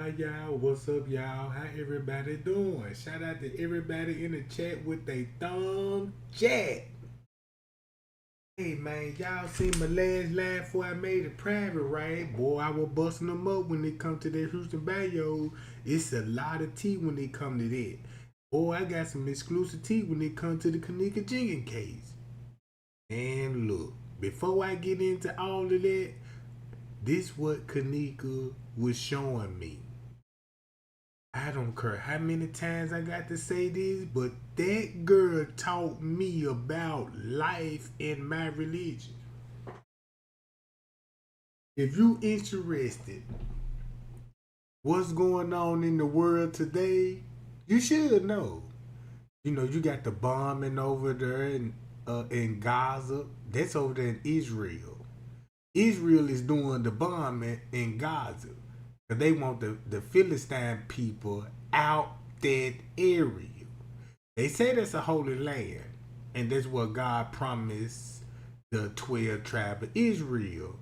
Hi y'all, what's up y'all? How everybody doing? Shout out to everybody in the chat with a thumb chat. Hey man, y'all seen my last live before I made it private, right? Boy, I was busting them up when it come to that Houston Bayou. It's a lot of tea when it come to that. Boy, I got some exclusive tea when it come to the Kanika Jenkins case. And look, before I get into all of that, this what Kanika was showing me. I don't care how many times I got to say this, but that girl taught me about life in my religion. If you interested what's going on in the world today, you should know. You know, you got the bombing over there in Gaza. That's over there in Israel. Israel is doing the bombing in Gaza. Cause they want the Philistine people out that area. They say that's a holy land, and that's what God promised the 12 tribes of Israel.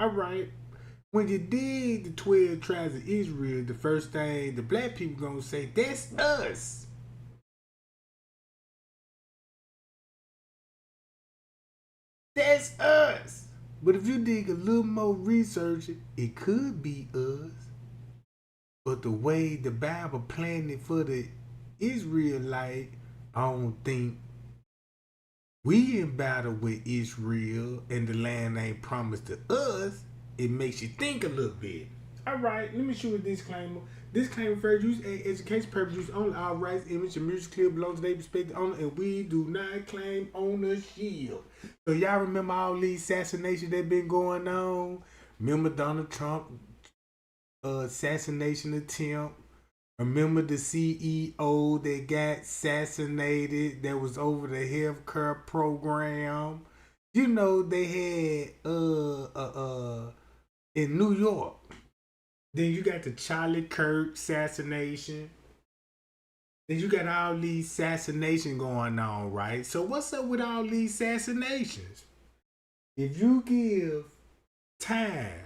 All right. When you dig the 12 tribes of Israel, the first thing the black people gonna say, that's us. That's us. But if you dig a little more research, it could be us. But the way the Bible planned it for the Israelite, I don't think we in battle with Israel and the land ain't promised to us. It makes you think a little bit. All right, let me show you a disclaimer. Disclaimer: fair use and education purposes only. All rights, image, and music clip belong to their respective owner, and we do not claim ownership. So y'all remember all these assassinations that been going on? Remember Donald Trump assassination attempt? Remember the CEO that got assassinated that was over the healthcare program? You know they had in New York. Then you got the Charlie Kirk assassination. Then you got all these assassinations going on, right? So what's up with all these assassinations? If you give time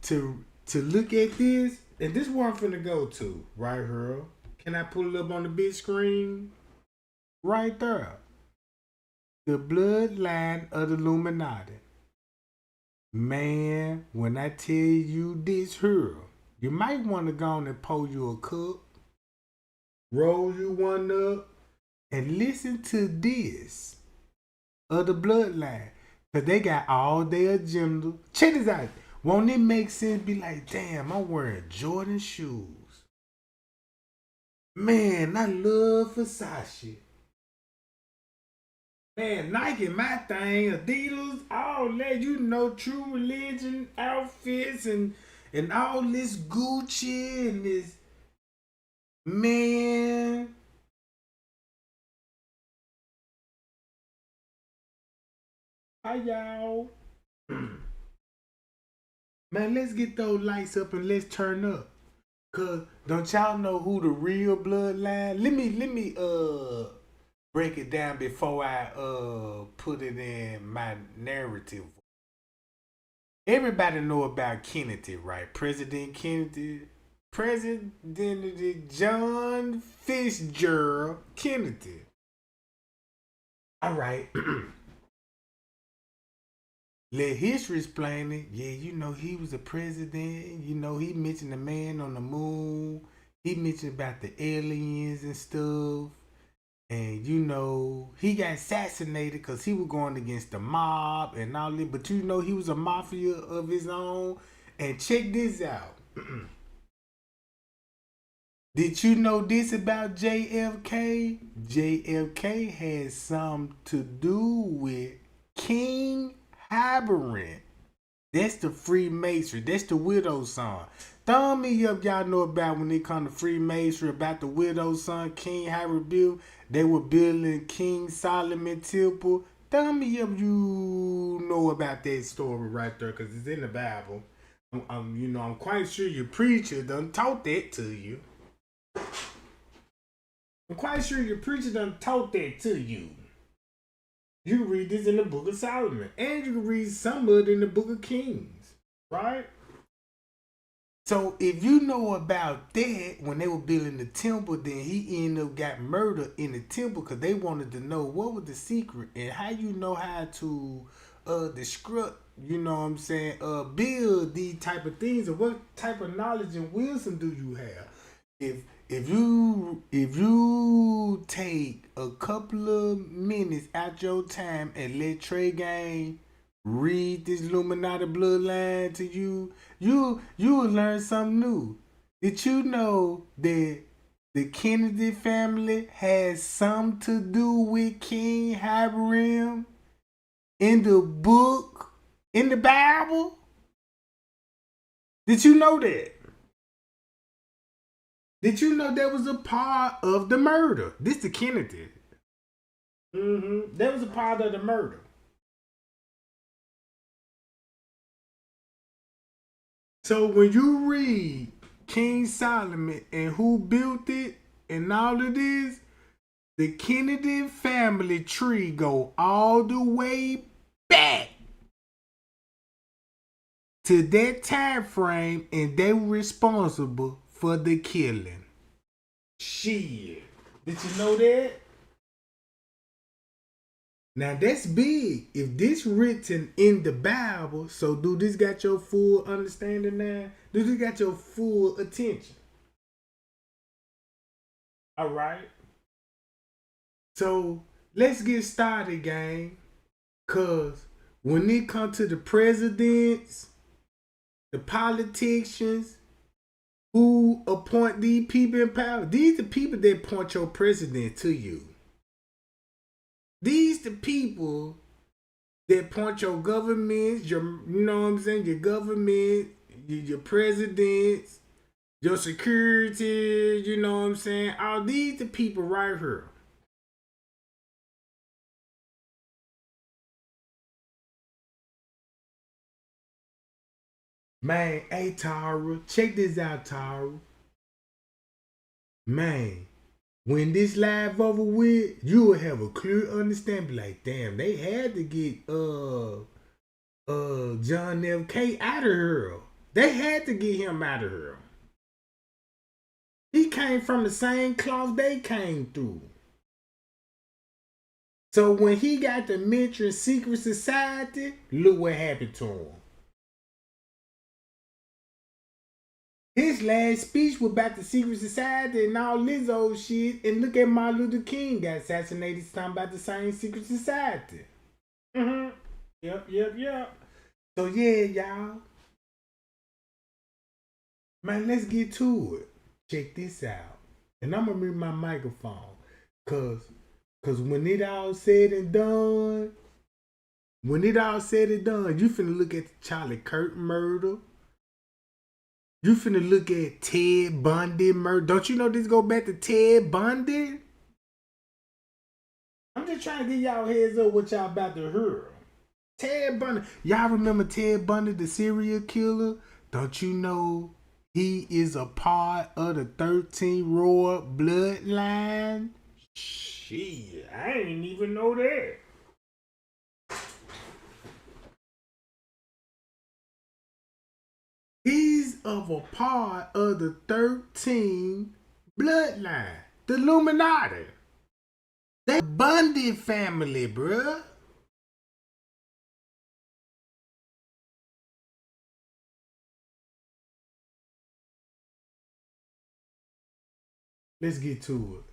to look at this, and this one I'm finna go to right here. Can I pull it up on the big screen? Right there. The bloodline of the Illuminati. Man, when I tell you this here, you might want to go on and pour you a cup, roll you one up, and listen to this of the bloodline. Cause they got all their agenda. Check this out. Won't it make sense? Be like, damn, I'm wearing Jordan shoes. Man, I love Versace. Man, Nike, my thing, Adidas, all that, you know, True Religion outfits and all this Gucci and this man. Hi y'all. Man, let's get those lights up and let's turn up. Cause don't y'all know who the real bloodline? Let me break it down before I put it in my narrative. Everybody know about Kennedy, right? President Kennedy, President John Fitzgerald Kennedy. All right. Let history explain it. Yeah, you know he was a president. You know he mentioned the man on the moon. He mentioned about the aliens and stuff. And you know he got assassinated because he was going against the mob and all that. But you know he was a mafia of his own. And check this out. Did you know this about JFK? JFK had something to do with King Hybrid. That's the Freemasonry. That's the widow's son. Thumb me up, y'all know about when it come to Freemasonry, about the widow's son, King Howard built. They were building King Solomon Temple. Thumb me up, you know about that story right there, because it's in the Bible. I'm quite sure your preacher done taught that to you. I'm quite sure your preacher done taught that to you. You can read this in the book of Solomon. And you can read some of it in the book of Kings. Right? So if you know about that, when they were building the temple, then he ended up got murdered in the temple because they wanted to know what was the secret and how you know how to disrupt, you know what I'm saying, build these type of things, and what type of knowledge and wisdom do you have? If if you take a couple of minutes out your time and let Trey Gang read this Illuminati bloodline to you, you will learn something new. Did you know that the Kennedy family has something to do with King Hiram in the book, in the Bible? Did you know that? Did you know that was a part of the murder? This the Kennedy. That was a part of the murder. So when you read King Solomon and who built it and all of this, the Kennedy family tree go all the way back to that time frame, and they were responsible for the killing. Shit. Did you know that? Now that's big. If this written in the Bible, so do this got your full understanding now? Do this got your full attention? All right. So let's get started, gang. Cause when it comes to the presidents, the politicians, who appoint these people in power, these the people that appoint your president to you. These the people that point your governments, your, you know what I'm saying, your government, your presidents, your security, you know what I'm saying. All these the people right here. Man, hey Tara, check this out, Tara. Man, when this live over with, you will have a clear understanding. Like, damn, they had to get John F. K out of here. They had to get him out of here. He came from the same cloth they came through. So when he got to mention secret society, look what happened to him. His last speech was about the secret society and all this old shit. And look at Martin Luther King got assassinated talking about the same secret society. Yep. So yeah, y'all. Man, let's get to it. Check this out. And I'm gonna mute my microphone. Cause when it all said and done, you finna look at the Charlie Kirk murder. You finna look at Ted Bundy murder. Don't you know this go back to Ted Bundy? I'm just trying to get y'all heads up what y'all about to hear. Ted Bundy. Y'all remember Ted Bundy, the serial killer? Don't you know he is a part of the 13 Royal Bloodline? Shit, I didn't even know that. He's of a part of the 13 Bloodline, the Illuminati. They Bundy family, bruh. Let's get to it.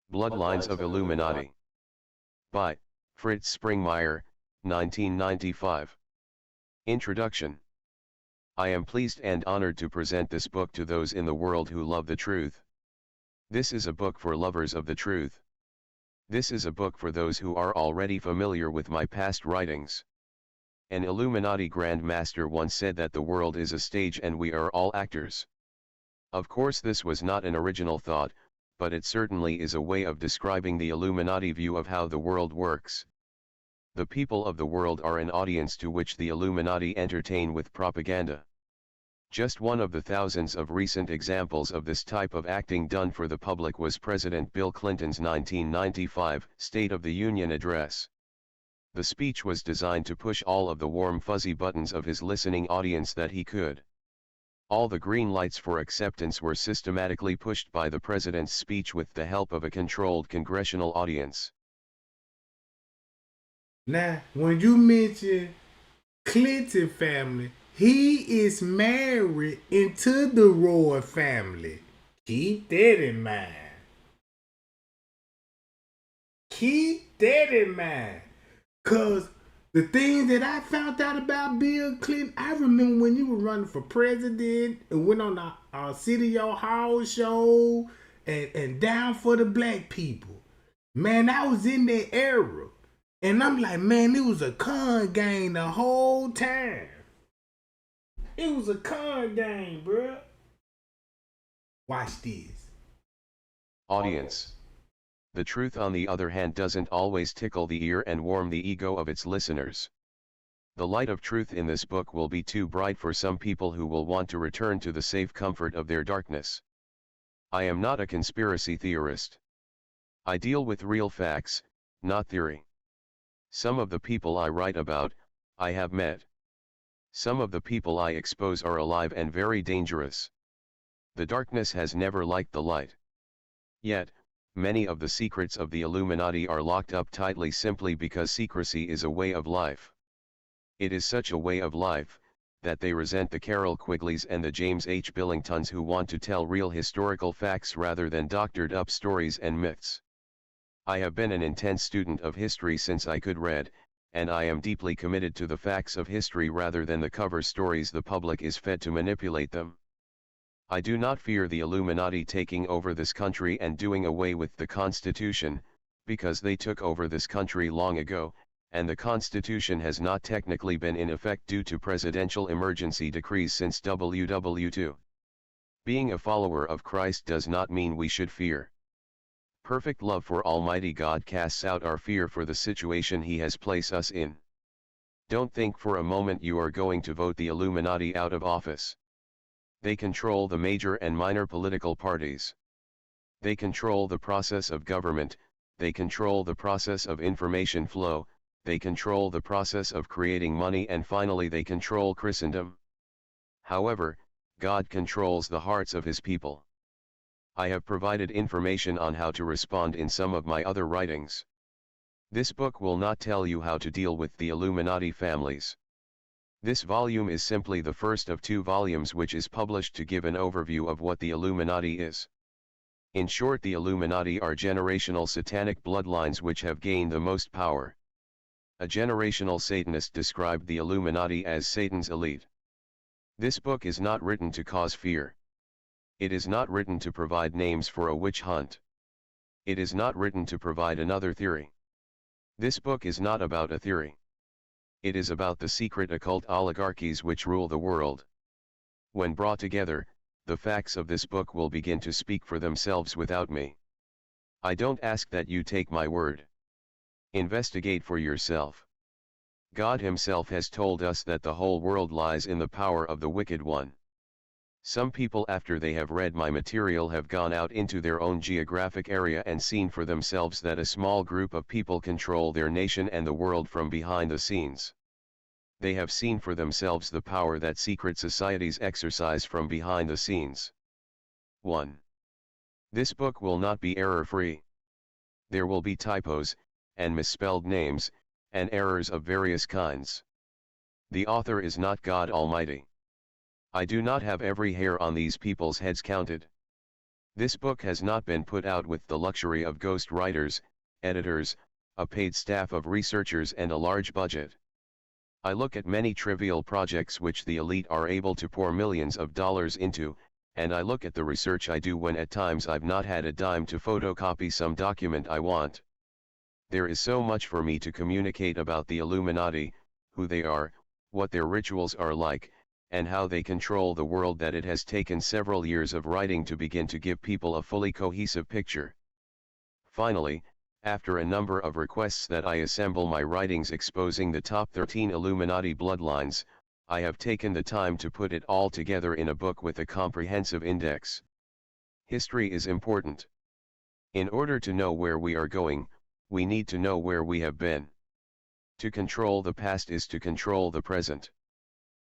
Bloodlines of Illuminati. By Fritz Springmeier, 1995. Introduction. I am pleased and honored to present this book to those in the world who love the truth. This is a book for lovers of the truth. This is a book for those who are already familiar with my past writings. An Illuminati Grand Master once said that the world is a stage and we are all actors. Of course, this was not an original thought, but it certainly is a way of describing the Illuminati view of how the world works. The people of the world are an audience to which the Illuminati entertain with propaganda. Just one of the thousands of recent examples of this type of acting done for the public was President Bill Clinton's 1995 State of the Union address. The speech was designed to push all of the warm fuzzy buttons of his listening audience that he could. All the green lights for acceptance were systematically pushed by the president's speech with the help of a controlled congressional audience. Now, when you mention Clinton family, he is married into the royal family. Keep that in mind. Keep that in mind. Because the things that I found out about Bill Clinton, I remember when you were running for president and went on our City Hall show and Down for the Black People. Man, I was in that era. And I'm like, man, it was a con game the whole time. It was a con game, bruh. Watch this. Audience. The truth, on the other hand, doesn't always tickle the ear and warm the ego of its listeners. The light of truth in this book will be too bright for some people who will want to return to the safe comfort of their darkness. I am not a conspiracy theorist. I deal with real facts, not theory. Some of the people I write about, I have met. Some of the people I expose are alive and very dangerous. The darkness has never liked the light. Yet, many of the secrets of the Illuminati are locked up tightly simply because secrecy is a way of life. It is such a way of life, that they resent the Carroll Quigleys and the James H. Billingtons who want to tell real historical facts rather than doctored up stories and myths. I have been an intense student of history since I could read, and I am deeply committed to the facts of history rather than the cover stories the public is fed to manipulate them. I do not fear the Illuminati taking over this country and doing away with the Constitution, because they took over this country long ago, and the Constitution has not technically been in effect due to presidential emergency decrees since WW2. Being a follower of Christ does not mean we should fear. Perfect love for Almighty God casts out our fear for the situation He has placed us in. Don't think for a moment you are going to vote the Illuminati out of office. They control the major and minor political parties. They control the process of government, they control the process of information flow, they control the process of creating money, and finally they control Christendom. However, God controls the hearts of His people. I have provided information on how to respond in some of my other writings. This book will not tell you how to deal with the Illuminati families. This volume is simply the first of 2 volumes which is published to give an overview of what the Illuminati is. In short, the Illuminati are generational satanic bloodlines which have gained the most power. A generational Satanist described the Illuminati as Satan's elite. This book is not written to cause fear. It is not written to provide names for a witch hunt. It is not written to provide another theory. This book is not about a theory. It is about the secret occult oligarchies which rule the world. When brought together, the facts of this book will begin to speak for themselves without me. I don't ask that you take my word. Investigate for yourself. God Himself has told us that the whole world lies in the power of the wicked one. Some people, after they have read my material, have gone out into their own geographic area and seen for themselves that a small group of people control their nation and the world from behind the scenes. They have seen for themselves the power that secret societies exercise from behind the scenes. 1. This book will not be error-free. There will be typos, and misspelled names, and errors of various kinds. The author is not God Almighty. I do not have every hair on these people's heads counted. This book has not been put out with the luxury of ghost writers, editors, a paid staff of researchers, and a large budget. I look at many trivial projects which the elite are able to pour millions of dollars into, and I look at the research I do when at times I've not had a dime to photocopy some document I want. There is so much for me to communicate about the Illuminati, who they are, what their rituals are like, and how they control the world that it has taken several years of writing to begin to give people a fully cohesive picture. Finally, after a number of requests that I assemble my writings exposing the top 13 Illuminati bloodlines, I have taken the time to put it all together in a book with a comprehensive index. History is important. In order to know where we are going, we need to know where we have been. To control the past is to control the present.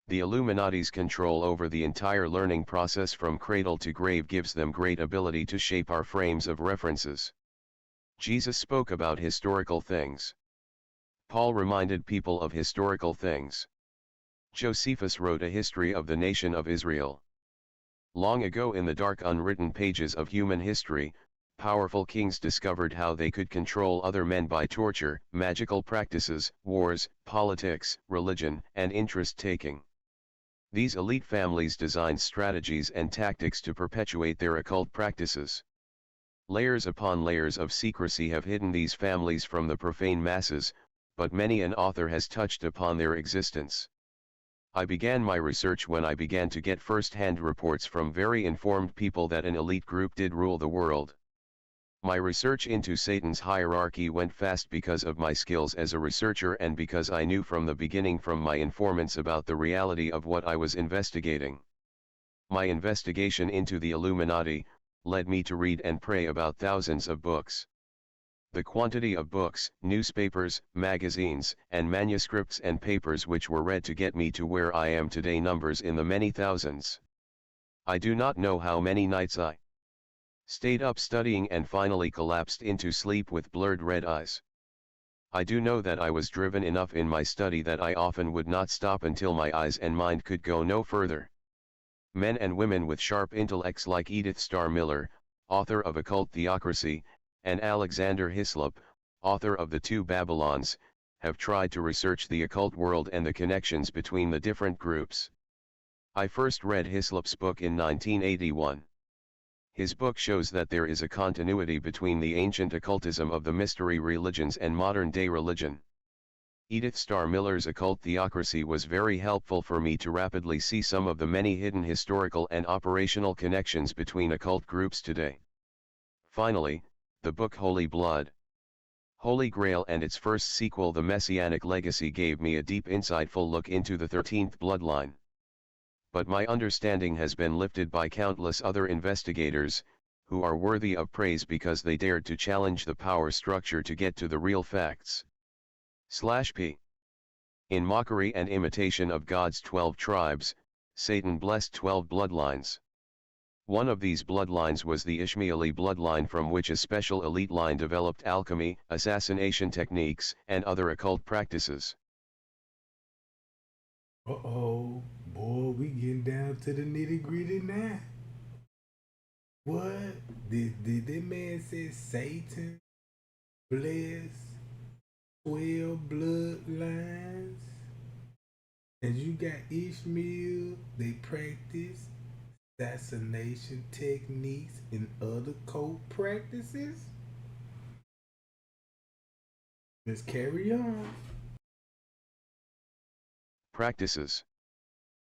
The Illuminati's control over the entire learning process from cradle to grave gives them great ability to shape our frames of references. Jesus spoke about historical things. Paul reminded people of historical things. Josephus wrote a history of the nation of Israel. Long ago in the dark unwritten pages of human history, powerful kings discovered how they could control other men by torture, magical practices, wars, politics, religion, and interest-taking. These elite families designed strategies and tactics to perpetuate their occult practices. Layers upon layers of secrecy have hidden these families from the profane masses, but many an author has touched upon their existence. I began my research when I began to get first-hand reports from very informed people that an elite group did rule the world. My research into Satan's hierarchy went fast because of my skills as a researcher and because I knew from the beginning from my informants about the reality of what I was investigating. My investigation into the Illuminati led me to read and pray about thousands of books. The quantity of books, newspapers, magazines, and manuscripts and papers which were read to get me to where I am today numbers in the many thousands. I do not know how many nights I stayed up studying and finally collapsed into sleep with blurred red eyes. I do know that I was driven enough in my study that I often would not stop until my eyes and mind could go no further. Men and women with sharp intellects like Edith Starr Miller, author of Occult Theocracy, and Alexander Hislop, author of The Two Babylons, have tried to research the occult world and the connections between the different groups. I first read Hislop's book in 1981. His book shows that there is a continuity between the ancient occultism of the mystery religions and modern-day religion. Edith Starr Miller's Occult Theocracy was very helpful for me to rapidly see some of the many hidden historical and operational connections between occult groups today. Finally, the book Holy Blood, Holy Grail and its first sequel The Messianic Legacy gave me a deep insightful look into the 13th bloodline. But my understanding has been lifted by countless other investigators, who are worthy of praise because they dared to challenge the power structure to get to the real facts. /p. In mockery and imitation of God's 12 tribes, Satan blessed 12 bloodlines. One of these bloodlines was the Ishmaeli bloodline from which a special elite line developed alchemy, assassination techniques, and other occult practices. Uh-oh, boy, we getting down to the nitty-gritty now. What? Did that man say Satan bless 12 bloodlines? And you got Ishmael, they practice assassination techniques and other cult practices? Let's carry on. Practices.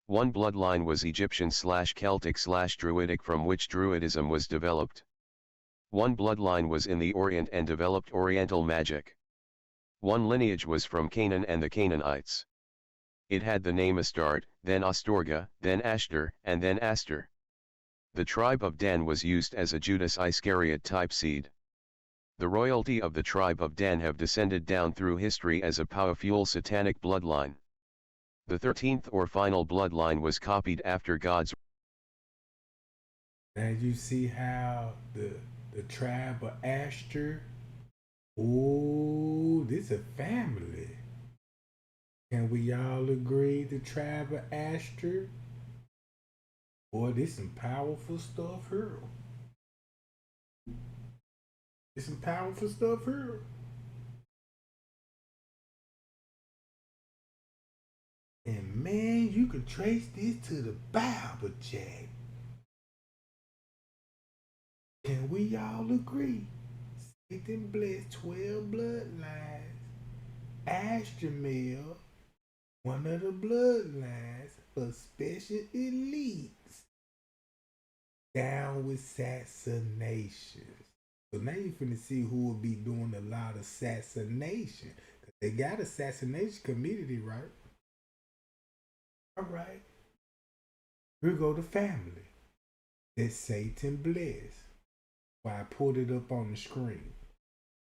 One bloodline was Egyptian/Celtic/Druidic from which Druidism was developed. One bloodline was in the Orient and developed Oriental magic. One lineage was from Canaan and the Canaanites. It had the name Astarte, then Astorga, then Ashtar, and then Astor. The tribe of Dan was used as a Judas Iscariot type seed. The royalty of the tribe of Dan have descended down through history as a powerful satanic bloodline. The 13th or final bloodline was copied after God's. Now you see how the tribe of Astor, oh, this a family. Can we all agree the tribe of Astor? Boy, this some powerful stuff here. This some powerful stuff here. And man, you can trace this to the Bible, Jack. Can we all agree? Satan blessed 12 bloodlines. Ashtamel, one of the bloodlines of special elites, down with assassinations. So now you finna see who will be doing a lot of assassination. They got assassination community, right? All right. Here go the family that Satan blessed. Why I pulled it up on the screen.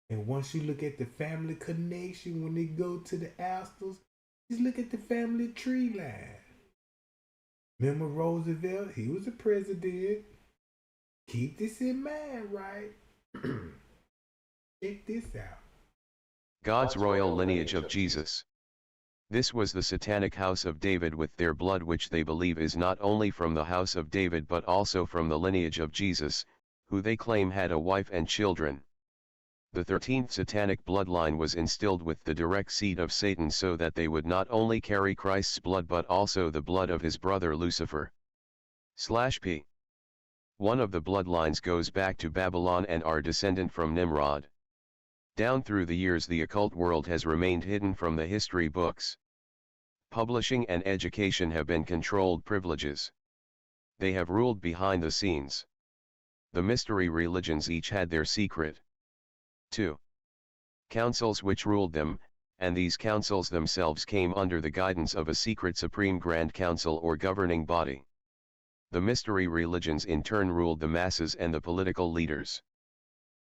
And once you look at the family connection, when they go to the Astors, just look at the family tree line. Remember Roosevelt? He was the president. Keep this in mind, right? Check this out. God's royal lineage of Jesus. This was the Satanic house of David with their blood, which they believe is not only from the house of David but also from the lineage of Jesus, who they claim had a wife and children. The 13th Satanic bloodline was instilled with the direct seed of Satan so that they would not only carry Christ's blood but also the blood of his brother Lucifer. /P. One of the bloodlines goes back to Babylon and are descendant from Nimrod. Down through the years the occult world has remained hidden from the history books. Publishing and education have been controlled privileges. They have ruled behind the scenes. The mystery religions each had their secret. 2. Councils which ruled them, and these councils themselves came under the guidance of a secret supreme grand council or governing body. The mystery religions in turn ruled the masses and the political leaders.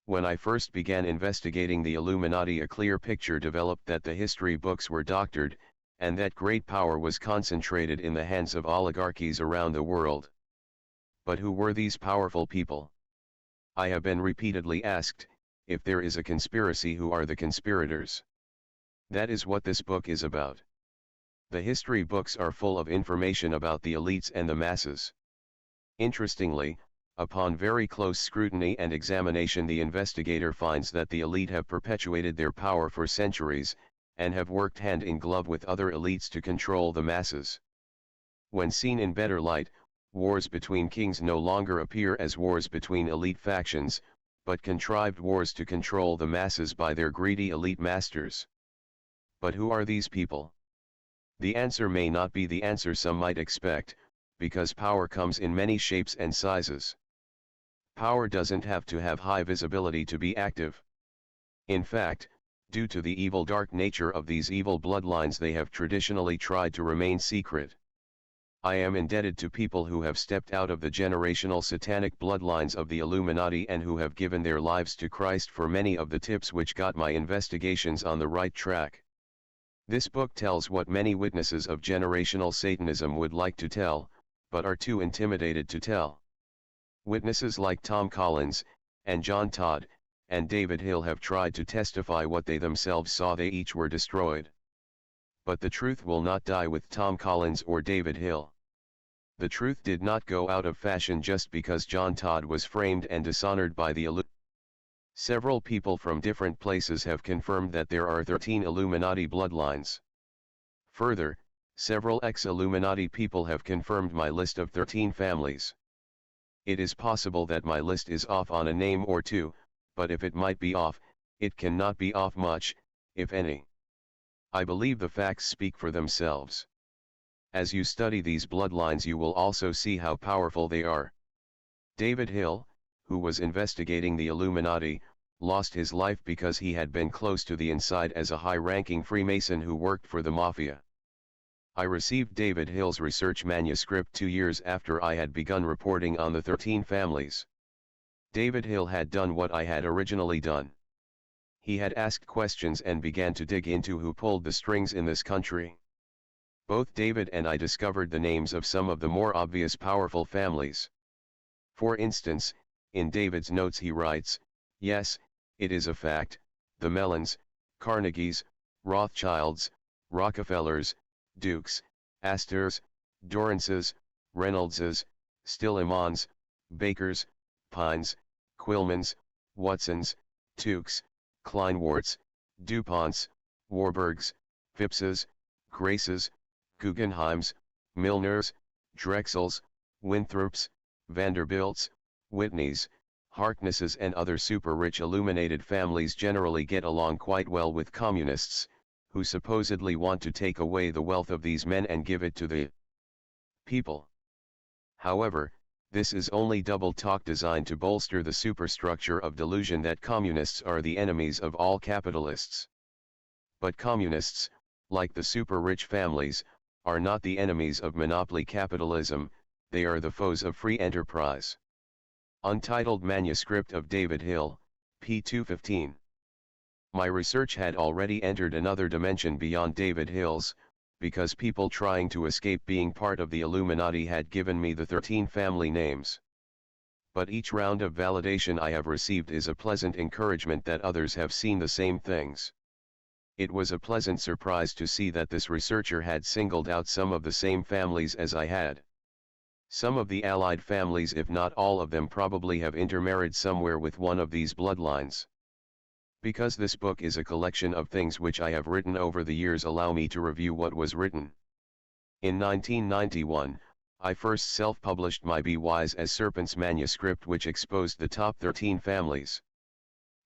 When I first began investigating the Illuminati, a clear picture developed that the history books were doctored, and that great power was concentrated in the hands of oligarchies around the world. But who were these powerful people? I have been repeatedly asked, if there is a conspiracy, who are the conspirators? That is what this book is about. The history books are full of information about the elites and the masses. Interestingly, upon very close scrutiny and examination, the investigator finds that the elite have perpetuated their power for centuries, and have worked hand in glove with other elites to control the masses. When seen in better light, wars between kings no longer appear as wars between elite factions, but contrived wars to control the masses by their greedy elite masters. But who are these people? The answer may not be the answer some might expect, because power comes in many shapes and sizes. Power doesn't have to have high visibility to be active. In fact, due to the evil dark nature of these evil bloodlines, they have traditionally tried to remain secret. I am indebted to people who have stepped out of the generational satanic bloodlines of the Illuminati and who have given their lives to Christ for many of the tips which got my investigations on the right track. This book tells what many witnesses of generational Satanism would like to tell, but are too intimidated to tell. Witnesses like Tom Collins, and John Todd, and David Hill have tried to testify what they themselves saw. They each were destroyed. But the truth will not die with Tom Collins or David Hill. The truth did not go out of fashion just because John Todd was framed and dishonored by the Illuminati. Several people from different places have confirmed that there are 13 Illuminati bloodlines. Further, several ex-Illuminati people have confirmed my list of 13 families. It is possible that my list is off on a name or two, but if it might be off, it cannot be off much, if any. I believe the facts speak for themselves. As you study these bloodlines, you will also see how powerful they are. David Hill, who was investigating the Illuminati, lost his life because he had been close to the inside as a high-ranking Freemason who worked for the Mafia. I received David Hill's research manuscript 2 years after I had begun reporting on the 13 families. David Hill had done what I had originally done. He had asked questions and began to dig into who pulled the strings in this country. Both David and I discovered the names of some of the more obvious powerful families. For instance, in David's notes he writes, "Yes, it is a fact, the Mellons, Carnegies, Rothschilds, Rockefellers, Dukes, Astors, Dorances, Reynoldses, Stillemans, Bakers, Pines, Quillmans, Watsons, Tukes, Kleinwarts, DuPonts, Warburgs, Phippses, Graces, Guggenheims, Milners, Drexels, Winthrops, Vanderbilts, Whitneys, Harknesses and other super-rich illuminated families generally get along quite well with communists, who supposedly want to take away the wealth of these men and give it to the people. However, this is only double talk designed to bolster the superstructure of delusion that communists are the enemies of all capitalists. But communists, like the super-rich families, are not the enemies of monopoly capitalism, they are the foes of free enterprise. Untitled Manuscript of David Hill, p. 215. My research had already entered another dimension beyond David Hill's, because people trying to escape being part of the Illuminati had given me the 13 family names. But each round of validation I have received is a pleasant encouragement that others have seen the same things. It was a pleasant surprise to see that this researcher had singled out some of the same families as I had. Some of the allied families, if not all of them, probably have intermarried somewhere with one of these bloodlines. Because this book is a collection of things which I have written over the years, allow me to review what was written. In 1991, I first self-published my Be Wise as Serpents manuscript, which exposed the top 13 families.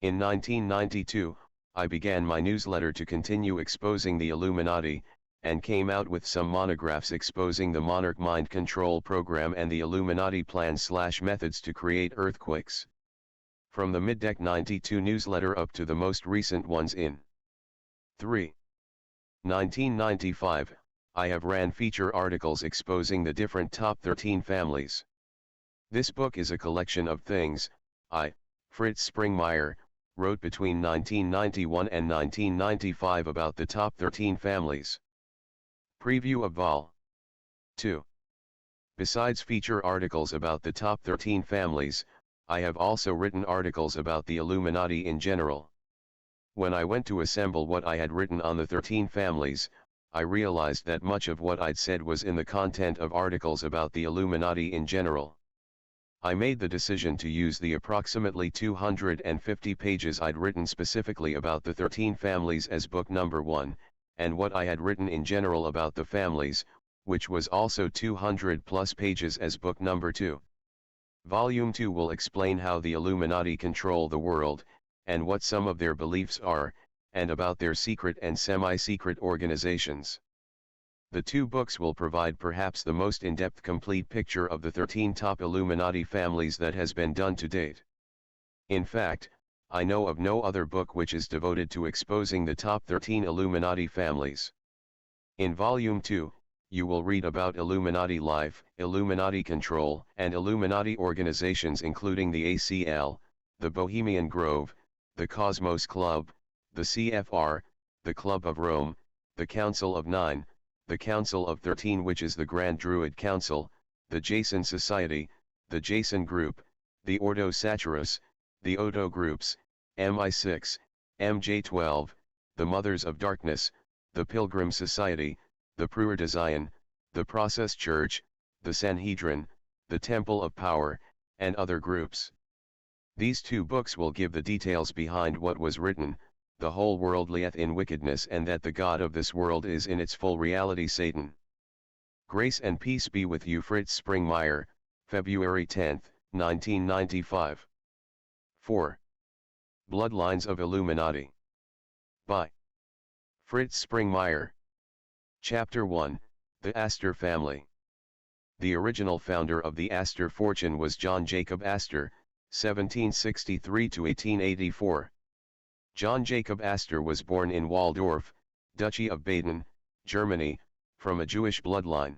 In 1992, I began my newsletter to continue exposing the Illuminati, and came out with some monographs exposing the monarch mind control program and the Illuminati plans/methods to create earthquakes. From the mid-deck 92 newsletter up to the most recent ones in 1995, I have ran feature articles exposing the different top 13 families. This book is a collection of things I, Fritz Springmeier, wrote between 1991 and 1995 about the top 13 families. Preview of Vol. 2. Besides feature articles about the top 13 families, I have also written articles about the Illuminati in general. When I went to assemble what I had written on the 13 families, I realized that much of what I'd said was in the content of articles about the Illuminati in general. I made the decision to use the approximately 250 pages I'd written specifically about the 13 families as book number 1, and what I had written in general about the families, which was also 200 plus pages, as book number 2. Volume 2 will explain how the Illuminati control the world, and what some of their beliefs are, and about their secret and semi-secret organizations. The two books will provide perhaps the most in-depth complete picture of the 13 top Illuminati families that has been done to date. In fact, I know of no other book which is devoted to exposing the top 13 Illuminati families. In Volume 2, you will read about Illuminati life, Illuminati control, and Illuminati organizations including the ACL, the Bohemian Grove, the Cosmos Club, the CFR, the Club of Rome, the Council of Nine, the Council of 13, which is the Grand Druid Council, the Jason Society, the Jason Group, the Ordo Satyrus, the Odo Groups, MI6, MJ12, the Mothers of Darkness, the Pilgrim Society, the Pruer de Zion, the Process Church, the Sanhedrin, the Temple of Power, and other groups. These two books will give the details behind what was written: the whole world lieth in wickedness, and that the God of this world is in its full reality Satan. Grace and peace be with you. Fritz Springmeier, February 10, 1995. 4. Bloodlines of Illuminati. By Fritz Springmeier. Chapter 1, The Astor Family. The original founder of the Astor fortune was John Jacob Astor, 1763 to 1884. John Jacob Astor was born in Waldorf, Duchy of Baden, Germany, from a Jewish bloodline.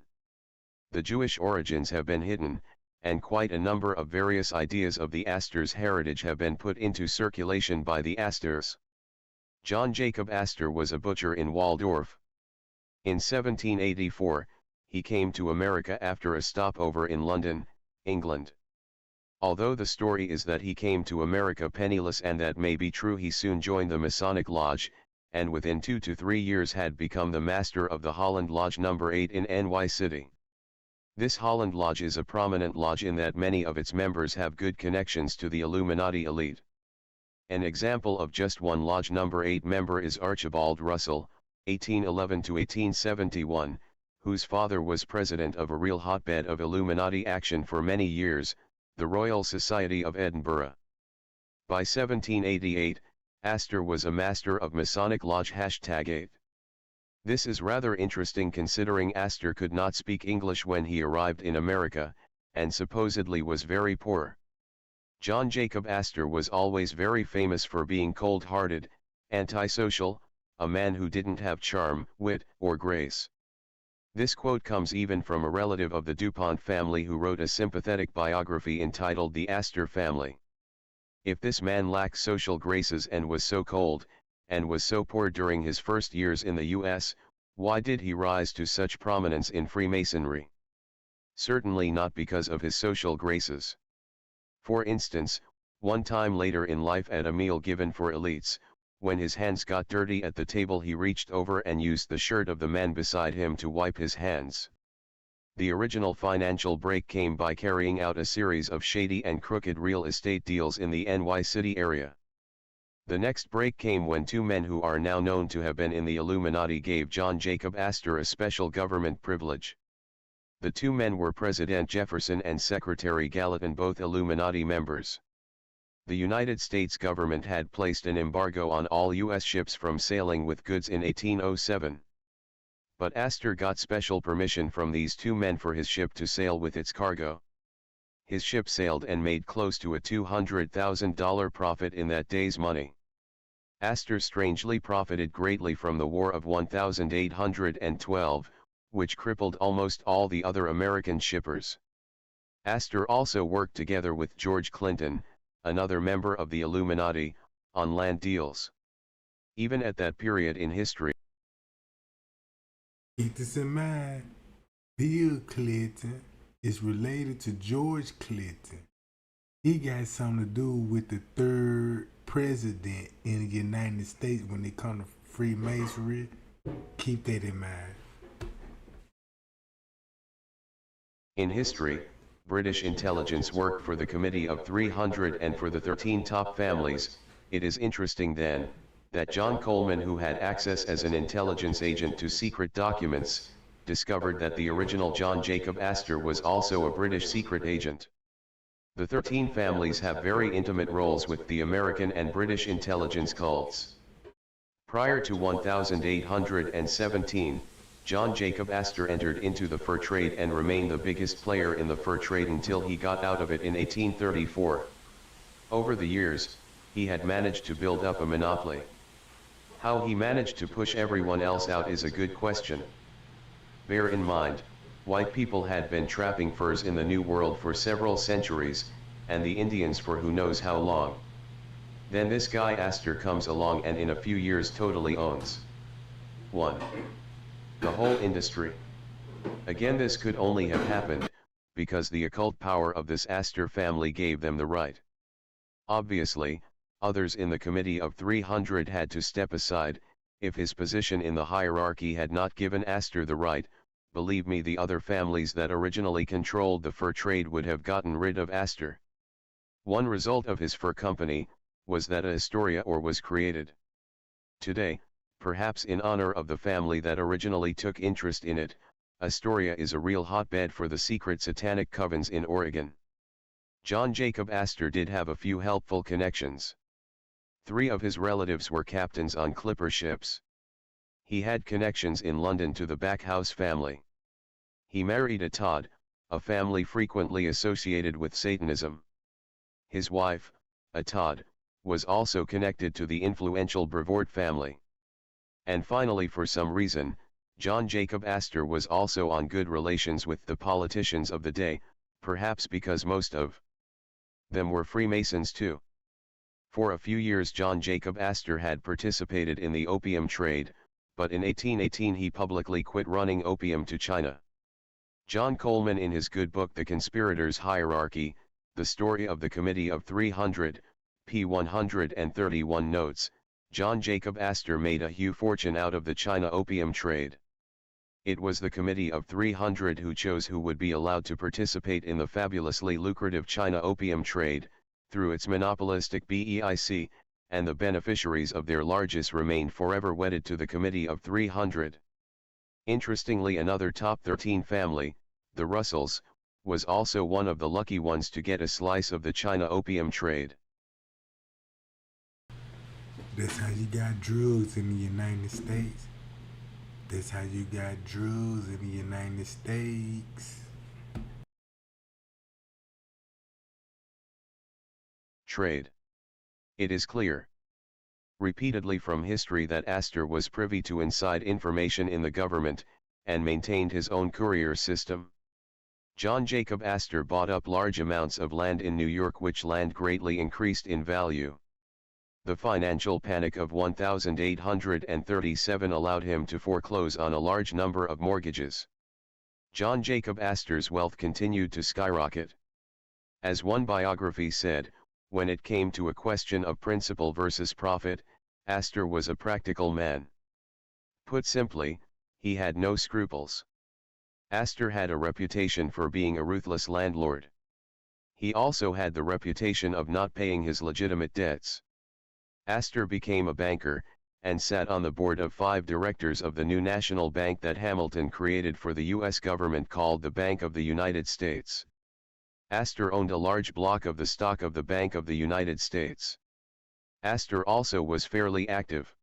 The Jewish origins have been hidden, and quite a number of various ideas of the Astors' heritage have been put into circulation by the Astors. John Jacob Astor was a butcher in Waldorf. In 1784, he came to America after a stopover in London, England. Although the story is that he came to America penniless, and that may be true, he soon joined the Masonic Lodge, and within 2 to 3 years had become the master of the Holland Lodge No. 8 in NY City. This Holland Lodge is a prominent lodge in that many of its members have good connections to the Illuminati elite. An example of just one Lodge No. 8 member is Archibald Russell, 1811 to 1871, whose father was president of a real hotbed of Illuminati action for many years, the Royal Society of Edinburgh. By 1788, Astor was a master of Masonic Lodge #8. This is rather interesting considering Astor could not speak English when he arrived in America, and supposedly was very poor. John Jacob Astor was always very famous for being cold-hearted, antisocial, a man who didn't have charm, wit, or grace. This quote comes even from a relative of the DuPont family who wrote a sympathetic biography entitled The Astor Family. If this man lacked social graces and was so cold, and was so poor during his first years in the U.S., why did he rise to such prominence in Freemasonry? Certainly not because of his social graces. For instance, one time later in life at a meal given for elites, when his hands got dirty at the table he reached over and used the shirt of the man beside him to wipe his hands. The original financial break came by carrying out a series of shady and crooked real estate deals in the NY City area. The next break came when two men who are now known to have been in the Illuminati gave John Jacob Astor a special government privilege. The two men were President Jefferson and Secretary Gallatin, both Illuminati members. The United States government had placed an embargo on all U.S. ships from sailing with goods in 1807. But Astor got special permission from these two men for his ship to sail with its cargo. His ship sailed and made close to a $200,000 profit in that day's money. Astor strangely profited greatly from the War of 1812, which crippled almost all the other American shippers. Astor also worked together with George Clinton, another member of the Illuminati, on land deals. Even at that period in history. Keep this in mind, Bill Clinton is related to George Clinton. He got something to do with the third president in the United States when it comes to Freemasonry. Keep that in mind. In history, British intelligence worked for the Committee of 300 and for the 13 top families. It is interesting then, that John Coleman, who had access as an intelligence agent to secret documents, discovered that the original John Jacob Astor was also a British secret agent. The 13 families have very intimate roles with the American and British intelligence cults. Prior to 1817, John Jacob Astor entered into the fur trade and remained the biggest player in the fur trade until he got out of it in 1834. Over the years, he had managed to build up a monopoly. How he managed to push everyone else out is a good question. Bear in mind, white people had been trapping furs in the New World for several centuries, and the Indians for who knows how long. Then this guy Astor comes along and in a few years totally owns 1. The whole industry. Again, this could only have happened because the occult power of this Astor family gave them the right. Obviously, others in the Committee of 300 had to step aside. If his position in the hierarchy had not given Astor the right, believe me, the other families that originally controlled the fur trade would have gotten rid of Astor. One result of his fur company was that a Astoria was created. Today, perhaps in honor of the family that originally took interest in it, Astoria is a real hotbed for the secret satanic covens in Oregon. John Jacob Astor did have a few helpful connections. 3 of his relatives were captains on clipper ships. He had connections in London to the Backhouse family. He married a Todd, a family frequently associated with Satanism. His wife, a Todd, was also connected to the influential Brevoort family. And finally, for some reason, John Jacob Astor was also on good relations with the politicians of the day, perhaps because most of them were Freemasons too. For a few years John Jacob Astor had participated in the opium trade, but in 1818 he publicly quit running opium to China. John Coleman, in his good book The Conspirators' Hierarchy, The Story of the Committee of 300, p. 131 notes, John Jacob Astor made a huge fortune out of the China opium trade. It was the Committee of 300 who chose who would be allowed to participate in the fabulously lucrative China opium trade, through its monopolistic BEIC, and the beneficiaries of their largesse remained forever wedded to the Committee of 300. Interestingly, another top 13 family, the Russells, was also one of the lucky ones to get a slice of the China opium trade. That's how you got drugs in the United States. That's how you got drugs in the United States. Trade. It is clear repeatedly from history that Astor was privy to inside information in the government, and maintained his own courier system. John Jacob Astor bought up large amounts of land in New York, which land greatly increased in value. The financial panic of 1837 allowed him to foreclose on a large number of mortgages. John Jacob Astor's wealth continued to skyrocket. As one biography said, when it came to a question of principle versus profit, Astor was a practical man. Put simply, he had no scruples. Astor had a reputation for being a ruthless landlord. He also had the reputation of not paying his legitimate debts. Astor became a banker, and sat on the board of 5 directors of the new national bank that Hamilton created for the U.S. government called the Bank of the United States. Astor owned a large block of the stock of the Bank of the United States. Astor also was fairly active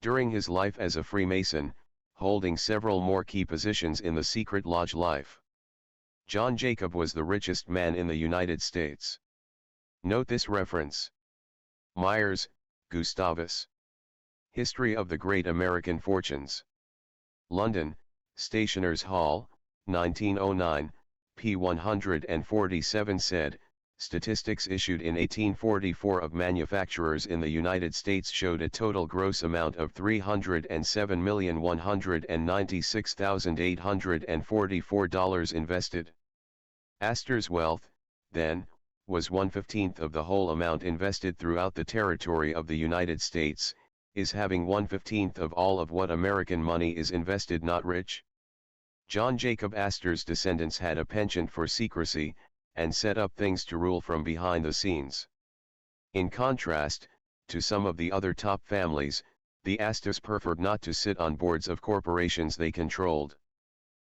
during his life as a Freemason, holding several more key positions in the secret lodge life. John Jacob was the richest man in the United States. Note this reference. Myers, Gustavus. History of the Great American Fortunes. London, Stationers' Hall, 1909, p. 147 said, statistics issued in 1844 of manufacturers in the United States showed a total gross amount of $307,196,844 invested. Astor's wealth, then, was 1/15 of the whole amount invested throughout the territory of the United States. Is having 1/15 of all of what American money is invested not rich? John Jacob Astor's descendants had a penchant for secrecy, and set up things to rule from behind the scenes. In contrast, to some of the other top families, the Astors preferred not to sit on boards of corporations they controlled.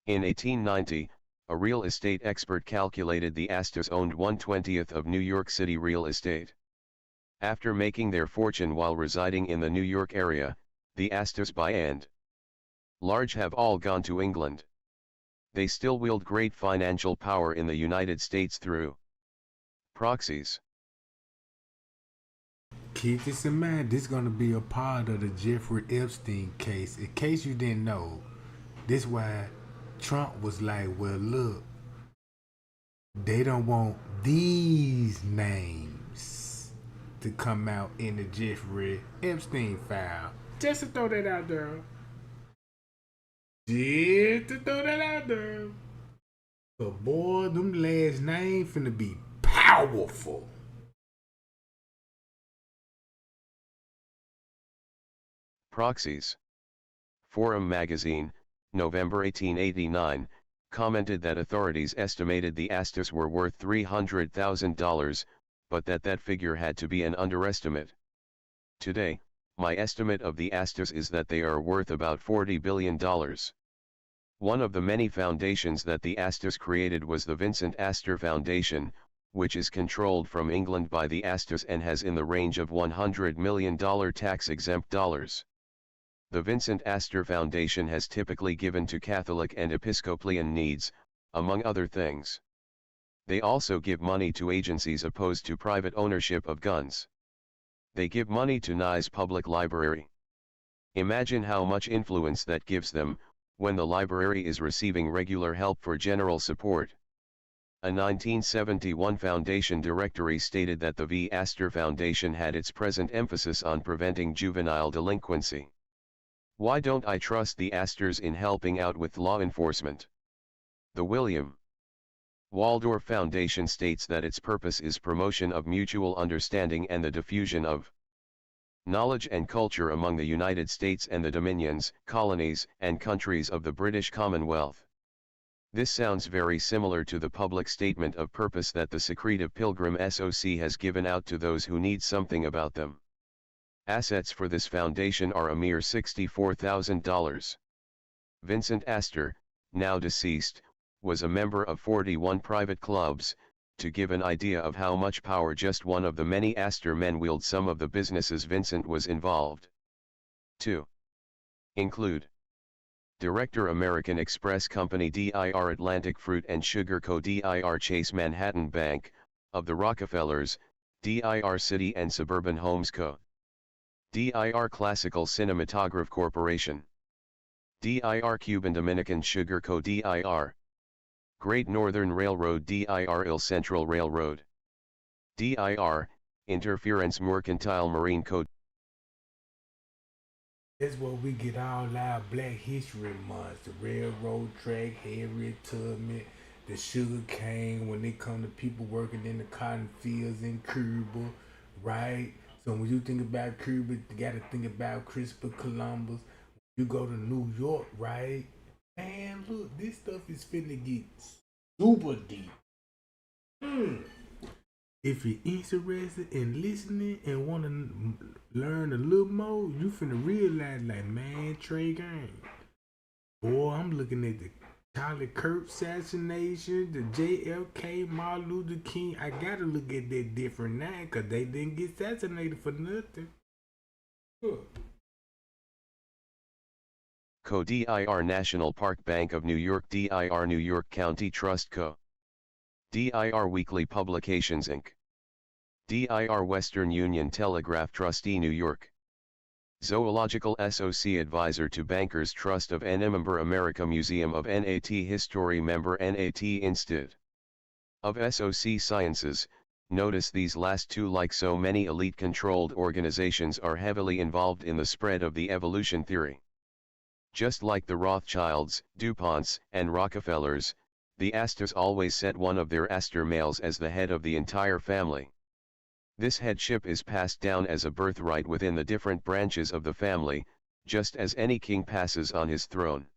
In 1890, a real estate expert calculated the Astors owned 1/20 of New York City real estate. After making their fortune while residing in the New York area, the Astors by and large have all gone to England. They still wield great financial power in the United States through proxies. Keep this in mind, this is going to be a part of the Jeffrey Epstein case. In case you didn't know, this why Trump was like, well, look, they don't want these names to come out in the Jeffrey Epstein file. Just to throw that out there. But boy, them last names finna be powerful. Proxies. Forum magazine, November 1889, commented that authorities estimated the Astors were worth $300,000, but that figure had to be an underestimate. Today, my estimate of the Astors is that they are worth about $40 billion. One of the many foundations that the Astors created was the Vincent Astor Foundation, which is controlled from England by the Astors and has in the range of $100 million tax-exempt dollars. The Vincent Astor Foundation has typically given to Catholic and Episcopalian needs, among other things. They also give money to agencies opposed to private ownership of guns. They give money to Nye's Public Library. Imagine how much influence that gives them, when the library is receiving regular help for general support. A 1971 foundation directory stated that the V. Astor Foundation had its present emphasis on preventing juvenile delinquency. Why don't I trust the Astors in helping out with law enforcement? The William Waldorf Foundation states that its purpose is promotion of mutual understanding and the diffusion of knowledge and culture among the United States and the dominions, colonies, and countries of the British Commonwealth. This sounds very similar to the public statement of purpose that the Secretive Pilgrim SOC has given out to those who need something about them. Assets for this foundation are a mere $64,000. Vincent Astor, now deceased, was a member of 41 private clubs. To give an idea of how much power just one of the many Astor men wield, some of the businesses Vincent was involved 2. Include Director American Express Company Dir Atlantic Fruit and Sugar Co. Dir Chase Manhattan Bank, of the Rockefellers, Dir City and Suburban Homes Co. Dir Classical Cinematograph Corporation. dir Cuban Dominican Sugar Co. dir Great Northern Railroad dir Il Central Railroad dir Interference Mercantile Marine Co. That's where we get all our Black History months. The railroad track, Harriet Tubman, the sugar cane, when they come to people working in the cotton fields in Cuba, right? So when you think about Cuba, you gotta think about Christopher Columbus. You go to New York, right? Man, look, this stuff is finna get super deep. If you're interested in listening and want to learn a little more, you finna realize, like, man, Trey Gang. Boy, I'm looking at the Charlie Kirk assassination, the JFK, Martin Luther King. I gotta look at that different now, because they didn't get assassinated for nothing. Huh. Co. dir National Park Bank of New York dir New York County Trust Co. dir Weekly Publications Inc. dir Western Union Telegraph Trustee New York. Zoological SOC Advisor to Bankers Trust of NA Member America Museum of NAT History Member NAT Institute of SOC Sciences. Notice these last two, like so many elite-controlled organizations, are heavily involved in the spread of the evolution theory. Just like the Rothschilds, DuPonts, and Rockefellers, the Astors always set one of their Astor males as the head of the entire family. This headship is passed down as a birthright within the different branches of the family, just as any king passes on his throne.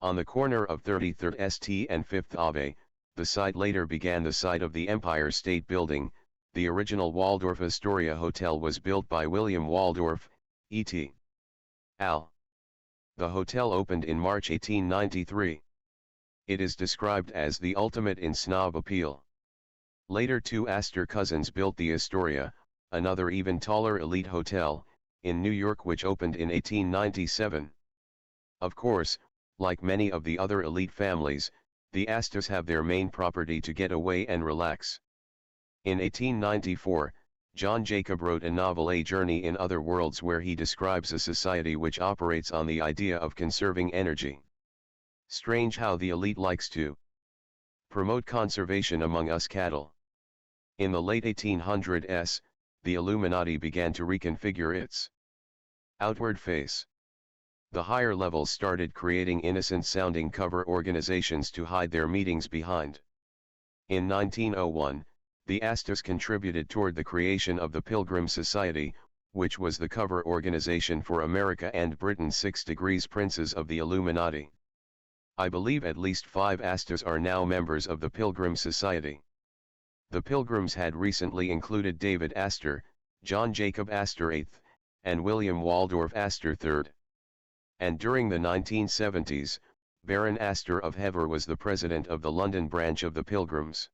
On the corner of 33rd St. and 5th Ave, the site later began the site of the Empire State Building. The original Waldorf Astoria Hotel was built by William Waldorf, et al. The hotel opened in March 1893. It is described as the ultimate in snob appeal. Later, two Astor cousins built the Astoria, another even taller elite hotel, in New York, which opened in 1897. Of course, like many of the other elite families, the Astors have their main property to get away and relax. In 1894, John Jacob wrote a novel, A Journey in Other Worlds, where he describes a society which operates on the idea of conserving energy. Strange how the elite likes to promote conservation among us cattle. In the late 1800s, the Illuminati began to reconfigure its outward face. The higher levels started creating innocent-sounding cover organizations to hide their meetings behind. In 1901, the Astors contributed toward the creation of the Pilgrim Society, which was the cover organization for America and Britain's 6 Degrees Princes of the Illuminati. I believe at least 5 Astors are now members of the Pilgrim Society. The Pilgrims had recently included David Astor, John Jacob Astor VIII, and William Waldorf Astor III. And during the 1970s, Baron Astor of Hever was the president of the London branch of the Pilgrims.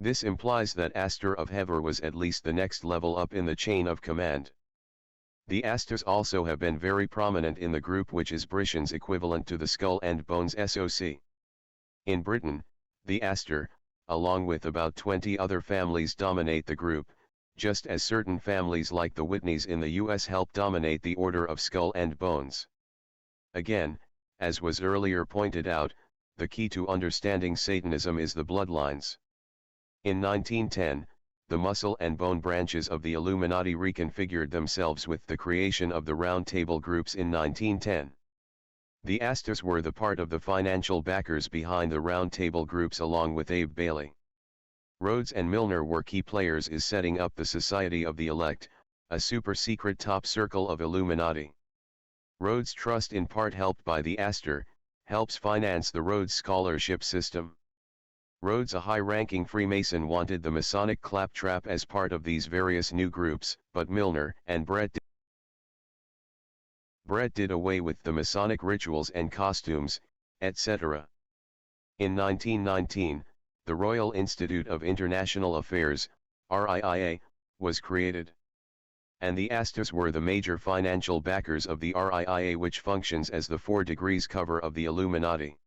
This implies that Astor of Hever was at least the next level up in the chain of command. The Astors also have been very prominent in the group, which is Britain's equivalent to the Skull and Bones SOC. In Britain, the Astor, along with about 20 other families, dominate the group, just as certain families like the Whitneys in the US help dominate the Order of Skull and Bones. Again, as was earlier pointed out, the key to understanding Satanism is the bloodlines. In 1910, the muscle and bone branches of the Illuminati reconfigured themselves with the creation of the Round Table groups in 1910. The Astors were the part of the financial backers behind the Round Table groups, along with Abe Bailey. Rhodes and Milner were key players in setting up the Society of the Elect, a super-secret top circle of Illuminati. Rhodes Trust, in part helped by the Astor, helps finance the Rhodes Scholarship System. Rhodes, a high-ranking Freemason, wanted the Masonic claptrap as part of these various new groups, but Milner and Brett did away with the Masonic rituals and costumes, etc. In 1919, the Royal Institute of International Affairs, RIIA, was created. And the Astors were the major financial backers of the RIIA, which functions as the 4 degrees cover of the Illuminati.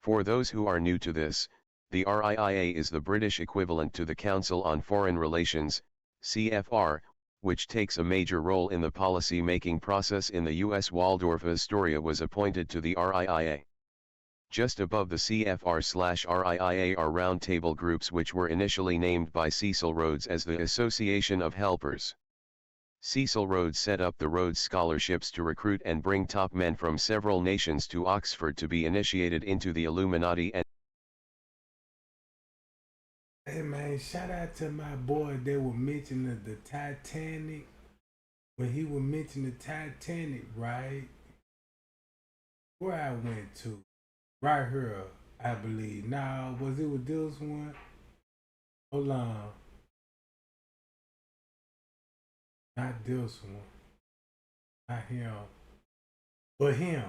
For those who are new to this, the RIIA is the British equivalent to the Council on Foreign Relations, CFR, which takes a major role in the policy-making process in the U.S. Waldorf Astoria was appointed to the RIIA. Just above the CFR/RIIA are roundtable groups which were initially named by Cecil Rhodes as the Association of Helpers. Cecil Rhodes set up the Rhodes Scholarships to recruit and bring top men from several nations to Oxford to be initiated into the Illuminati and Hey man, shout out to my boy that was mentioning the Titanic. When he was mentioning the Titanic, right? Where I went to? Right here, I believe. Now, was it with this one? Hold on. Not this one. Not him. But him.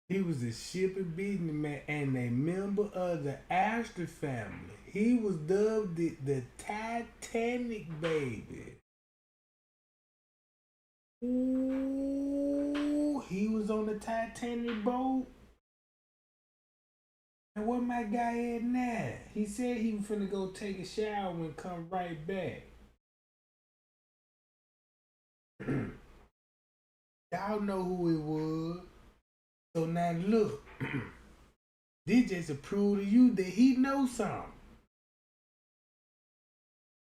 He was a shipping businessman and a member of the Astor family. He was dubbed the Titanic baby. Ooh, he was on the Titanic boat. And where my guy at now? He said he was finna go take a shower and come right back. Y'all know who it was. So now look, this just a prove to you that he knows something.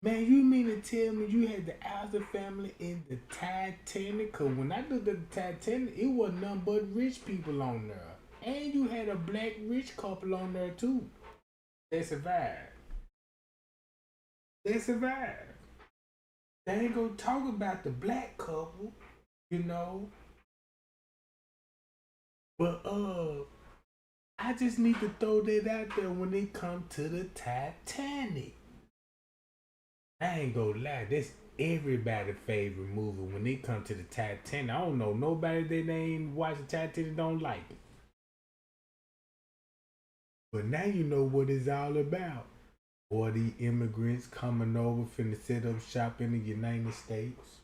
Man, you mean to tell me you had the Astor family in the Titanic? Cause when I looked at the Titanic, it wasn't nothing but rich people on there. And you had a black rich couple on there too. They survived. They survived. They ain't gonna talk about the black couple, you know. But I just need to throw that out there when it comes to the Titanic. I ain't gonna lie, that's everybody's favorite movie when it comes to the Titanic. I don't know nobody that ain't watch the Titanic don't like it. But now you know what it's all about. Or the immigrants coming over finna set up shop in the United States.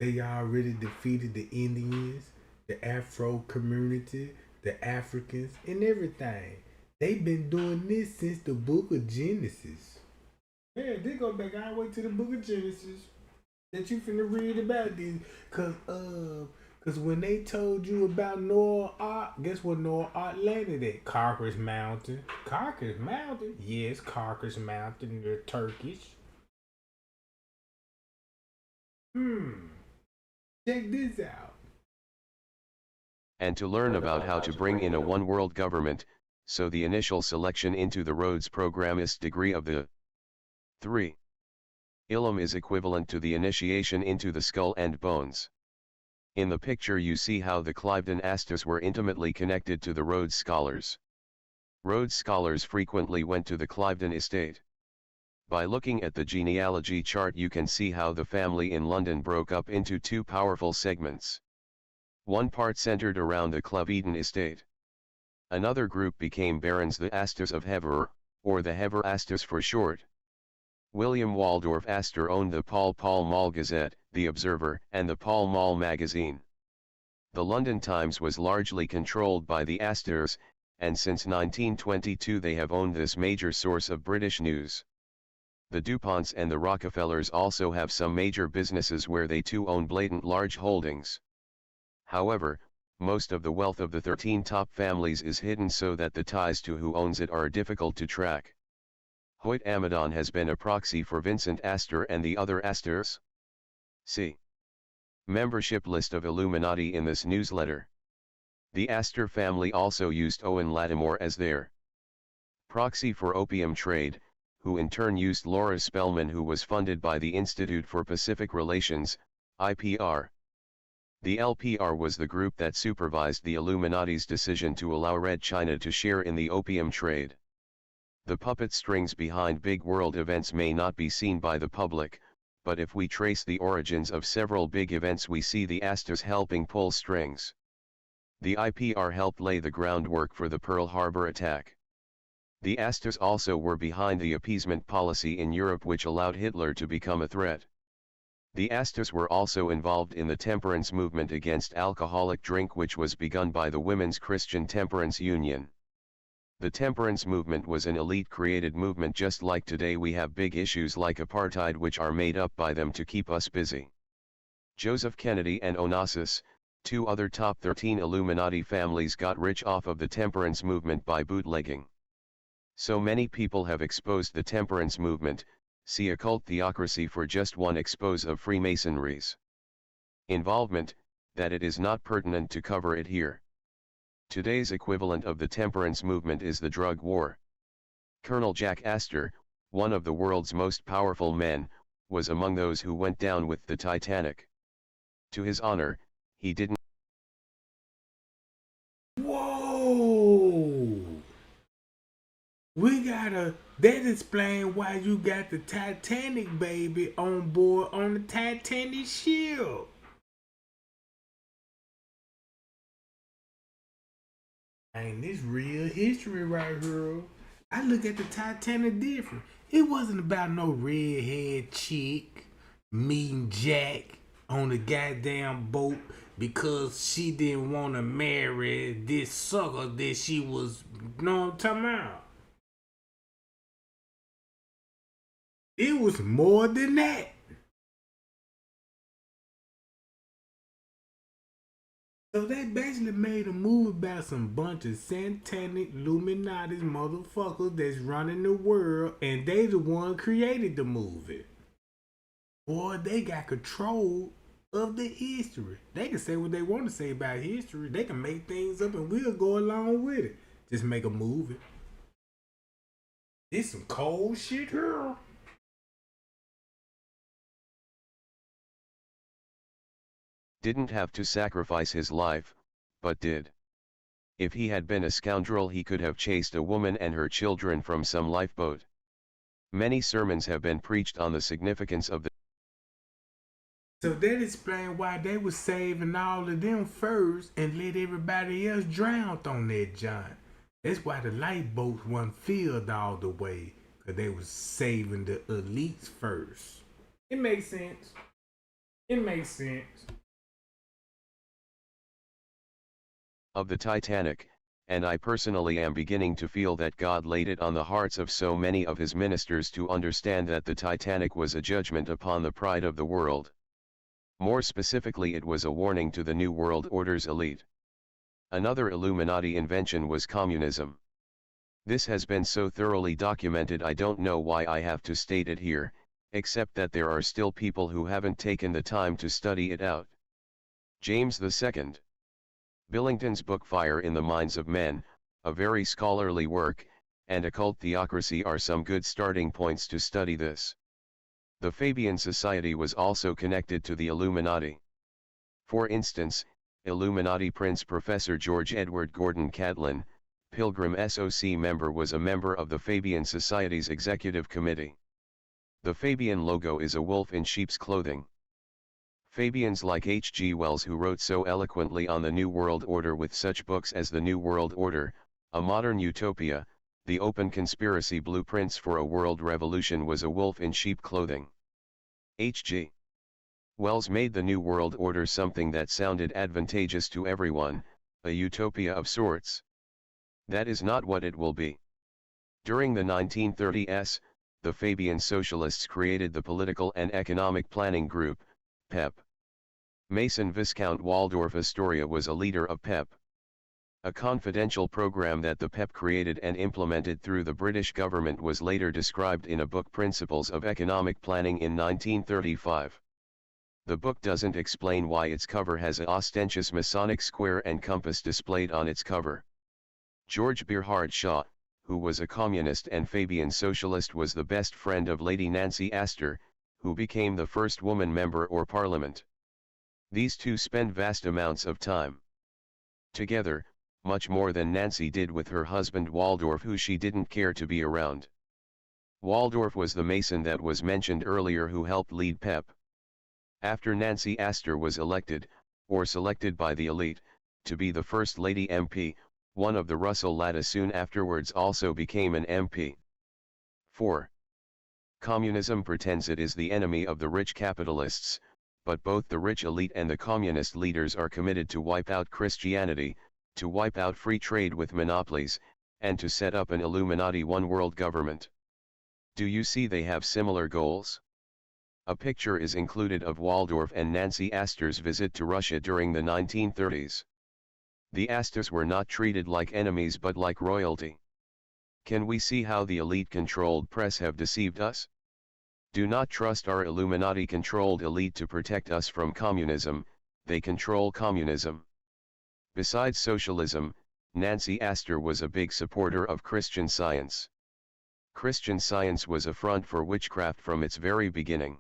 They already defeated the Indians, the Afro community, the Africans, and everything. They've been doing this since the book of Genesis. Yeah, they go back all the way to the book of Genesis that you finna read about this. Cause when they told you about Noah's Ark, guess what Noah's Ark landed at? Carcass Mountain. Carcass Mountain? Yes, Carcass Mountain. They're Turkish. Check this out. and to learn about how to bring in a one-world government, so the initial selection into the Rhodes Programmist degree of the 3. Ilum is equivalent to the initiation into the skull and bones. In the picture you see how the Cliveden Astors were intimately connected to the Rhodes Scholars. Rhodes Scholars frequently went to the Cliveden estate. By looking at the genealogy chart you can see how the family in London broke up into two powerful segments. One part centered around the Cliveden estate. Another group became barons, the Astors of Hever, or the Hever Astors for short. William Waldorf Astor owned the Pall Mall Gazette, the Observer, and the Pall Mall magazine. The London Times was largely controlled by the Astors, and since 1922 they have owned this major source of British news. The DuPonts and the Rockefellers also have some major businesses where they too own blatant large holdings. However, most of the wealth of the 13 top families is hidden so that the ties to who owns it are difficult to track. Hoyt Amadon has been a proxy for Vincent Astor and the other Astors. See membership list of Illuminati in this newsletter. The Astor family also used Owen Lattimore as their proxy for opium trade, who in turn used Laura Spellman, who was funded by the Institute for Pacific Relations, IPR. The LPR was the group that supervised the Illuminati's decision to allow Red China to share in the opium trade. The puppet strings behind big world events may not be seen by the public, but if we trace the origins of several big events we see the Astors helping pull strings. The IPR helped lay the groundwork for the Pearl Harbor attack. The Astors also were behind the appeasement policy in Europe which allowed Hitler to become a threat. The Astors were also involved in the temperance movement against alcoholic drink which was begun by the Women's Christian Temperance Union. The temperance movement was an elite-created movement, just like today we have big issues like apartheid, which are made up by them to keep us busy. Joseph Kennedy and Onassis, two other top 13 Illuminati families, got rich off of the temperance movement by bootlegging. So many people have exposed the temperance movement. See Occult Theocracy for just one expose of Freemasonry's involvement, that it is not pertinent to cover it here. Today's equivalent of the temperance movement is the drug war. Colonel Jack Astor, one of the world's most powerful men, was among those who went down with the Titanic. To his honor, he didn't. Whoa! That explains why you got the Titanic baby on board on the Titanic ship. Ain't this real history right here? I look at the Titanic different. It wasn't about no redhead chick meeting Jack on the goddamn boat because she didn't want to marry this sucker that she was, you know what I'm talking about? It was more than that. So they basically made a movie about some bunch of satanic Illuminati motherfuckers that's running the world, and they the one created the movie. Boy, they got control of the history. They can say what they want to say about history. They can make things up and we'll go along with it. Just make a movie. This some cold shit here. Didn't have to sacrifice his life, but did. If he had been a scoundrel, he could have chased a woman and her children from some lifeboat. Many sermons have been preached on the significance of the. So that explains why they was saving all of them first and let everybody else drown on that giant. That's why the lifeboats weren't filled all the way, because they was saving the elites first. It makes sense. It makes sense. Of the Titanic, and I personally am beginning to feel that God laid it on the hearts of so many of his ministers to understand that the Titanic was a judgment upon the pride of the world. More specifically, it was a warning to the New World Order's elite. Another Illuminati invention was communism. This has been so thoroughly documented I don't know why I have to state it here, except that there are still people who haven't taken the time to study it out. James II. Billington's book Fire in the Minds of Men, a very scholarly work, and Occult Theocracy are some good starting points to study this. The Fabian Society was also connected to the Illuminati. For instance, Illuminati Prince Professor George Edward Gordon Catlin, Pilgrim SOC member, was a member of the Fabian Society's executive committee. The Fabian logo is a wolf in sheep's clothing. Fabians like H.G. Wells, who wrote so eloquently on the New World Order with such books as The New World Order, A Modern Utopia, The Open Conspiracy Blueprints for a World Revolution, was a wolf in sheep clothing. H.G. Wells made the New World Order something that sounded advantageous to everyone, a utopia of sorts. That is not what it will be. During the 1930s, the Fabian Socialists created the Political and Economic Planning Group, PEP. Mason Viscount Waldorf Astoria was a leader of PEP. A confidential program that the PEP created and implemented through the British government was later described in a book, Principles of Economic Planning, in 1935. The book doesn't explain why its cover has an ostentatious Masonic square and compass displayed on its cover. George Bernhard Shaw, who was a communist and Fabian socialist, was the best friend of Lady Nancy Astor, who became the first woman member of Parliament. These two spend vast amounts of time together, much more than Nancy did with her husband Waldorf, who she didn't care to be around. Waldorf was the Mason that was mentioned earlier who helped lead PEP. After Nancy Astor was elected, or selected by the elite, to be the First Lady MP, one of the Russell Latta soon afterwards also became an MP. 4. Communism pretends it is the enemy of the rich capitalists, but both the rich elite and the communist leaders are committed to wipe out Christianity, to wipe out free trade with monopolies, and to set up an Illuminati one-world government. Do you see they have similar goals? A picture is included of Waldorf and Nancy Astor's visit to Russia during the 1930s. The Astors were not treated like enemies but like royalty. Can we see how the elite-controlled press have deceived us? Do not trust our Illuminati-controlled elite to protect us from communism, they control communism. Besides socialism, Nancy Astor was a big supporter of Christian Science. Christian Science was a front for witchcraft from its very beginning.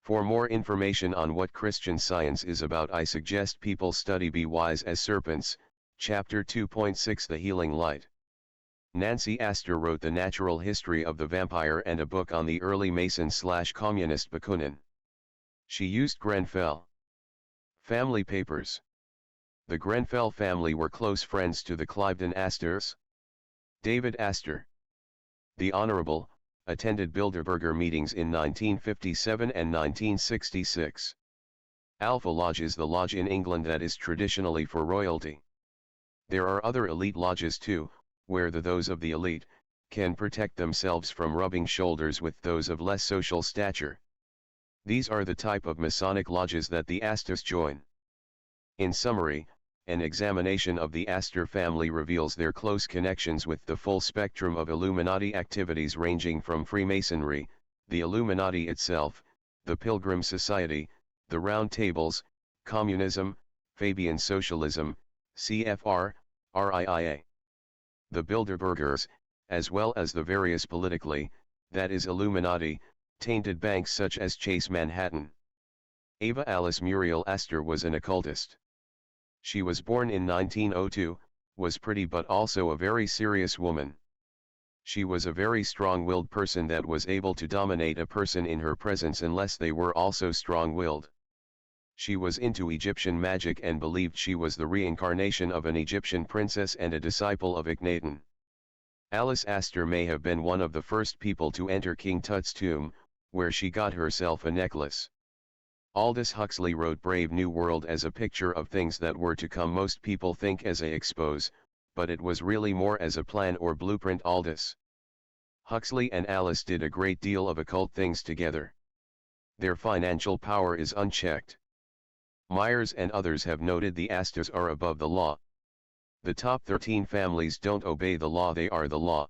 For more information on what Christian Science is about, I suggest people study Be Wise as Serpents, Chapter 2.6 The Healing Light. Nancy Astor wrote The Natural History of the Vampire and a book on the early Mason/Communist Bakunin. She used Grenfell family papers. The Grenfell family were close friends to the Cliveden Astors. David Astor, the Honorable, attended Bilderberger meetings in 1957 and 1966. Alpha Lodge is the lodge in England that is traditionally for royalty. There are other elite lodges too, where those of the elite can protect themselves from rubbing shoulders with those of less social stature. These are the type of Masonic lodges that the Astors join. In summary, an examination of the Astor family reveals their close connections with the full spectrum of Illuminati activities ranging from Freemasonry, the Illuminati itself, the Pilgrim Society, the Round Tables, communism, Fabian socialism, CFR, RIIA. The Bilderbergers, as well as the various politically, that is Illuminati, tainted banks such as Chase Manhattan. Ava Alice Muriel Astor was an occultist. She was born in 1902, was pretty but also a very serious woman. She was a very strong-willed person that was able to dominate a person in her presence unless they were also strong-willed. She was into Egyptian magic and believed she was the reincarnation of an Egyptian princess and a disciple of Akhenaten. Alice Astor may have been one of the first people to enter King Tut's tomb, where she got herself a necklace. Aldous Huxley wrote Brave New World as a picture of things that were to come. Most people think as a expose, but it was really more as a plan or blueprint. Aldous Huxley and Alice did a great deal of occult things together. Their financial power is unchecked. Myers and others have noted the Astors are above the law. The top 13 families don't obey the law, they are the law.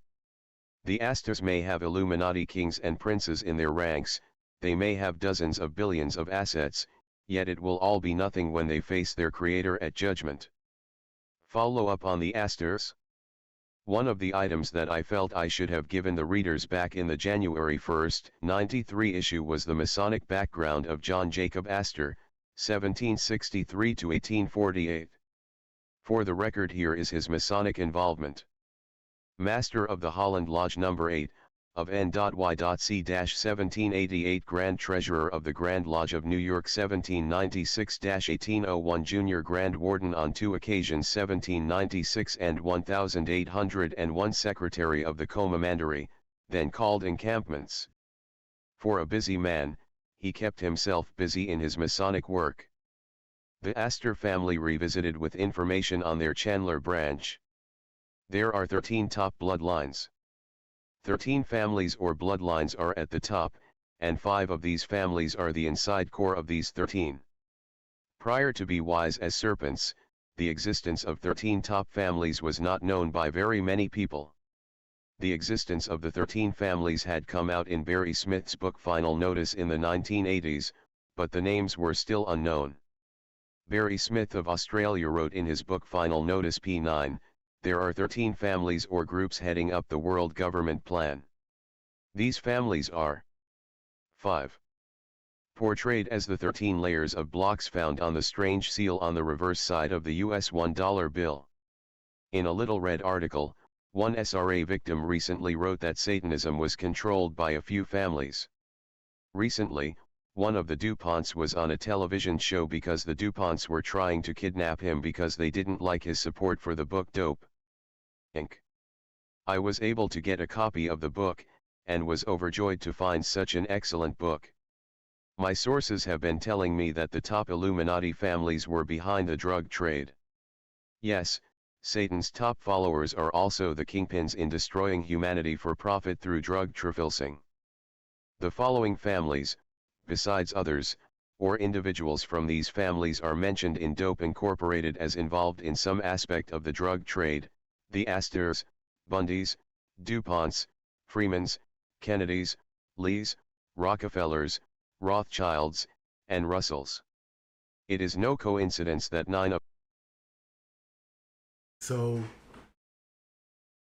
The Astors may have Illuminati kings and princes in their ranks, they may have dozens of billions of assets, yet it will all be nothing when they face their creator at judgment. Follow up on the Astors? One of the items that I felt I should have given the readers back in the January 1, 93 issue was the Masonic background of John Jacob Astor, 1763 to 1848. For the record, here is his Masonic involvement. Master of the Holland Lodge No. 8, of N.Y.C-1788, Grand Treasurer of the Grand Lodge of New York 1796-1801, Junior Grand Warden on 2 occasions 1796 and 1801, Secretary of the Commandery, then called encampments. For a busy man, he kept himself busy in his Masonic work. The Astor family revisited with information on their Chandler branch. There are 13 top bloodlines. 13 families or bloodlines are at the top, and 5 of these families are the inside core of these 13. Prior to Be Wise as Serpents, the existence of 13 top families was not known by very many people. The existence of the 13 families had come out in Barry Smith's book Final Notice in the 1980s, but the names were still unknown. Barry Smith of Australia wrote in his book Final Notice P9, there are 13 families or groups heading up the world government plan. These families are 5. Portrayed as the 13 layers of blocks found on the strange seal on the reverse side of the US $1 bill. In a Little Red article, one SRA victim recently wrote that Satanism was controlled by a few families. Recently, one of the DuPonts was on a television show because the DuPonts were trying to kidnap him because they didn't like his support for the book Dope, Inc. I was able to get a copy of the book, and was overjoyed to find such an excellent book. My sources have been telling me that the top Illuminati families were behind the drug trade. Yes, Satan's top followers are also the kingpins in destroying humanity for profit through drug trafficking. The following families, besides others, or individuals from these families are mentioned in Dope Incorporated as involved in some aspect of the drug trade: the Astors, Bundys, DuPonts, Freemans, Kennedys, Lees, Rockefellers, Rothschilds, and Russells. It is no coincidence that 9 of So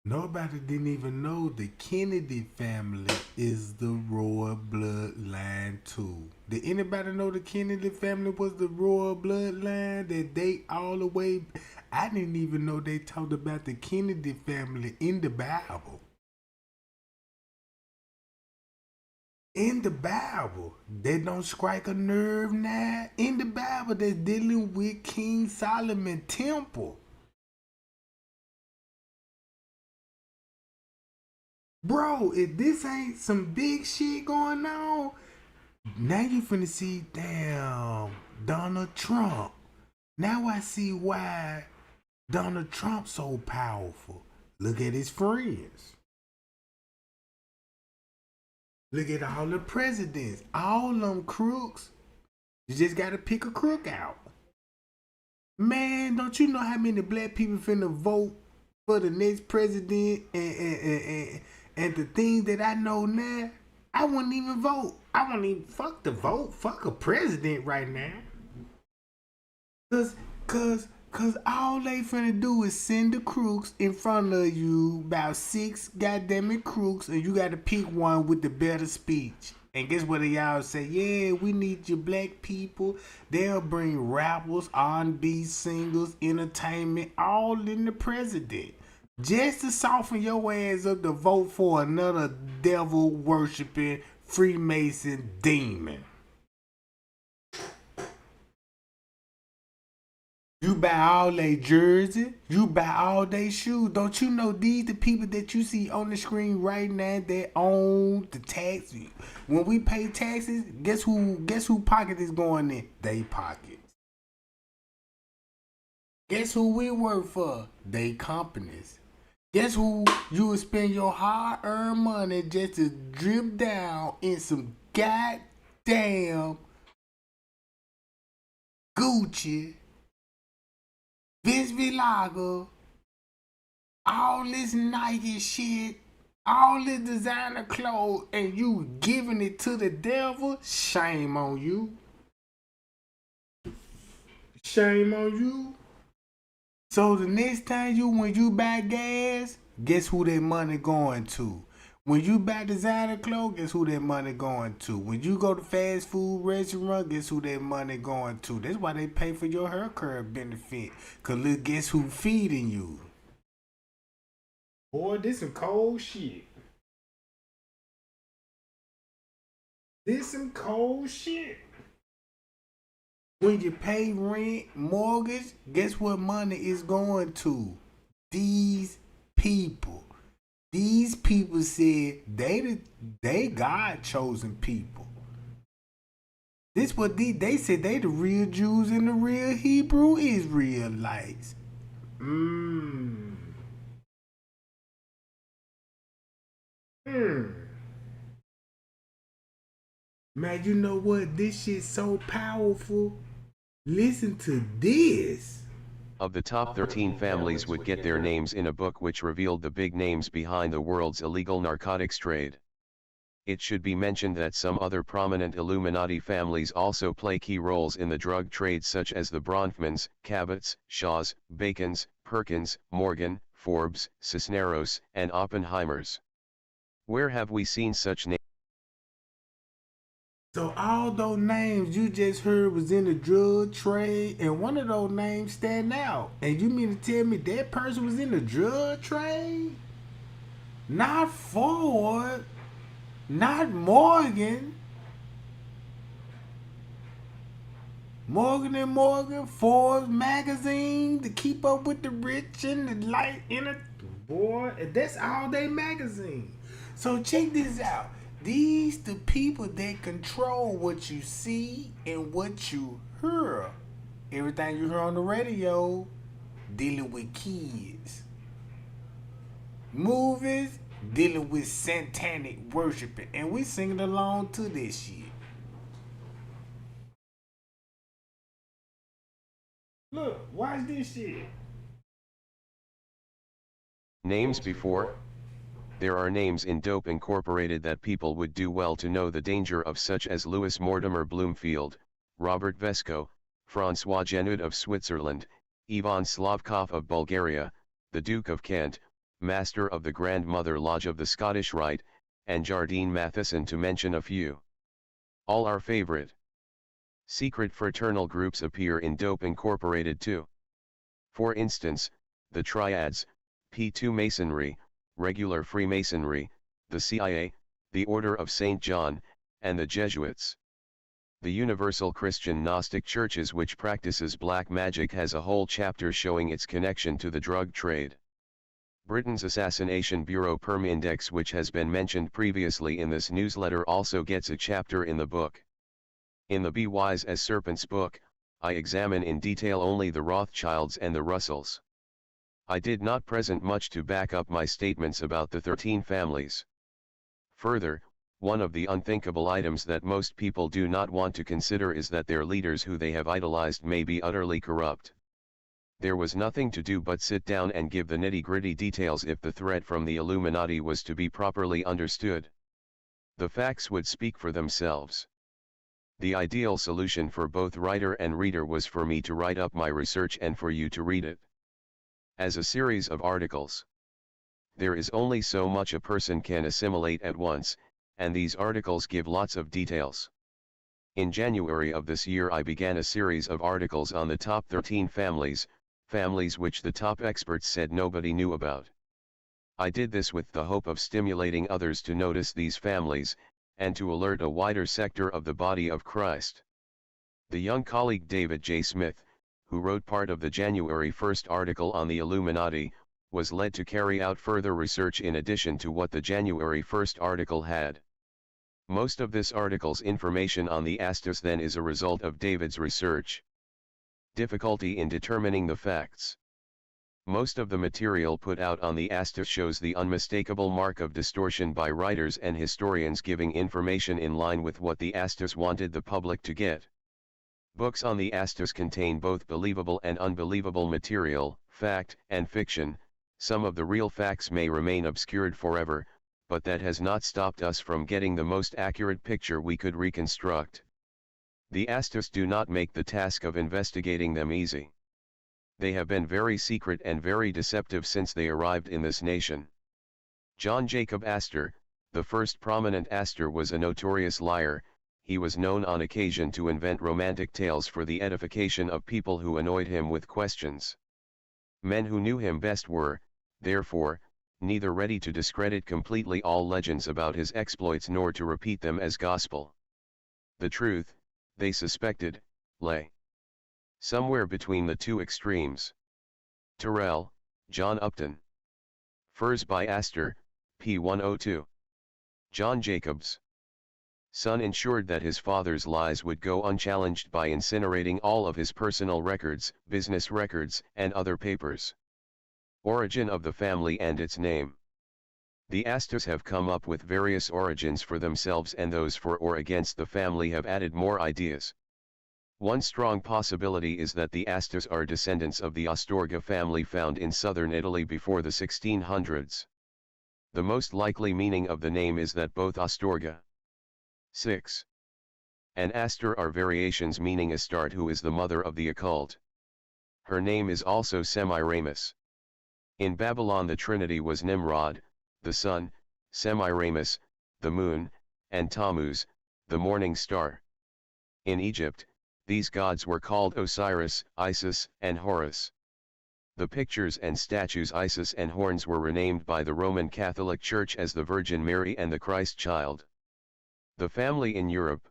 nobody didn't even know the Kennedy family is the royal bloodline too. Did anybody know the Kennedy family was the royal bloodline that date all the way? I didn't even know they talked about the Kennedy family in the Bible. In the Bible, they don't strike a nerve now. In the Bible, they're dealing with King Solomon temple. Bro, if this ain't some big shit going on, now you finna see, damn, Donald Trump. Now I see why Donald Trump's so powerful. Look at his friends. Look at all the presidents. All them crooks. You just gotta pick a crook out. Man, don't you know how many black people finna vote for the next president and the things that I know now? I wouldn't even vote. I wouldn't even fuck the vote. Fuck a president right now. Cause all they finna do is send the crooks in front of you, about 6 goddamn crooks, and you gotta pick one with the better speech. And guess what they all say? Yeah, we need your black people. They'll bring rappers, R&B singers, entertainment, all in the president. Just to soften your ass up to vote for another devil-worshipping Freemason demon. You buy all they jersey, you buy all they shoes. Don't you know these the people that you see on the screen right now that own the tax? When we pay taxes, guess who pocket is going in? They pockets. Guess who we work for? They companies. Guess who you would spend your hard-earned money just to drip down in some goddamn Gucci, Vince Villaga, all this Nike shit, all this designer clothes, and you giving it to the devil? Shame on you. Shame on you. So the next time when you buy gas, guess who that money going to? When you buy designer clothes, guess who that money going to? When you go to fast food restaurant, guess who that money going to? That's why they pay for your hair curve benefit. Cause look, guess who feeding you? Boy, this some cold shit. This some cold shit. When you pay rent, mortgage, guess what money is going to? These people. These people said they God chosen people. This what they said they the real Jews and the real Hebrew Israelites. Man, you know what? This shit's so powerful. Listen to this. Of the top 13 families would get their names in a book which revealed the big names behind the world's illegal narcotics trade. It should be mentioned that some other prominent Illuminati families also play key roles in the drug trade, such as the Bronfmans, Cabots, Shaws, Bacons, Perkins, Morgan, Forbes, Cisneros, and Oppenheimers. Where have we seen such names? So all those names you just heard was in the drug trade, and one of those names stand out. And you mean to tell me that person was in the drug trade? Not Ford, not Morgan. Morgan and Morgan, Forbes magazine, to keep up with the rich and the light in it. Boy, that's all they magazine. So check this out. These the people that control what you see and what you hear. Everything you hear on the radio, dealing with kids. Movies dealing with satanic worshiping. And we singing along to this shit. Look, watch this shit. Names before. There are names in Dope Incorporated that people would do well to know the danger of, such as Louis Mortimer Bloomfield, Robert Vesco, François Genud of Switzerland, Ivan Slavkov of Bulgaria, the Duke of Kent, Master of the Grandmother Lodge of the Scottish Rite, and Jardine Matheson, to mention a few. All our favorite secret fraternal groups appear in Dope Incorporated too. For instance, the Triads, P2 Masonry, regular Freemasonry, the CIA, the Order of St. John, and the Jesuits. The Universal Christian Gnostic Churches, which practices black magic, has a whole chapter showing its connection to the drug trade. Britain's Assassination Bureau Permindex, which has been mentioned previously in this newsletter, also gets a chapter in the book. In the Be Wise as Serpents book, I examine in detail only the Rothschilds and the Russells. I did not present much to back up my statements about the 13 families. Further, one of the unthinkable items that most people do not want to consider is that their leaders who they have idolized may be utterly corrupt. There was nothing to do but sit down and give the nitty-gritty details if the threat from the Illuminati was to be properly understood. The facts would speak for themselves. The ideal solution for both writer and reader was for me to write up my research and for you to read it as a series of articles. There is only so much a person can assimilate at once, and these articles give lots of details. In January of this year I began a series of articles on the top 13 families which the top experts said nobody knew about. I did this with the hope of stimulating others to notice these families, and to alert a wider sector of the body of Christ. The young colleague David J. Smith, who wrote part of the January 1st article on the Illuminati, was led to carry out further research in addition to what the January 1st article had. Most of this article's information on the Astos then is a result of David's research. Difficulty in determining the facts. Most of the material put out on the Astos shows the unmistakable mark of distortion by writers and historians giving information in line with what the Astos wanted the public to get. Books on the Astos contain both believable and unbelievable material, fact and fiction. Some of the real facts may remain obscured forever, but that has not stopped us from getting the most accurate picture we could reconstruct. The Astos do not make the task of investigating them easy. They have been very secret and very deceptive since they arrived in this nation. John Jacob Astor, the first prominent Astor, was a notorious liar. He was known on occasion to invent romantic tales for the edification of people who annoyed him with questions. Men who knew him best were, therefore, neither ready to discredit completely all legends about his exploits nor to repeat them as gospel. The truth, they suspected, lay somewhere between the two extremes. Terrell, John Upton. Furs by Astor, p. 102. John Jacobs. Son ensured that his father's lies would go unchallenged by incinerating all of his personal records, business records, and other papers. Origin of the family and its name. The Astors have come up with various origins for themselves, and those for or against the family have added more ideas. One strong possibility is that the Astors are descendants of the Astorga family found in southern Italy before the 1600s. The most likely meaning of the name is that both Astorga 6 and Astor are variations meaning Astarte, who is the mother of the occult. Her name is also Semiramis. In Babylon the Trinity was Nimrod, the sun, Semiramis, the moon, and Tammuz, the morning star. In Egypt, these gods were called Osiris, Isis, and Horus. The pictures and statues Isis and Horns were renamed by the Roman Catholic Church as the Virgin Mary and the Christ Child. The family in Europe.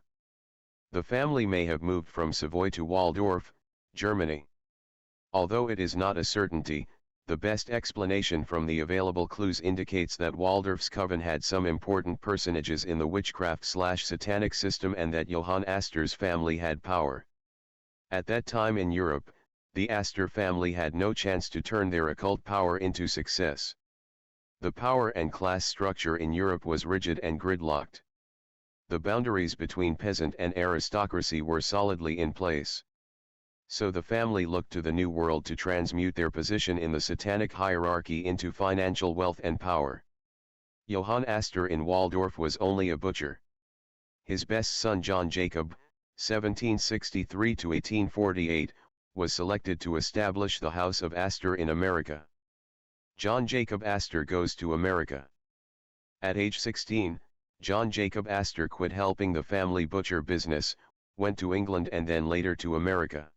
The family may have moved from Savoy to Waldorf, Germany. Although it is not a certainty, the best explanation from the available clues indicates that Waldorf's coven had some important personages in the witchcraft/satanic system, and that Johann Astor's family had power. At that time in Europe, The Astor family had no chance to turn their occult power into success. The power and class structure in Europe was rigid and gridlocked. The boundaries between peasant and aristocracy were solidly in place. So the family looked to the New World to transmute their position in the Satanic hierarchy into financial wealth and power. Johann Astor in Waldorf was only a butcher. His best son John Jacob, 1763–1848, was selected to establish the House of Astor in America. John Jacob Astor goes to America. At age 16, John Jacob Astor quit helping the family butcher business, went to England and then later to America.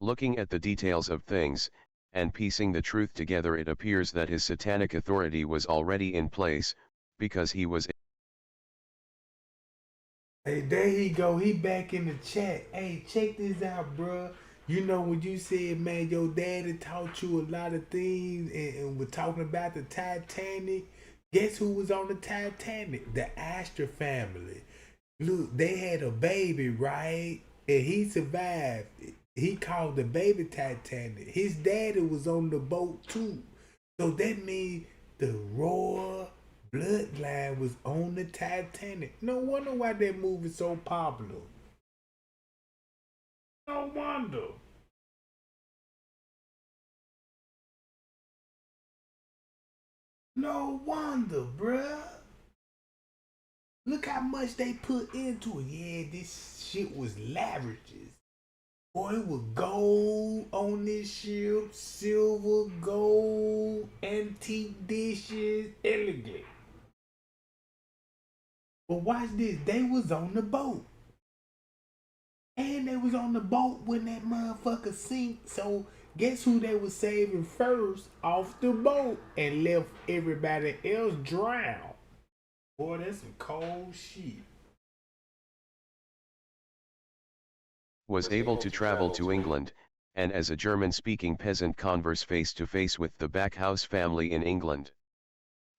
Looking at the details of things, and piecing the truth together, it appears that his satanic authority was already in place, because he was... Hey, there he go. He back in the chat. Hey, check this out, bruh. You know when you said, man, your daddy taught you a lot of things and we're talking about the Titanic. Guess who was on the Titanic? The Astor family. Look, they had a baby, right? And he survived. He called the baby Titanic. His daddy was on the boat too. So that means the royal bloodline was on the Titanic. No wonder why that movie is so popular. No wonder. No wonder, bruh. Look how much they put into it. Yeah, this shit was lavish. Boy, it was gold on this ship, silver, gold, antique dishes, elegant. But watch this, they was on the boat. And they was on the boat when that motherfucker sink. So guess who they was saving first off the boat and left everybody else drown? Boy, that's some cold shit. Was able to travel to England, and as a German-speaking peasant converse face-to-face with the Backhouse family in England.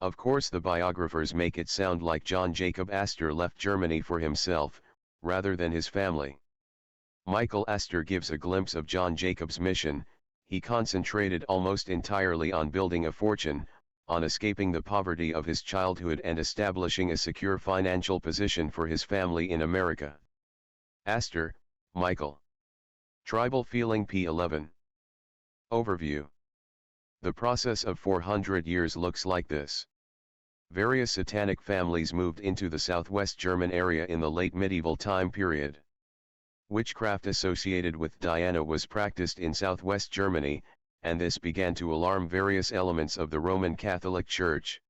Of course the biographers make it sound like John Jacob Astor left Germany for himself, rather than his family. Michael Astor gives a glimpse of John Jacob's mission. He concentrated almost entirely on building a fortune, on escaping the poverty of his childhood and establishing a secure financial position for his family in America. Astor, Michael. Tribal Feeling P11. Overview. The process of 400 years looks like this. Various satanic families moved into the southwest German area in the late medieval time period. Witchcraft associated with Diana was practiced in southwest Germany, and this began to alarm various elements of the Roman Catholic Church.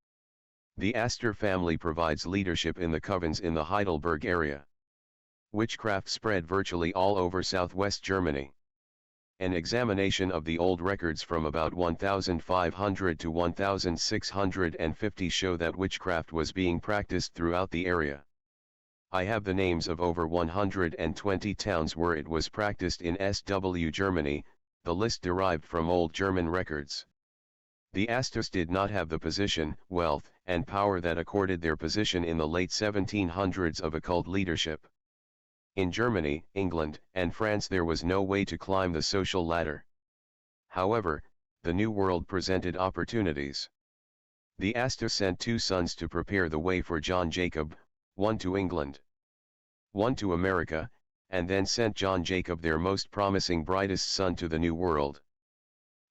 The Astor family provides leadership in the covens in the Heidelberg area. Witchcraft spread virtually all over southwest Germany. An examination of the old records from about 1500 to 1650 show that witchcraft was being practiced throughout the area. I have the names of over 120 towns where it was practiced in SW Germany, the list derived from old German records. The Astors did not have the position, wealth, and power that accorded their position in the late 1700s of occult leadership. In Germany, England, and France there was no way to climb the social ladder. However, the New World presented opportunities. The Astors sent two sons to prepare the way for John Jacob, one to England, one to America, and then sent John Jacob, their most promising brightest son, to the New World.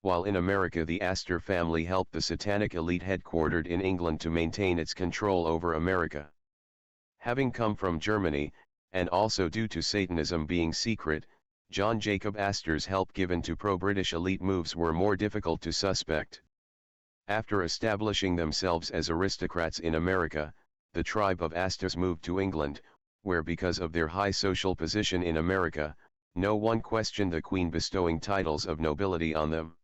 While in America, the Astor family helped the Satanic elite headquartered in England to maintain its control over America. Having come from Germany, and also due to Satanism being secret, John Jacob Astor's help given to pro-British elite moves were more difficult to suspect. After establishing themselves as aristocrats in America, the tribe of Astors moved to England, where because of their high social position in America, no one questioned the Queen bestowing titles of nobility on them.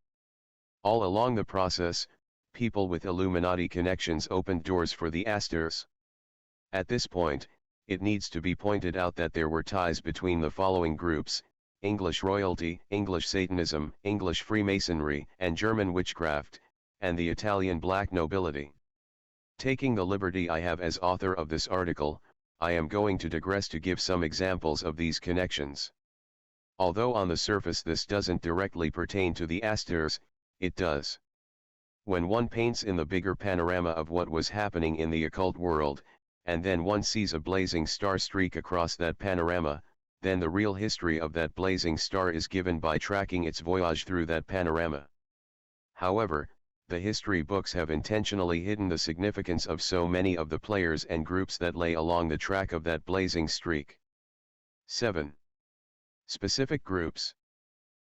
All along the process, people with Illuminati connections opened doors for the Astors. At this point, it needs to be pointed out that there were ties between the following groups: English royalty, English Satanism, English Freemasonry, and German witchcraft, and the Italian black nobility. Taking the liberty I have as author of this article, I am going to digress to give some examples of these connections. Although on the surface this doesn't directly pertain to the Astors, it does. When one paints in the bigger panorama of what was happening in the occult world, and then one sees a blazing star streak across that panorama, then the real history of that blazing star is given by tracking its voyage through that panorama. However, the history books have intentionally hidden the significance of so many of the players and groups that lay along the track of that blazing streak. 7. Specific groups.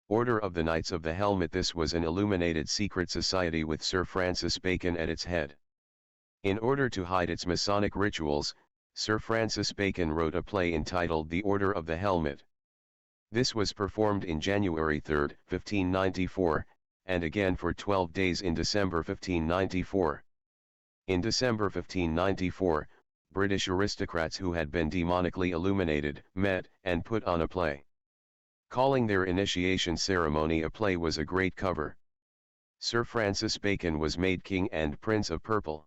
Order of the Knights of the Helmet. This was an illuminated secret society with Sir Francis Bacon at its head. In order to hide its Masonic rituals, Sir Francis Bacon wrote a play entitled The Order of the Helmet. This was performed in January 3, 1594, and again for 12 days in December 1594. In December 1594, British aristocrats who had been demonically illuminated met and put on a play. Calling their initiation ceremony a play was a great cover. Sir Francis Bacon was made King and Prince of Purple.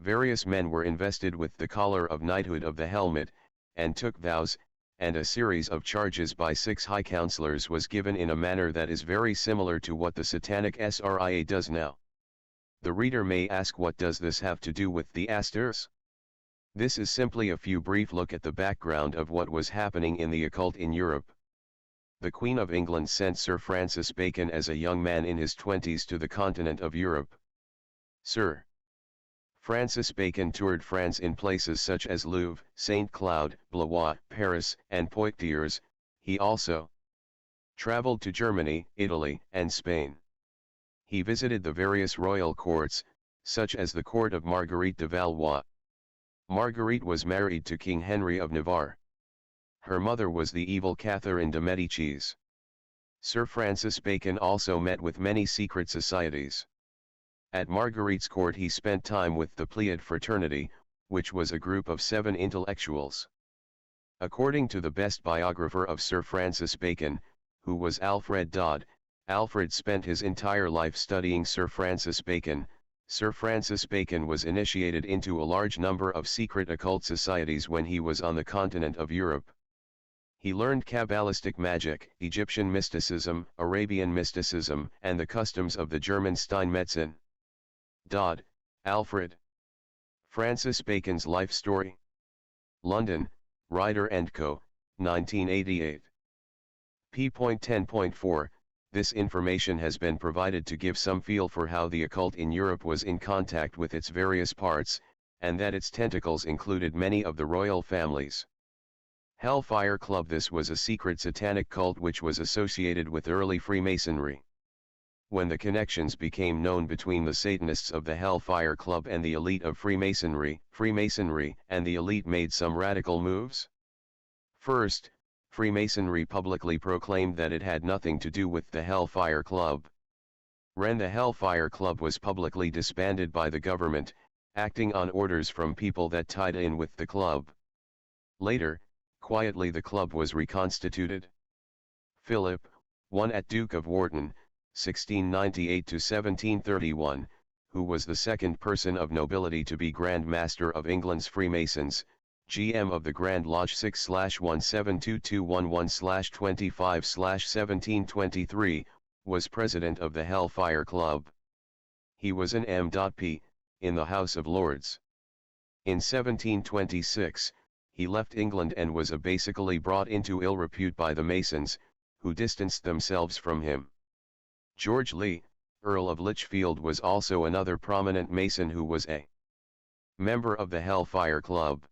Various men were invested with the collar of knighthood of the helmet, and took vows, and a series of charges by 6 high counselors was given in a manner that is very similar to what the Satanic SRIA does now. The reader may ask, what does this have to do with the Astors? This is simply a few brief look at the background of what was happening in the occult in Europe. The Queen of England sent Sir Francis Bacon as a young man in his 20s to the continent of Europe. Sir Francis Bacon toured France in places such as Louvre, Saint Cloud, Blois, Paris, and Poitiers. He also traveled to Germany, Italy, and Spain. He visited the various royal courts, such as the court of Marguerite de Valois. Marguerite was married to King Henry of Navarre. Her mother was the evil Catherine de Medicis. Sir Francis Bacon also met with many secret societies. At Marguerite's court he spent time with the Pleiad fraternity, which was a group of 7 intellectuals. According to the best biographer of Sir Francis Bacon, who was Alfred Dodd, Alfred spent his entire life studying Sir Francis Bacon. Sir Francis Bacon was initiated into a large number of secret occult societies when he was on the continent of Europe. He learned Kabbalistic magic, Egyptian mysticism, Arabian mysticism, and the customs of the German Steinmetzen. Dodd, Alfred. Francis Bacon's Life Story. London, Ryder & Co., 1988. p.10.4, This information has been provided to give some feel for how the occult in Europe was in contact with its various parts, and that its tentacles included many of the royal families. Hellfire Club. This was a secret satanic cult which was associated with early Freemasonry. When the connections became known between the Satanists of the Hellfire Club and the elite of Freemasonry and the elite made some radical moves. First, Freemasonry publicly proclaimed that it had nothing to do with the Hellfire Club. The Hellfire Club was publicly disbanded by the government, acting on orders from people that tied in with the club. Later, quietly the club was reconstituted. Philip, at Duke of Wharton, 1698 to 1731, who was the second person of nobility to be Grand Master of England's Freemasons, GM of the Grand Lodge 6/172211/25/1723, was president of the Hellfire Club. He was an M.P. in the House of Lords. In 1726, he left England and was basically brought into ill repute by the Masons, who distanced themselves from him. George Lee, Earl of Lichfield, was also another prominent Mason who was a member of the Hellfire Club.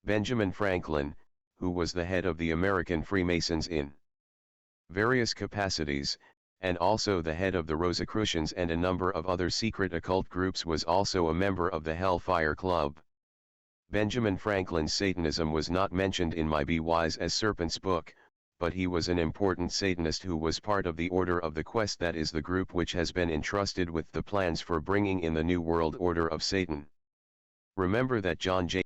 Benjamin Franklin, who was the head of the American Freemasons in various capacities, and also the head of the Rosicrucians and a number of other secret occult groups, was also a member of the Hellfire Club. Benjamin Franklin's Satanism was not mentioned in my Be Wise as Serpents book, but he was an important Satanist who was part of the Order of the Quest, that is the group which has been entrusted with the plans for bringing in the New World Order of Satan. Remember that John J.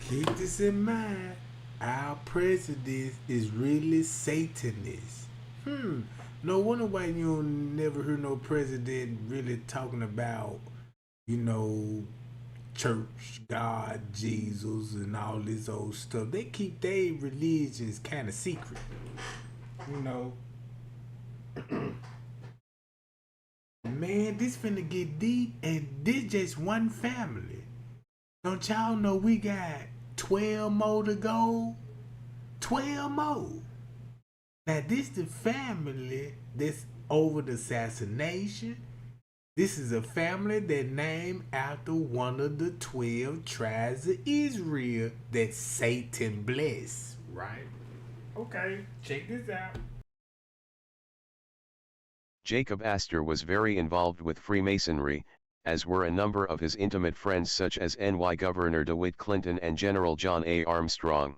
Keep this in mind. Our president is really Satanist. No wonder why you never hear no president really talking about, church, God, Jesus, and all this old stuff. They keep their religions kind of secret, you know. Man, this finna get deep, and this just one family. Don't y'all know we got 12 more to go? 12 more. Now, this the family that's over the assassination. This is a family that named after one of the 12 tribes of Israel that Satan blessed, right? Okay, check this out. Jacob Astor was very involved with Freemasonry, as were a number of his intimate friends such as NY Governor DeWitt Clinton and General John A. Armstrong.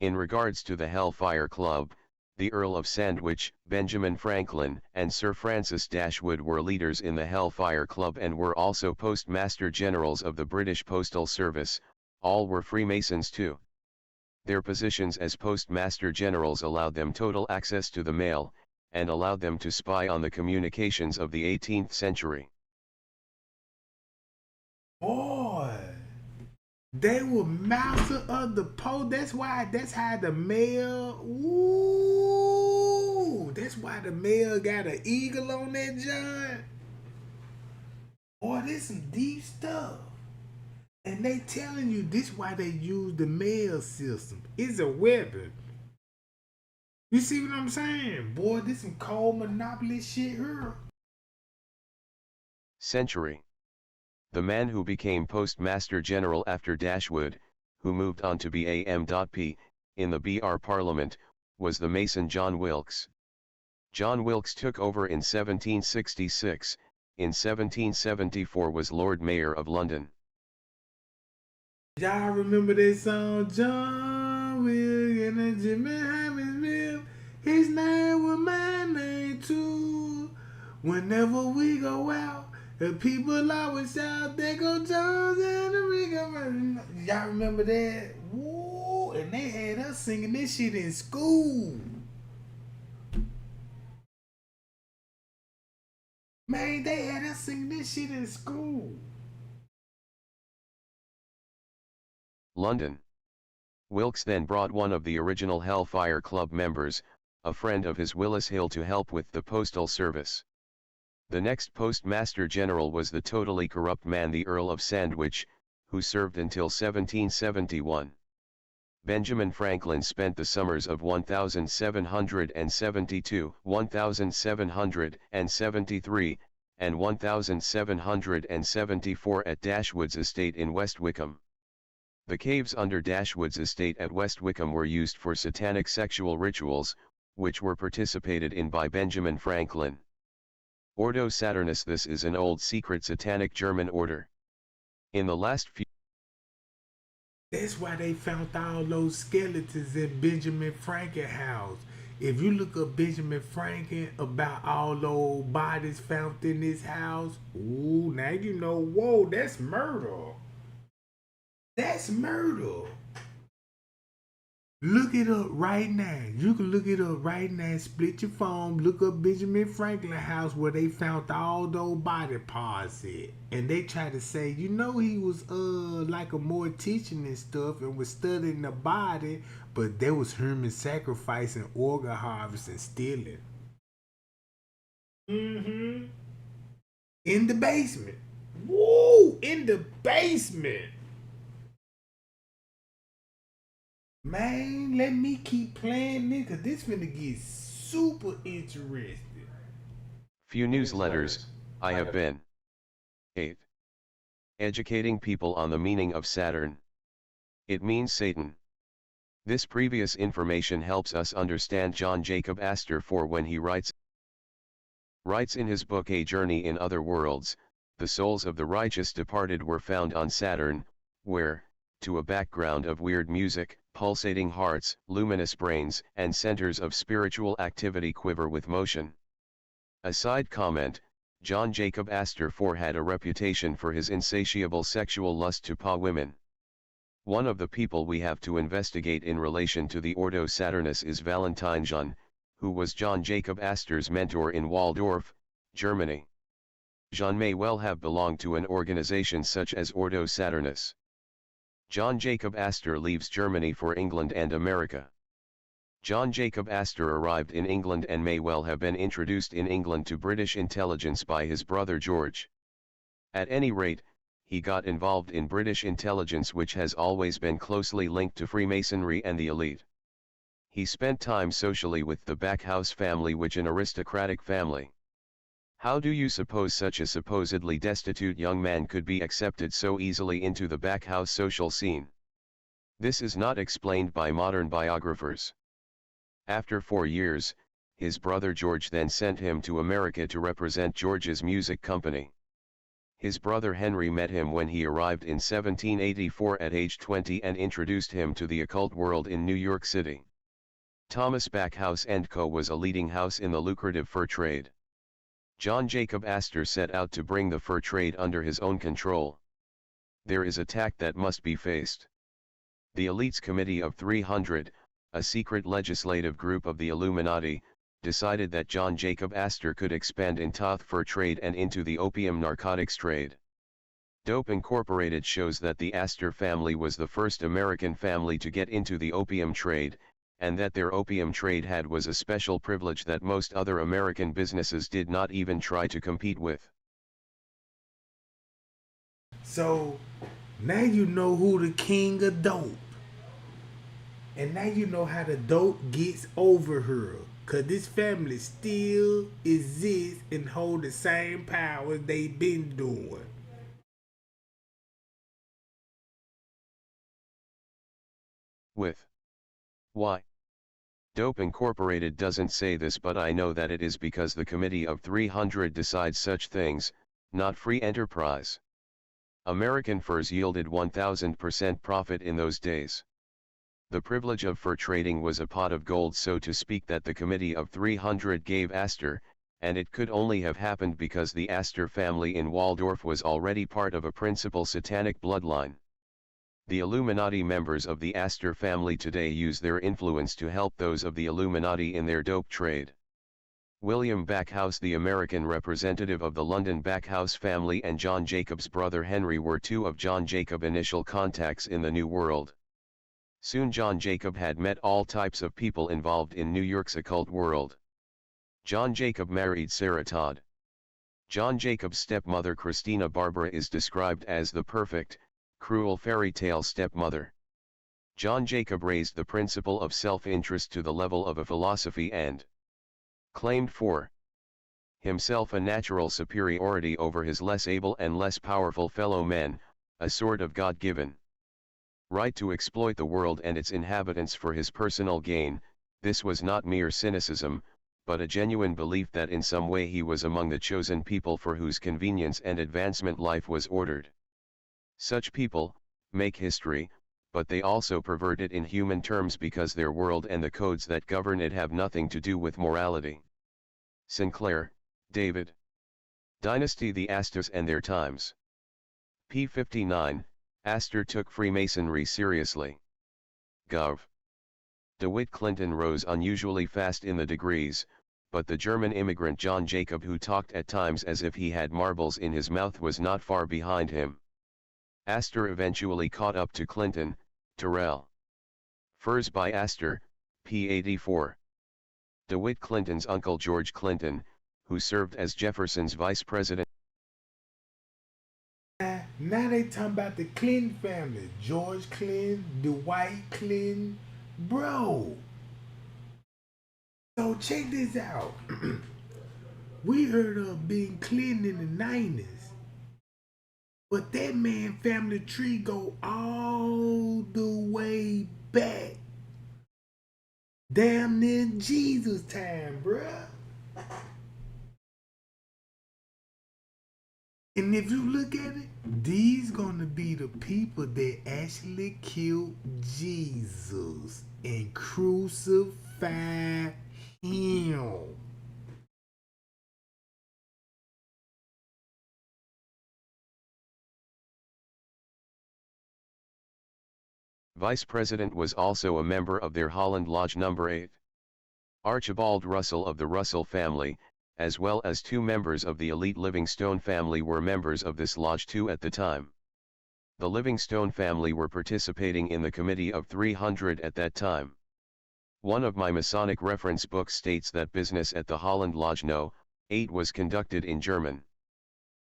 In regards to the Hellfire Club, the Earl of Sandwich, Benjamin Franklin, and Sir Francis Dashwood were leaders in the Hellfire Club and were also Postmaster Generals of the British Postal Service. All were Freemasons too. Their positions as Postmaster Generals allowed them total access to the mail, and allowed them to spy on the communications of the 18th century. Boy, they were master of the post. That's how the mail. Ooh, that's why the mail got an eagle on that joint. Boy, this some deep stuff. And they telling you this why they use the mail system. It's a weapon. You see what I'm saying? Boy, this some cold monopoly shit here. Century. The man who became Postmaster General after Dashwood, who moved on to be AM.P, in the BR Parliament, was the Mason John Wilkes. John Wilkes took over in 1766, in 1774 was Lord Mayor of London. Y'all remember this song, John Wilkes and Jimmy Hammersmith? His name was my name too. Whenever we go out, the people always shout, there go Jones and the Rico. Y'all remember that? Woo! And they had us singing this shit in school. Man, they had us singing this shit in school. London. Wilkes then brought one of the original Hellfire Club members, a friend of his, Willis Hill, to help with the postal service. The next Postmaster General was the totally corrupt man, the Earl of Sandwich, who served until 1771. Benjamin Franklin spent the summers of 1772, 1773, and 1774 at Dashwood's estate in West Wickham. The caves under Dashwood's estate at West Wickham were used for satanic sexual rituals, which were participated in by Benjamin Franklin. Ordo Saturnus. This is an old secret satanic German order. In the last few... That's why they found all those skeletons in Benjamin Franklin house. If you look up Benjamin Franklin about all those bodies found in his house, ooh, now you know, whoa, that's murder. That's murder. Look it up right now. You can look it up right now. Split your phone. Look up Benjamin Franklin house where they found all those body parts at. And they try to say, you know, he was like a mortician and stuff and was studying the body, but there was human sacrifice and organ harvest and stealing. In the basement. Woo! In the basement. Man, let me keep playing this, cause this finna get super interesting. Few newsletters I have been. 8. Educating people on the meaning of Saturn. It means Satan. This previous information helps us understand John Jacob Astor, for when he writes in his book A Journey in Other Worlds, the souls of the righteous departed were found on Saturn, where, to a background of weird music, pulsating hearts, luminous brains, and centers of spiritual activity quiver with motion. A side comment, John Jacob Astor IV had a reputation for his insatiable sexual lust to women. One of the people we have to investigate in relation to the Ordo Saturnus is Valentine Jean, who was John Jacob Astor's mentor in Waldorf, Germany. John may well have belonged to an organization such as Ordo Saturnus. John Jacob Astor leaves Germany for England and America. John Jacob Astor arrived in England and may well have been introduced in England to British intelligence by his brother George. At any rate, he got involved in British intelligence, which has always been closely linked to Freemasonry and the elite. He spent time socially with the Backhouse family, which an aristocratic family. How do you suppose such a supposedly destitute young man could be accepted so easily into the Backhouse social scene? This is not explained by modern biographers. After 4 years, his brother George then sent him to America to represent George's music company. His brother Henry met him when he arrived in 1784 at age 20 and introduced him to the occult world in New York City. Thomas Backhouse & Co. was a leading house in the lucrative fur trade. John Jacob Astor set out to bring the fur trade under his own control. There is a tact that must be faced. The Elites Committee of 300, a secret legislative group of the Illuminati, decided that John Jacob Astor could expand into the fur trade and into the opium narcotics trade. Dope Incorporated shows that the Astor family was the first American family to get into the opium trade, and that their opium trade was a special privilege that most other American businesses did not even try to compete with. So, now you know who the king of dope. And now you know how the dope gets over here. Cause this family still exists and hold the same power they been doing. With why? Dope Incorporated doesn't say this, but I know that it is because the Committee of 300 decides such things, not free enterprise. American furs yielded 1000% profit in those days. The privilege of fur trading was a pot of gold, so to speak, that the Committee of 300 gave Astor, and it could only have happened because the Astor family in Waldorf was already part of a principal Satanic bloodline. The Illuminati members of the Astor family today use their influence to help those of the Illuminati in their dope trade. William Backhouse, the American representative of the London Backhouse family, and John Jacob's brother Henry were two of John Jacob's initial contacts in the New World. Soon John Jacob had met all types of people involved in New York's occult world. John Jacob married Sarah Todd. John Jacob's stepmother Christina Barbara is described as the perfect, cruel fairy tale stepmother. John Jacob raised the principle of self-interest to the level of a philosophy and claimed for himself a natural superiority over his less able and less powerful fellow men, a sort of God-given right to exploit the world and its inhabitants for his personal gain. This was not mere cynicism, but a genuine belief that in some way he was among the chosen people for whose convenience and advancement life was ordered. Such people make history, but they also pervert it in human terms because their world and the codes that govern it have nothing to do with morality. Sinclair, David. Dynasty: The Astors and Their Times. p. 59. Astor took Freemasonry seriously. Gov. DeWitt Clinton rose unusually fast in the degrees, but the German immigrant John Jacob, who talked at times as if he had marbles in his mouth, was not far behind him. Astor eventually caught up to Clinton. Terrell. Furs by Astor, p. 84. DeWitt Clinton's uncle George Clinton, who served as Jefferson's vice president. Now they talking about the Clinton family. George Clinton, Dwight Clinton. Bro. So check this out. We heard of being Clinton in the 90s. But that man family tree go all the way back. Damn near Jesus time, bruh. And if you look at it, these gonna be the people that actually killed Jesus and crucified him. Vice President was also a member of their Holland Lodge No. 8. Archibald Russell of the Russell family, as well as 2 members of the elite Livingstone family were members of this lodge too at the time. The Livingstone family were participating in the Committee of 300 at that time. One of my Masonic reference books states that business at the Holland Lodge No. 8 was conducted in German.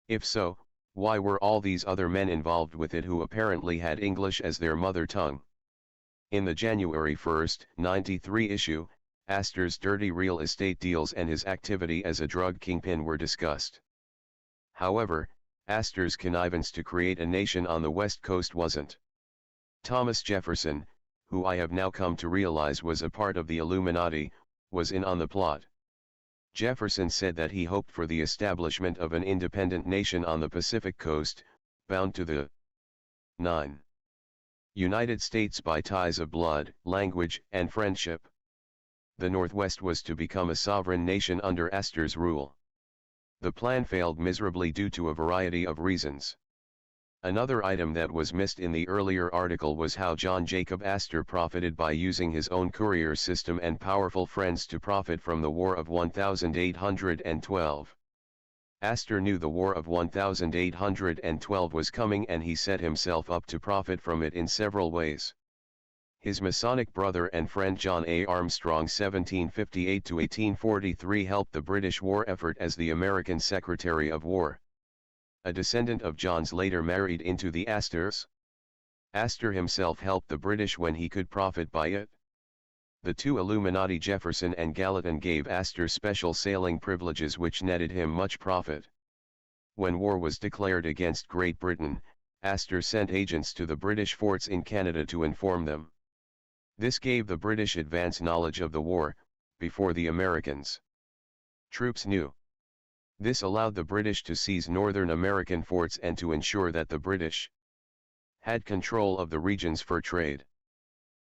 If so, why were all these other men involved with it who apparently had English as their mother tongue? In the January 1, 93 issue, Astor's dirty real estate deals and his activity as a drug kingpin were discussed. However, Astor's connivance to create a nation on the West Coast wasn't. Thomas Jefferson, who I have now come to realize was a part of the Illuminati, was in on the plot. Jefferson said that he hoped for the establishment of an independent nation on the Pacific coast, bound to the 9. United States by ties of blood, language, and friendship. The Northwest was to become a sovereign nation under Astor's rule. The plan failed miserably due to a variety of reasons. Another item that was missed in the earlier article was how John Jacob Astor profited by using his own courier system and powerful friends to profit from the War of 1812. Astor knew the War of 1812 was coming and he set himself up to profit from it in several ways. His Masonic brother and friend John A. Armstrong 1758–1843 helped the British war effort as the American Secretary of War. A descendant of John's later married into the Astors. Astor himself helped the British when he could profit by it. The 2 Illuminati Jefferson and Gallatin gave Astor special sailing privileges which netted him much profit. When war was declared against Great Britain, Astor sent agents to the British forts in Canada to inform them. This gave the British advance knowledge of the war, before the Americans. Troops knew. This allowed the British to seize Northern American forts and to ensure that the British had control of the region's fur trade.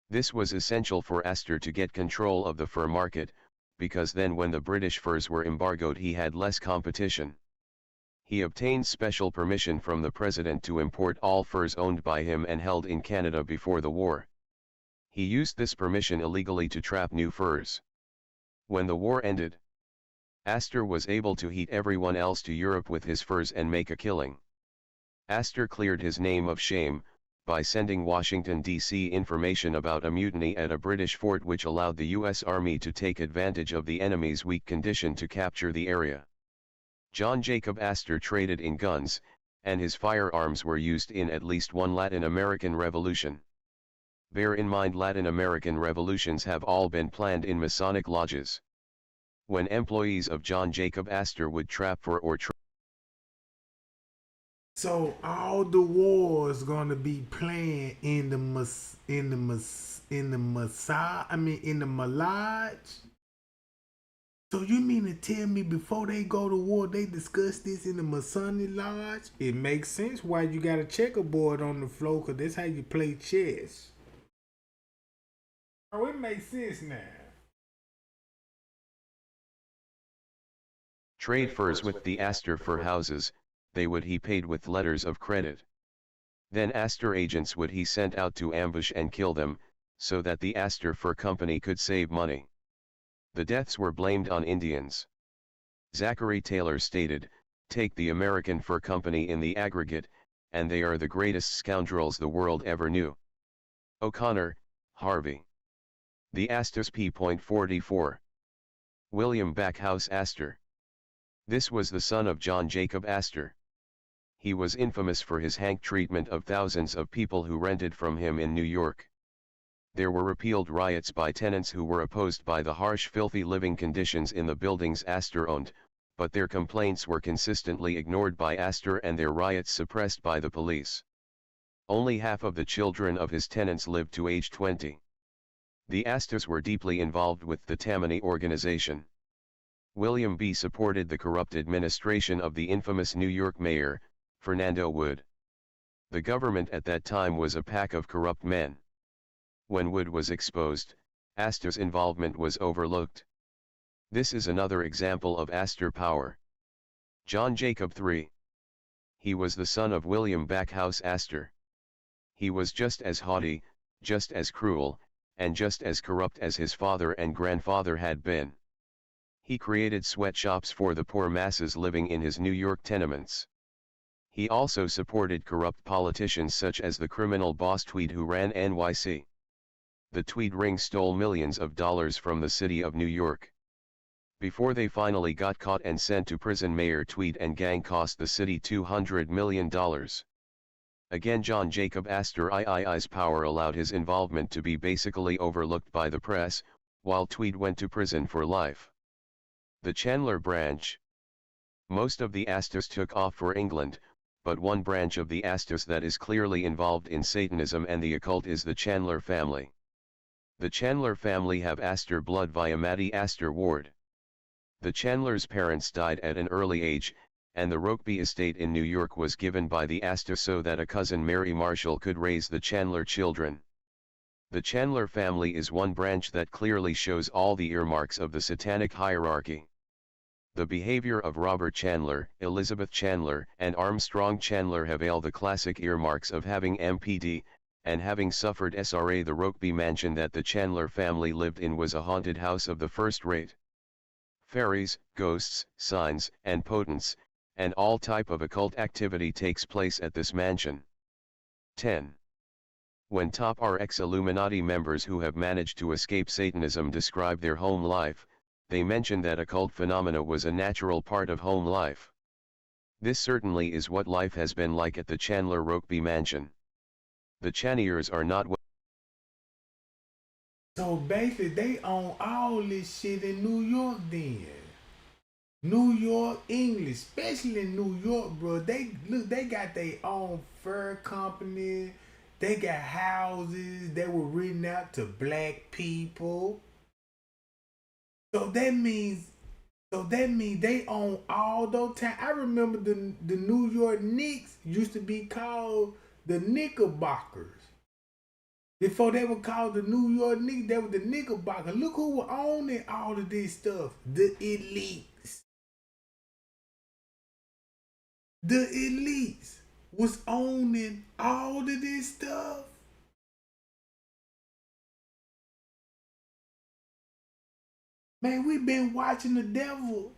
This was essential for Astor to get control of the fur market, because then when the British furs were embargoed he had less competition. He obtained special permission from the President to import all furs owned by him and held in Canada before the war. He used this permission illegally to trap new furs. When the war ended, Astor was able to heat everyone else to Europe with his furs and make a killing. Astor cleared his name of shame, by sending Washington, D.C. information about a mutiny at a British fort which allowed the U.S. Army to take advantage of the enemy's weak condition to capture the area. John Jacob Astor traded in guns, and his firearms were used in at least one Latin American revolution. Bear in mind Latin American revolutions have all been planned in Masonic lodges. When employees of John Jacob Astor would trap for or So all the wars gonna be planned in the Malage. So you mean to tell me before they go to war they discuss this in the Masonic Lodge? It makes sense why you got a checkerboard on the floor, cause that's how you play chess. Oh, it makes sense now. trade furs with the Astor fur houses, he paid with letters of credit. Then Astor agents he sent out to ambush and kill them, so that the Astor Fur Company could save money. The deaths were blamed on Indians. Zachary Taylor stated, "Take the American Fur Company in the aggregate, and they are the greatest scoundrels the world ever knew." O'Connor, Harvey. The Astors p.44. William Backhouse Astor. This was the son of John Jacob Astor. He was infamous for his hank treatment of thousands of people who rented from him in New York. There were repealed riots by tenants who were opposed by the harsh, filthy living conditions in the buildings Astor owned, but their complaints were consistently ignored by Astor and their riots suppressed by the police. Only half of the children of his tenants lived to age 20. The Astors were deeply involved with the Tammany organization. William B. supported the corrupt administration of the infamous New York mayor, Fernando Wood. The government at that time was a pack of corrupt men. When Wood was exposed, Astor's involvement was overlooked. This is another example of Astor power. John Jacob III. He was the son of William Backhouse Astor. He was just as haughty, just as cruel, and just as corrupt as his father and grandfather had been. He created sweatshops for the poor masses living in his New York tenements. He also supported corrupt politicians such as the criminal boss Tweed who ran NYC. The Tweed ring stole millions of dollars from the city of New York. Before they finally got caught and sent to prison, Mayor Tweed and gang cost the city $200 million. Again, John Jacob Astor II's power allowed his involvement to be basically overlooked by the press, while Tweed went to prison for life. The Chandler branch. Most of the Astors took off for England, but one branch of the Astors that is clearly involved in Satanism and the occult is the Chandler family. The Chandler family have Astor blood via Mattie Astor Ward. The Chandlers' parents died at an early age, and the Rokeby estate in New York was given by the Astor so that a cousin Mary Marshall could raise the Chandler children. The Chandler family is one branch that clearly shows all the earmarks of the Satanic hierarchy. The behavior of Robert Chandler, Elizabeth Chandler, and Armstrong Chandler have all the classic earmarks of having MPD, and having suffered SRA. The Rokeby mansion that the Chandler family lived in was a haunted house of the first rate. Fairies, ghosts, signs, and potents, and all type of occult activity takes place at this mansion. 10. When top RX Illuminati members who have managed to escape Satanism describe their home life, they mention that occult phenomena was a natural part of home life. This certainly is what life has been like at the Chandler Rokeby mansion. The Channiers are not So basically, they own all this shit in New York then. New York English, especially in New York, bro. They got their own fur company. They got houses that were written out to black people. So that means they own all those towns. I remember the New York Knicks used to be called the Knickerbockers. Before they were called the New York Knicks, they were the Knickerbockers. Look who were owning all of this stuff. The elites. The elites was owning all of this stuff. Man, we've been watching the devil.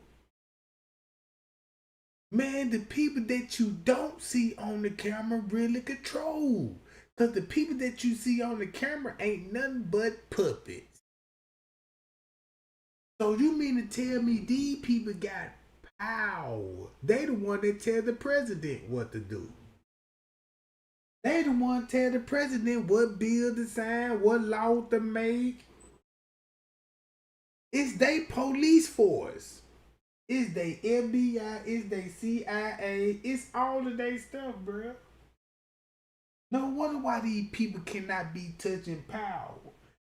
Man, the people that you don't see on the camera really control. Because the people that you see on the camera ain't nothing but puppets. So you mean to tell me these people got power? They the one that tell the president what to do. They the one tell the president what bill to sign, what law to make. It's they police force. It's they FBI, it's they CIA, it's all of their stuff, bro. No wonder why these people cannot be touching power.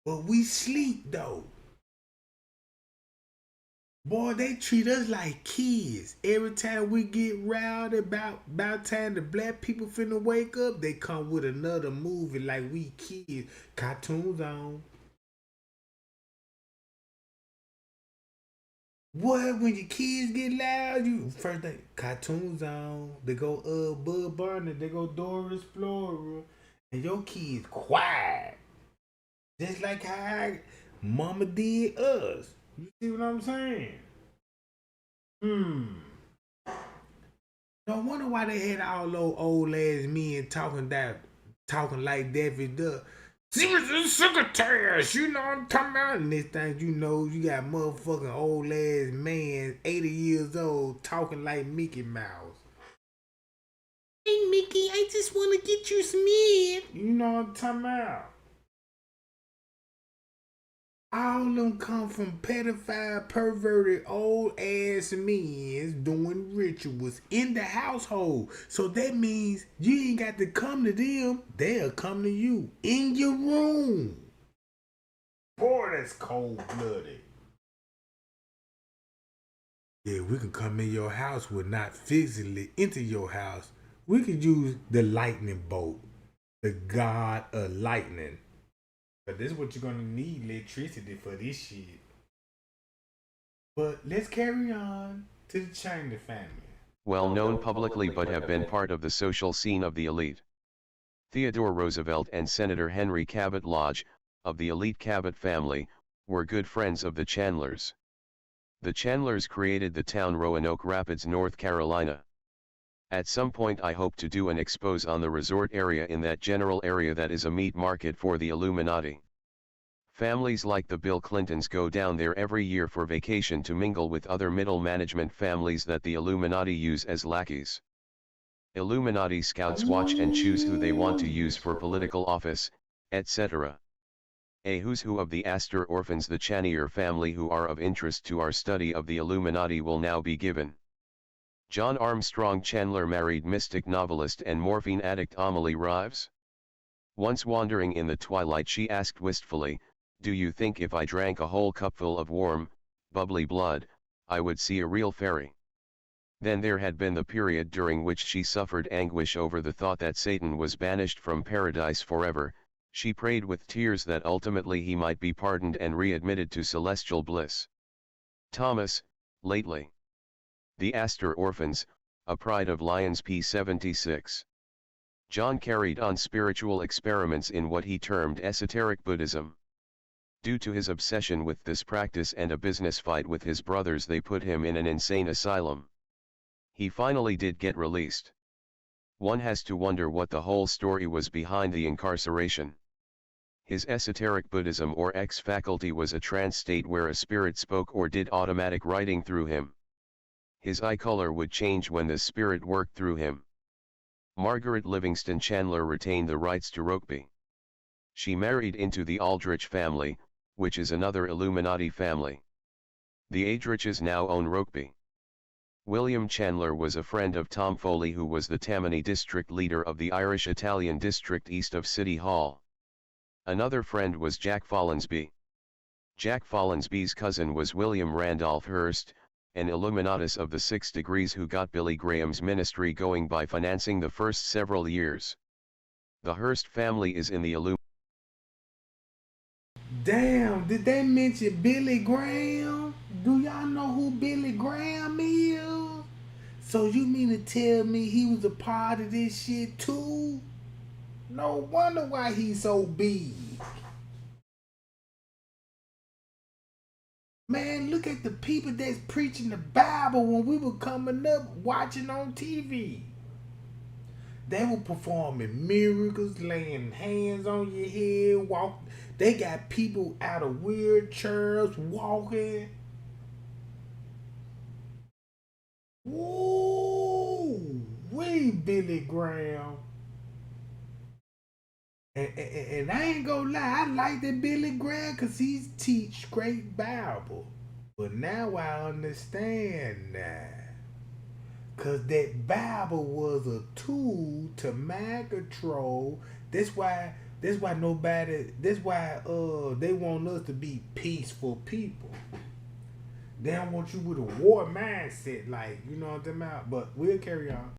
But we sleep though. Boy, they treat us like kids. Every time we get riled about time the black people finna wake up, they come with another movie like we kids. Cartoons on. What when your kids get loud? You first thing cartoons on. They go Bud Barney. They go Dora Explorer, and your kids quiet, just like how Mama did us. You see what I'm saying? No wonder why they had all those old ass men talking like Daffy Duck. Secretaries, you know what I'm talking about? And this thing, you know, you got motherfucking old ass man, 80 years old, talking like Mickey Mouse. Hey Mickey, I just want to get you some meat. You know what I'm talking about? All of them come from pedophile, perverted, old ass men doing rituals in the household. So that means you ain't got to come to them. They'll come to you in your room. Boy, that's cold-blooded. Yeah, we can come in your house, but not physically into your house. We could use the lightning bolt, the god of lightning. But this is what you're gonna need electricity for this shit. But let's carry on to the Chandler family. Well known publicly but have been part of the social scene of the elite. Theodore Roosevelt and Senator Henry Cabot Lodge, of the elite Cabot family, were good friends of the Chandlers. The Chandlers created the town Roanoke Rapids, North Carolina. At some point I hope to do an expose on the resort area in that general area that is a meat market for the Illuminati. Families like the Bill Clintons go down there every year for vacation to mingle with other middle management families that the Illuminati use as lackeys. Illuminati scouts watch and choose who they want to use for political office, etc. A who's who of the Astor orphans, the Chanier family, who are of interest to our study of the Illuminati, will now be given. John Armstrong Chandler married mystic novelist and morphine addict Amelie Rives. Once wandering in the twilight, she asked wistfully, "Do you think if I drank a whole cupful of warm, bubbly blood, I would see a real fairy?" Then there had been the period during which she suffered anguish over the thought that Satan was banished from paradise forever. She prayed with tears that ultimately he might be pardoned and readmitted to celestial bliss. Thomas, lately. The Astor Orphans, a pride of Lions p. 76. John carried on spiritual experiments in what he termed esoteric Buddhism. Due to his obsession with this practice and a business fight with his brothers, they put him in an insane asylum. He finally did get released. One has to wonder what the whole story was behind the incarceration. His esoteric Buddhism or X-faculty was a trance state where a spirit spoke or did automatic writing through him. His eye color would change when the spirit worked through him. Margaret Livingston Chandler retained the rights to Rokeby. She married into the Aldrich family, which is another Illuminati family. The Aldriches now own Rokeby. William Chandler was a friend of Tom Foley, who was the Tammany district leader of the Irish-Italian district east of City Hall. Another friend was Jack Follansbee. Jack Follansbee's cousin was William Randolph Hearst, an Illuminatus of the 6 Degrees who got Billy Graham's ministry going by financing the first several years. The Hearst family is in the Illuminati. Damn, did they mention Billy Graham? Do y'all know who Billy Graham is? So you mean to tell me he was a part of this shit too? No wonder why he's so big. Man, look at the people that's preaching the Bible when we were coming up watching on TV. They were performing miracles, laying hands on your head, walk. They got people out of wheelchairs walking. Woo! We Billy Graham. And I ain't gonna lie, I like that Billy Graham because he teach straight Bible. But now I understand that. Because that Bible was a tool to mind control. That's why they want us to be peaceful people. They don't want you with a war mindset, like, you know what I'm talking about? But we'll carry on.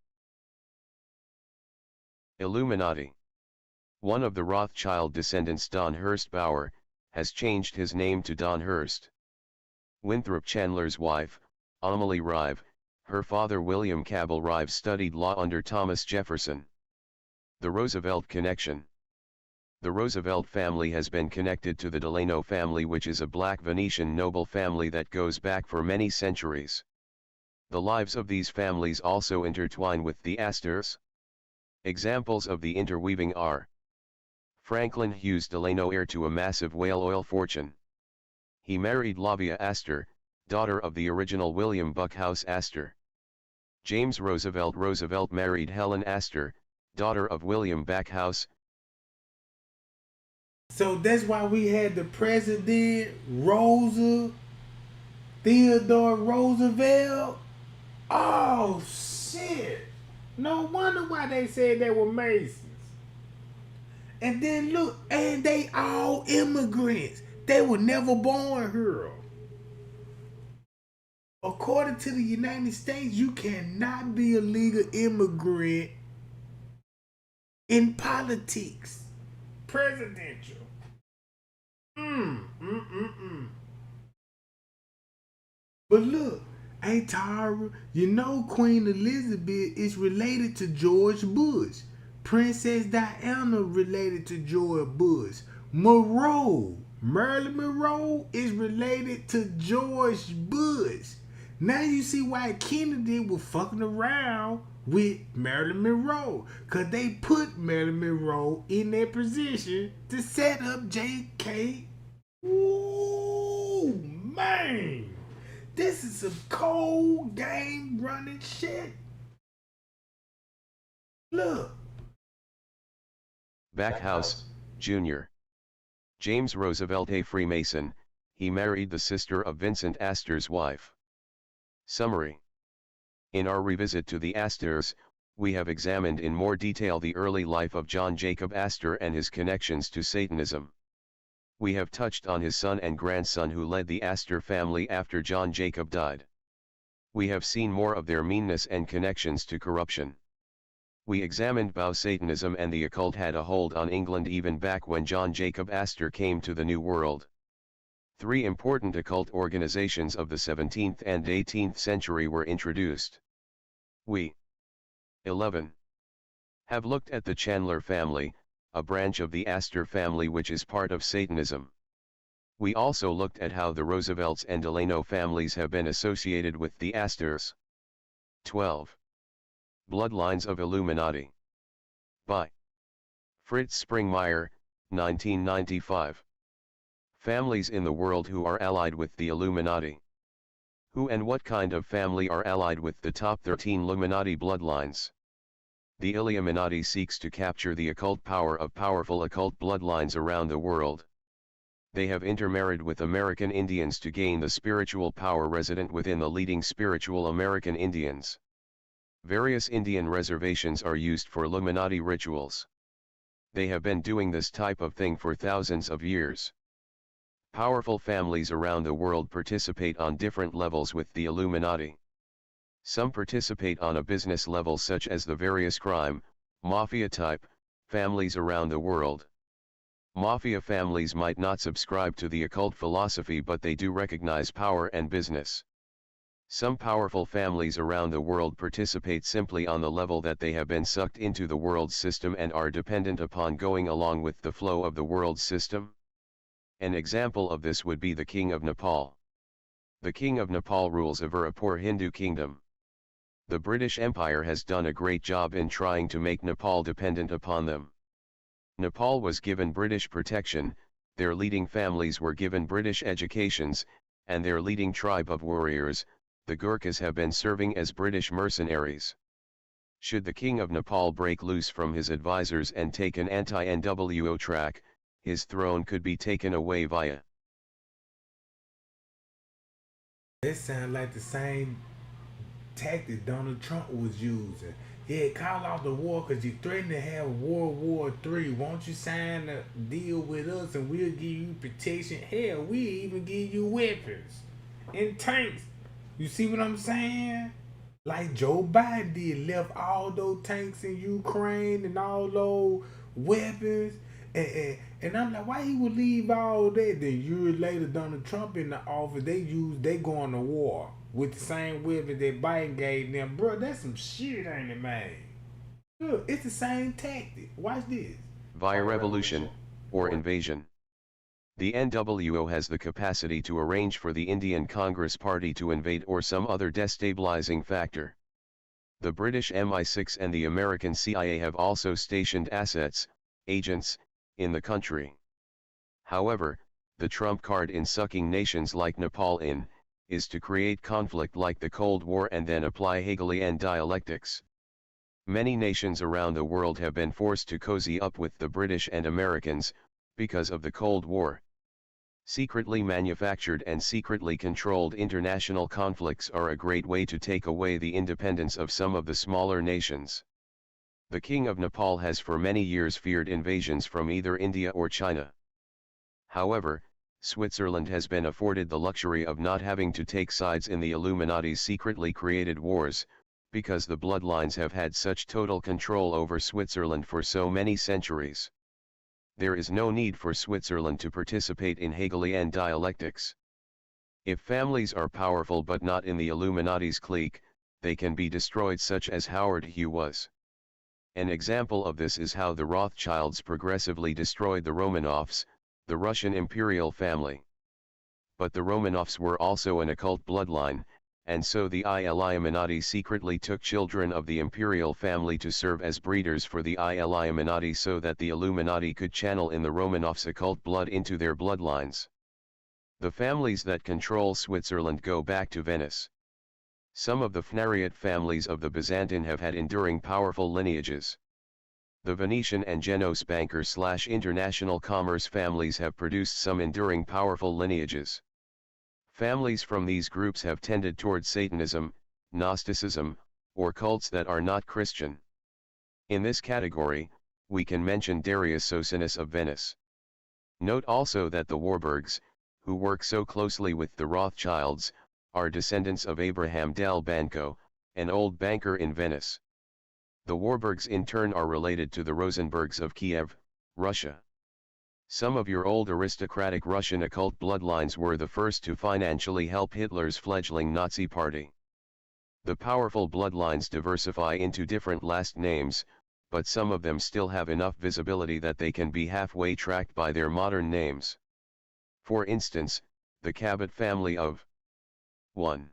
Illuminati. One of the Rothschild descendants, Don Hurst Bauer, has changed his name to Don Hurst. Winthrop Chandler's wife, Amelie Rive, her father William Cabell Rive studied law under Thomas Jefferson. The Roosevelt connection. The Roosevelt family has been connected to the Delano family, which is a black Venetian noble family that goes back for many centuries. The lives of these families also intertwine with the Astors. Examples of the interweaving are Franklin Hughes Delano, heir to a massive whale oil fortune. He married Lavia Astor, daughter of the original William Buckhouse Astor. James Roosevelt married Helen Astor, daughter of William Backhouse. So that's why we had the president, Theodore Roosevelt. Oh, shit. No wonder why they said they were Masons. And then look, and they all immigrants. They were never born here. According to the United States, you cannot be a legal immigrant in politics. Presidential. But look, hey Tara, you know Queen Elizabeth is related to George Bush. Princess Diana related to George Bush. Monroe Marilyn Monroe is related to George Bush. Now you see why Kennedy was fucking around with Marilyn Monroe. Because they put Marilyn Monroe in that position to set up JK. Ooh, man. This is some cold game running shit. Look. Backhouse, Jr. James Roosevelt, a Freemason, he married the sister of Vincent Astor's wife. Summary. In our revisit to the Astors, we have examined in more detail the early life of John Jacob Astor and his connections to Satanism. We have touched on his son and grandson who led the Astor family after John Jacob died. We have seen more of their meanness and connections to corruption. We examined how Satanism and the occult had a hold on England even back when John Jacob Astor came to the New World. 3 important occult organizations of the 17th and 18th century were introduced. We 11. Have looked at the Chandler family, a branch of the Astor family which is part of Satanism. We also looked at how the Roosevelts and Delano families have been associated with the Astors. 12. Bloodlines of Illuminati. By Fritz Springmeier, 1995. Families in the world who are allied with the Illuminati. Who and what kind of family are allied with the top 13 Illuminati bloodlines? The Illuminati seeks to capture the occult power of powerful occult bloodlines around the world. They have intermarried with American Indians to gain the spiritual power resident within the leading spiritual American Indians. Various Indian reservations are used for Illuminati rituals. They have been doing this type of thing for thousands of years. Powerful families around the world participate on different levels with the Illuminati. Some participate on a business level such as the various crime, mafia type, families around the world. Mafia families might not subscribe to the occult philosophy but they do recognize power and business. Some powerful families around the world participate simply on the level that they have been sucked into the world system and are dependent upon going along with the flow of the world system. An example of this would be the King of Nepal. The King of Nepal rules over a poor Hindu kingdom. The British Empire has done a great job in trying to make Nepal dependent upon them. Nepal was given British protection, their leading families were given British educations, and their leading tribe of warriors, the Gurkhas, have been serving as British mercenaries. Should the King of Nepal break loose from his advisors and take an anti-NWO track, his throne could be taken away via. That sounds like the same tactic Donald Trump was using. Yeah, call off the war because you threatened to have World War III. Won't you sign a deal with us and we'll give you protection? Hell, we'll even give you weapons and tanks. You see what I'm saying? Like Joe Biden did, left all those tanks in Ukraine and all those weapons. And I'm like, why he would leave all that? Then years later, Donald Trump in the office, they going to war with the same weapons that Biden gave them. Bro, that's some shit, ain't it, man? Look, it's the same tactic. Watch this. Via revolution, or invasion. The NWO has the capacity to arrange for the Indian Congress Party to invade or some other destabilizing factor. The British MI6 and the American CIA have also stationed assets, agents, in the country. However, the trump card in sucking nations like Nepal in, is to create conflict like the Cold War and then apply Hegelian dialectics. Many nations around the world have been forced to cozy up with the British and Americans, because of the Cold War. Secretly manufactured and secretly controlled international conflicts are a great way to take away the independence of some of the smaller nations. The King of Nepal has for many years feared invasions from either India or China. However, Switzerland has been afforded the luxury of not having to take sides in the Illuminati's secretly created wars, because the bloodlines have had such total control over Switzerland for so many centuries. There is no need for Switzerland to participate in Hegelian dialectics. If families are powerful but not in the Illuminati's clique, they can be destroyed, such as Howard Hughes was. An example of this is how the Rothschilds progressively destroyed the Romanovs, the Russian imperial family. But the Romanovs were also an occult bloodline, and so the Illuminati secretly took children of the imperial family to serve as breeders for the Illuminati so that the Illuminati could channel in the Romanovs' occult blood into their bloodlines. The families that control Switzerland go back to Venice. Some of the Phanariot families of the Byzantine have had enduring powerful lineages. The Venetian and Genoese banker/international commerce families have produced some enduring powerful lineages. Families from these groups have tended towards Satanism, Gnosticism, or cults that are not Christian. In this category, we can mention Darius Socinus of Venice. Note also that the Warburgs, who work so closely with the Rothschilds, are descendants of Abraham del Banco, an old banker in Venice. The Warburgs in turn are related to the Rosenbergs of Kiev, Russia. Some of your old aristocratic Russian occult bloodlines were the first to financially help Hitler's fledgling Nazi party. The powerful bloodlines diversify into different last names, but some of them still have enough visibility that they can be halfway tracked by their modern names. For instance, the Cabot family of 1.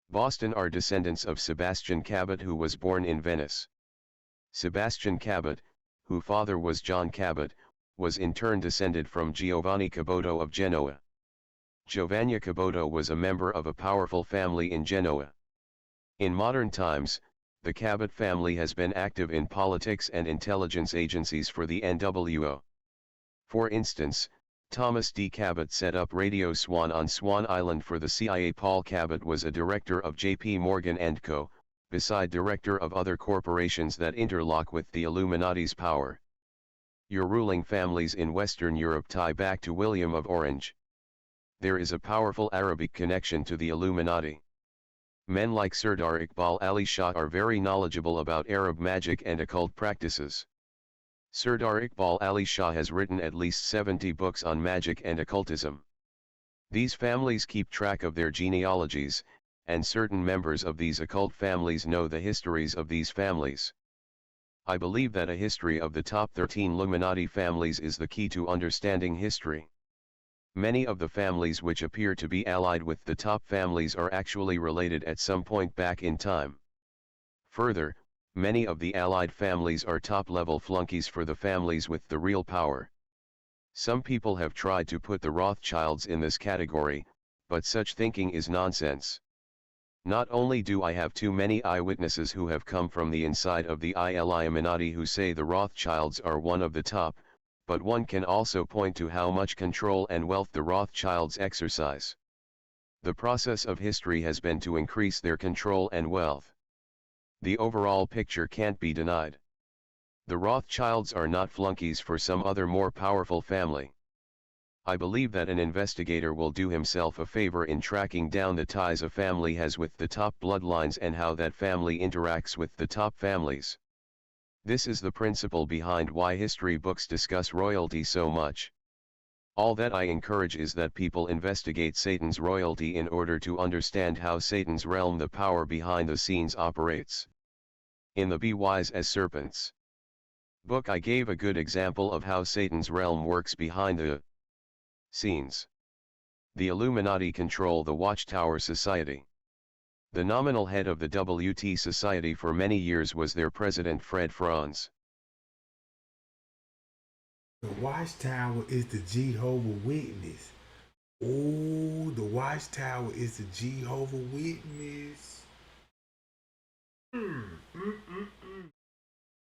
Boston are descendants of Sebastian Cabot, who was born in Venice. Sebastian Cabot, whose father was John Cabot, was in turn descended from Giovanni Caboto of Genoa. Giovanni Caboto was a member of a powerful family in Genoa. In modern times, the Cabot family has been active in politics and intelligence agencies for the NWO. For instance, Thomas D. Cabot set up Radio Swan on Swan Island for the CIA. Paul Cabot was a director of J.P. Morgan & Co., beside director of other corporations that interlock with the Illuminati's power. Your ruling families in Western Europe tie back to William of Orange. There is a powerful Arabic connection to the Illuminati. Men like Sardar Iqbal Ali Shah are very knowledgeable about Arab magic and occult practices. Sardar Iqbal Ali Shah has written at least 70 books on magic and occultism. These families keep track of their genealogies, and certain members of these occult families know the histories of these families. I believe that a history of the top 13 Illuminati families is the key to understanding history. Many of the families which appear to be allied with the top families are actually related at some point back in time. Further, many of the allied families are top-level flunkies for the families with the real power. Some people have tried to put the Rothschilds in this category, but such thinking is nonsense. Not only do I have too many eyewitnesses who have come from the inside of the Illuminati who say the Rothschilds are one of the top, but one can also point to how much control and wealth the Rothschilds exercise. The process of history has been to increase their control and wealth. The overall picture can't be denied. The Rothschilds are not flunkies for some other more powerful family. I believe that an investigator will do himself a favor in tracking down the ties a family has with the top bloodlines and how that family interacts with the top families. This is the principle behind why history books discuss royalty so much. All that I encourage is that people investigate Satan's royalty in order to understand how Satan's realm, the power behind the scenes, operates. In the Be Wise as Serpents book, I gave a good example of how Satan's realm works behind the scenes. The Illuminati control the Watchtower Society. The nominal head of the WT Society for many years was their president, Fred Franz. The Watchtower is the Jehovah's Witness. Oh, the Watchtower is the Jehovah's Witness.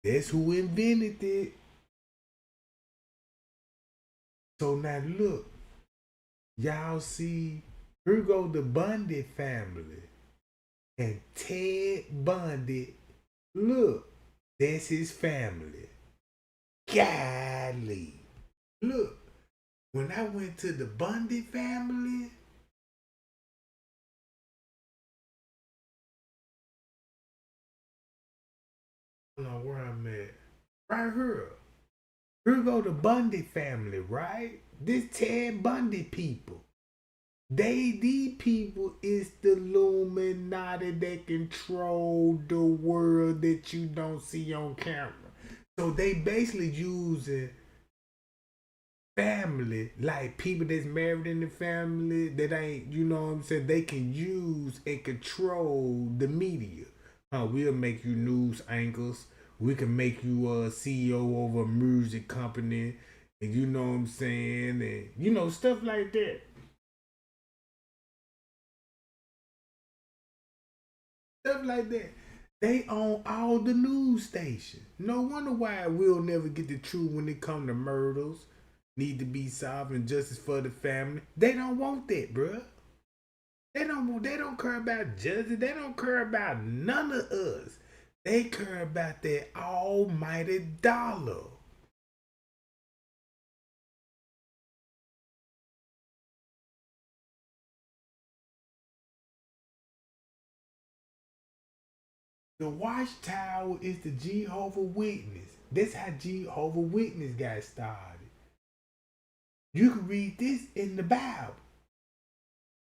That's who invented it. So now look, y'all see, here go the Bundy family. And Ted Bundy, look, that's his family. Golly. Look, when I went to the Bundy family, I don't know where I'm at. Right here. Here go the Bundy family, right? This Ted Bundy people. These people is the Illuminati that control the world that you don't see on camera. So they basically using family, like people that's married in the family that ain't, you know what I'm saying, they can use and control the media. We'll make you news anchors. We can make you a CEO of a music company, and you know what I'm saying, and you know, stuff like that. Stuff like that. They own all the news stations. No wonder why we'll never get the truth when it come to murders. Need to be solved and justice for the family. They don't want that, bruh. They don't care about justice. They don't care about none of us. They care about that almighty dollar. The watchtower is the Jehovah Witness. That's how Jehovah Witness got started. You can read this in the Bible.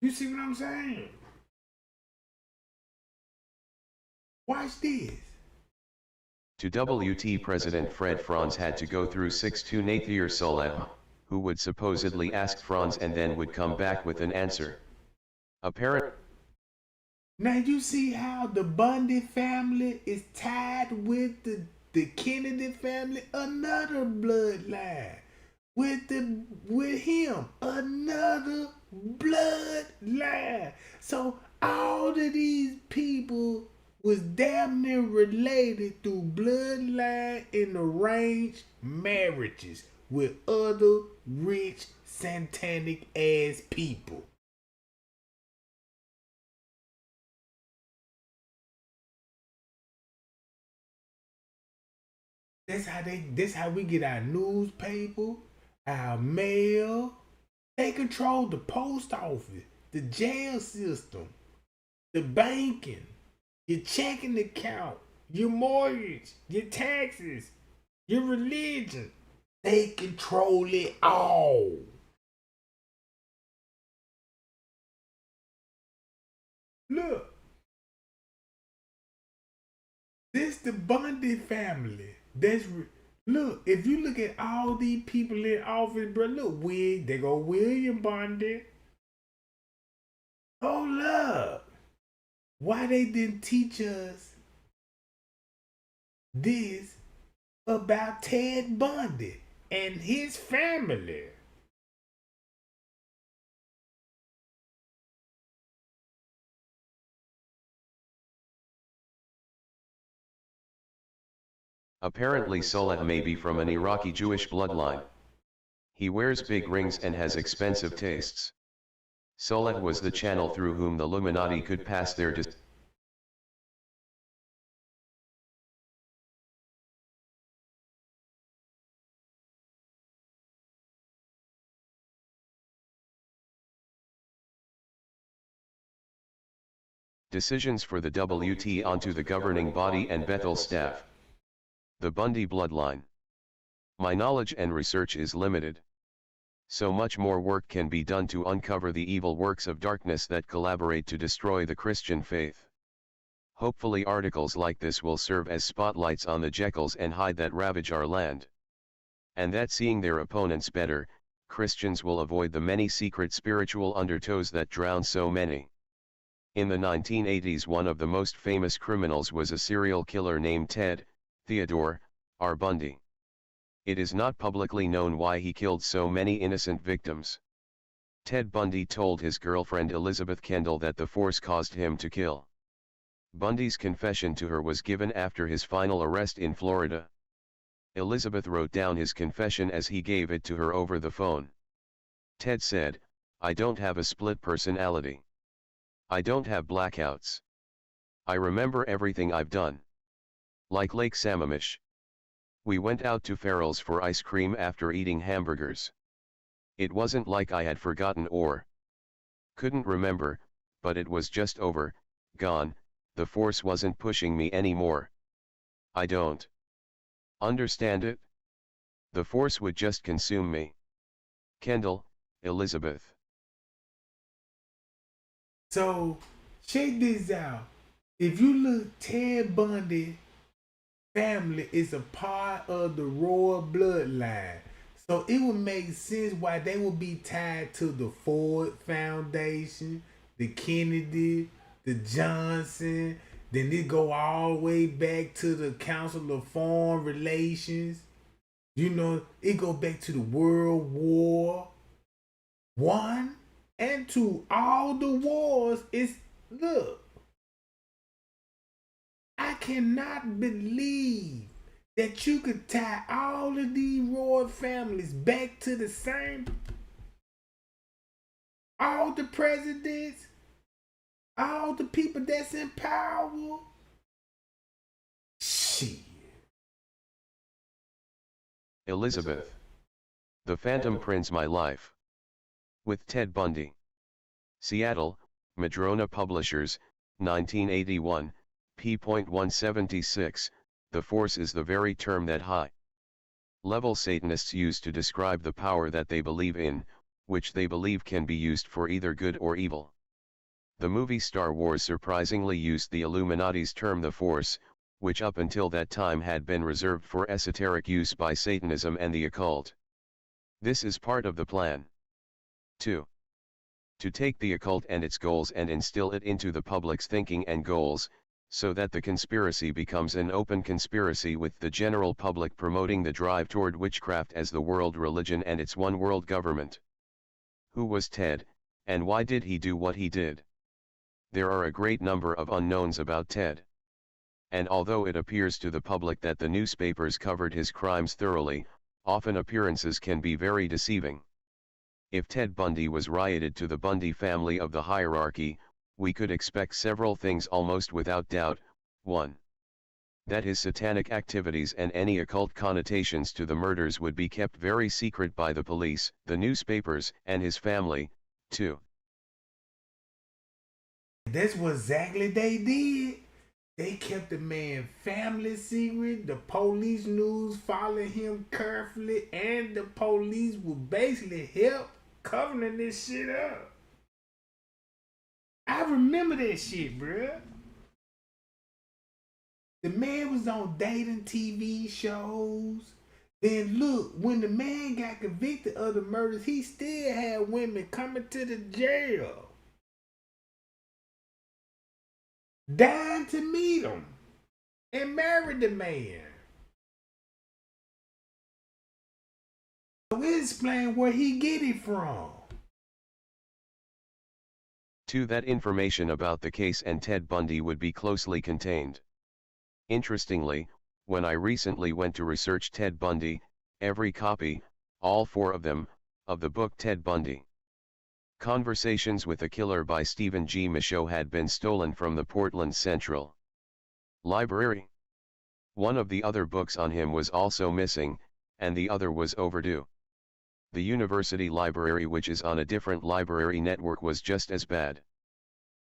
You see what I'm saying? Watch this. To WT President Fred Franz had to go through 6 to Nathier Solem, who would supposedly ask Franz and then would come back with an answer. Apparently. Now you see how the Bundy family is tied with the Kennedy family, another bloodline. With him, another bloodline. So all of these people was damn near related through bloodline and arranged marriages with other rich satanic ass people. That's how we get our newspaper, our mail. They control the post office, the jail system, the banking, your checking account, your mortgage, your taxes, your religion. They control it all. Look, this the Bundy family. Look, if you look at all these people in office, bro, look, they go William Bundy. Hold up. Why they didn't teach us this about Ted Bundy and his family? Apparently Solet may be from an Iraqi Jewish bloodline. He wears big rings and has expensive tastes. Solet was the channel through whom the Illuminati could pass their decisions for the WT onto the governing body and Bethel staff. The Bundy bloodline. My knowledge and research is limited. So much more work can be done to uncover the evil works of darkness that collaborate to destroy the Christian faith. Hopefully articles like this will serve as spotlights on the Jekylls and Hyde that ravage our land. And that seeing their opponents better, Christians will avoid the many secret spiritual undertows that drown so many. In the 1980s, one of the most famous criminals was a serial killer named Ted Theodore R. Bundy. It is not publicly known why he killed so many innocent victims. Ted Bundy told his girlfriend Elizabeth Kendall that the force caused him to kill. Bundy's confession to her was given after his final arrest in Florida. Elizabeth wrote down his confession as he gave it to her over the phone. Ted said, "I don't have a split personality. I don't have blackouts. I remember everything I've done. Like Lake Sammamish. We went out to Farrell's for ice cream after eating hamburgers. It wasn't like I had forgotten or couldn't remember, but it was just over, gone, the force wasn't pushing me anymore. I don't understand it. The force would just consume me." Kendall, Elizabeth. So, check this out. If you look, Ted Bundy family is a part of the royal bloodline. So it would make sense why they would be tied to the Ford Foundation, the Kennedy, the Johnson. Then it go all the way back to the Council of Foreign Relations. You know, it go back to the World War One and to all the wars. It's look. I cannot believe that you could tie all of these royal families back to the same. All the presidents, all the people that's in power. Shit. Elizabeth. The Phantom Prince My Life. With Ted Bundy. Seattle, Madrona Publishers, 1981, p.176. The Force is the very term that high-level Satanists use to describe the power that they believe in, which they believe can be used for either good or evil. The movie Star Wars surprisingly used the Illuminati's term the Force, which up until that time had been reserved for esoteric use by Satanism and the occult. This is part of the plan. 2. To take the occult and its goals and instill it into the public's thinking and goals, so that the conspiracy becomes an open conspiracy with the general public promoting the drive toward witchcraft as the world religion and its one world government. Who was Ted, and why did he do what he did? There are a great number of unknowns about Ted. And although it appears to the public that the newspapers covered his crimes thoroughly, often appearances can be very deceiving. If Ted Bundy was rioted to the Bundy family of the hierarchy, we could expect several things almost without doubt. 1. That his satanic activities and any occult connotations to the murders would be kept very secret by the police, the newspapers, and his family. 2. That's what exactly they did. They kept the man's family secret. The police news followed him carefully, and the police would basically help covering this shit up. I remember that shit, bruh. The man was on dating TV shows. Then look, when the man got convicted of the murders, he still had women coming to the jail, dying to meet him, and married the man. So we explain where he get it from. 2. That information about the case and Ted Bundy would be closely contained. Interestingly, when I recently went to research Ted Bundy, every copy, all 4 of them, of the book Ted Bundy, Conversations with a Killer by Stephen G. Michaud had been stolen from the Portland Central Library. One of the other books on him was also missing, and the other was overdue. The university library, which is on a different library network, was just as bad.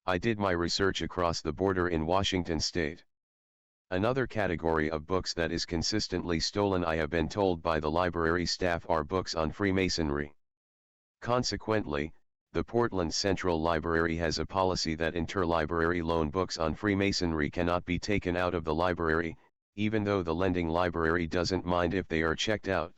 I did my research across the border in Washington state. Another category of books that is consistently stolen, I have been told by the library staff, are books on Freemasonry. Consequently, the Portland Central Library has a policy that interlibrary loan books on Freemasonry cannot be taken out of the library, even though the lending library doesn't mind if they are checked out.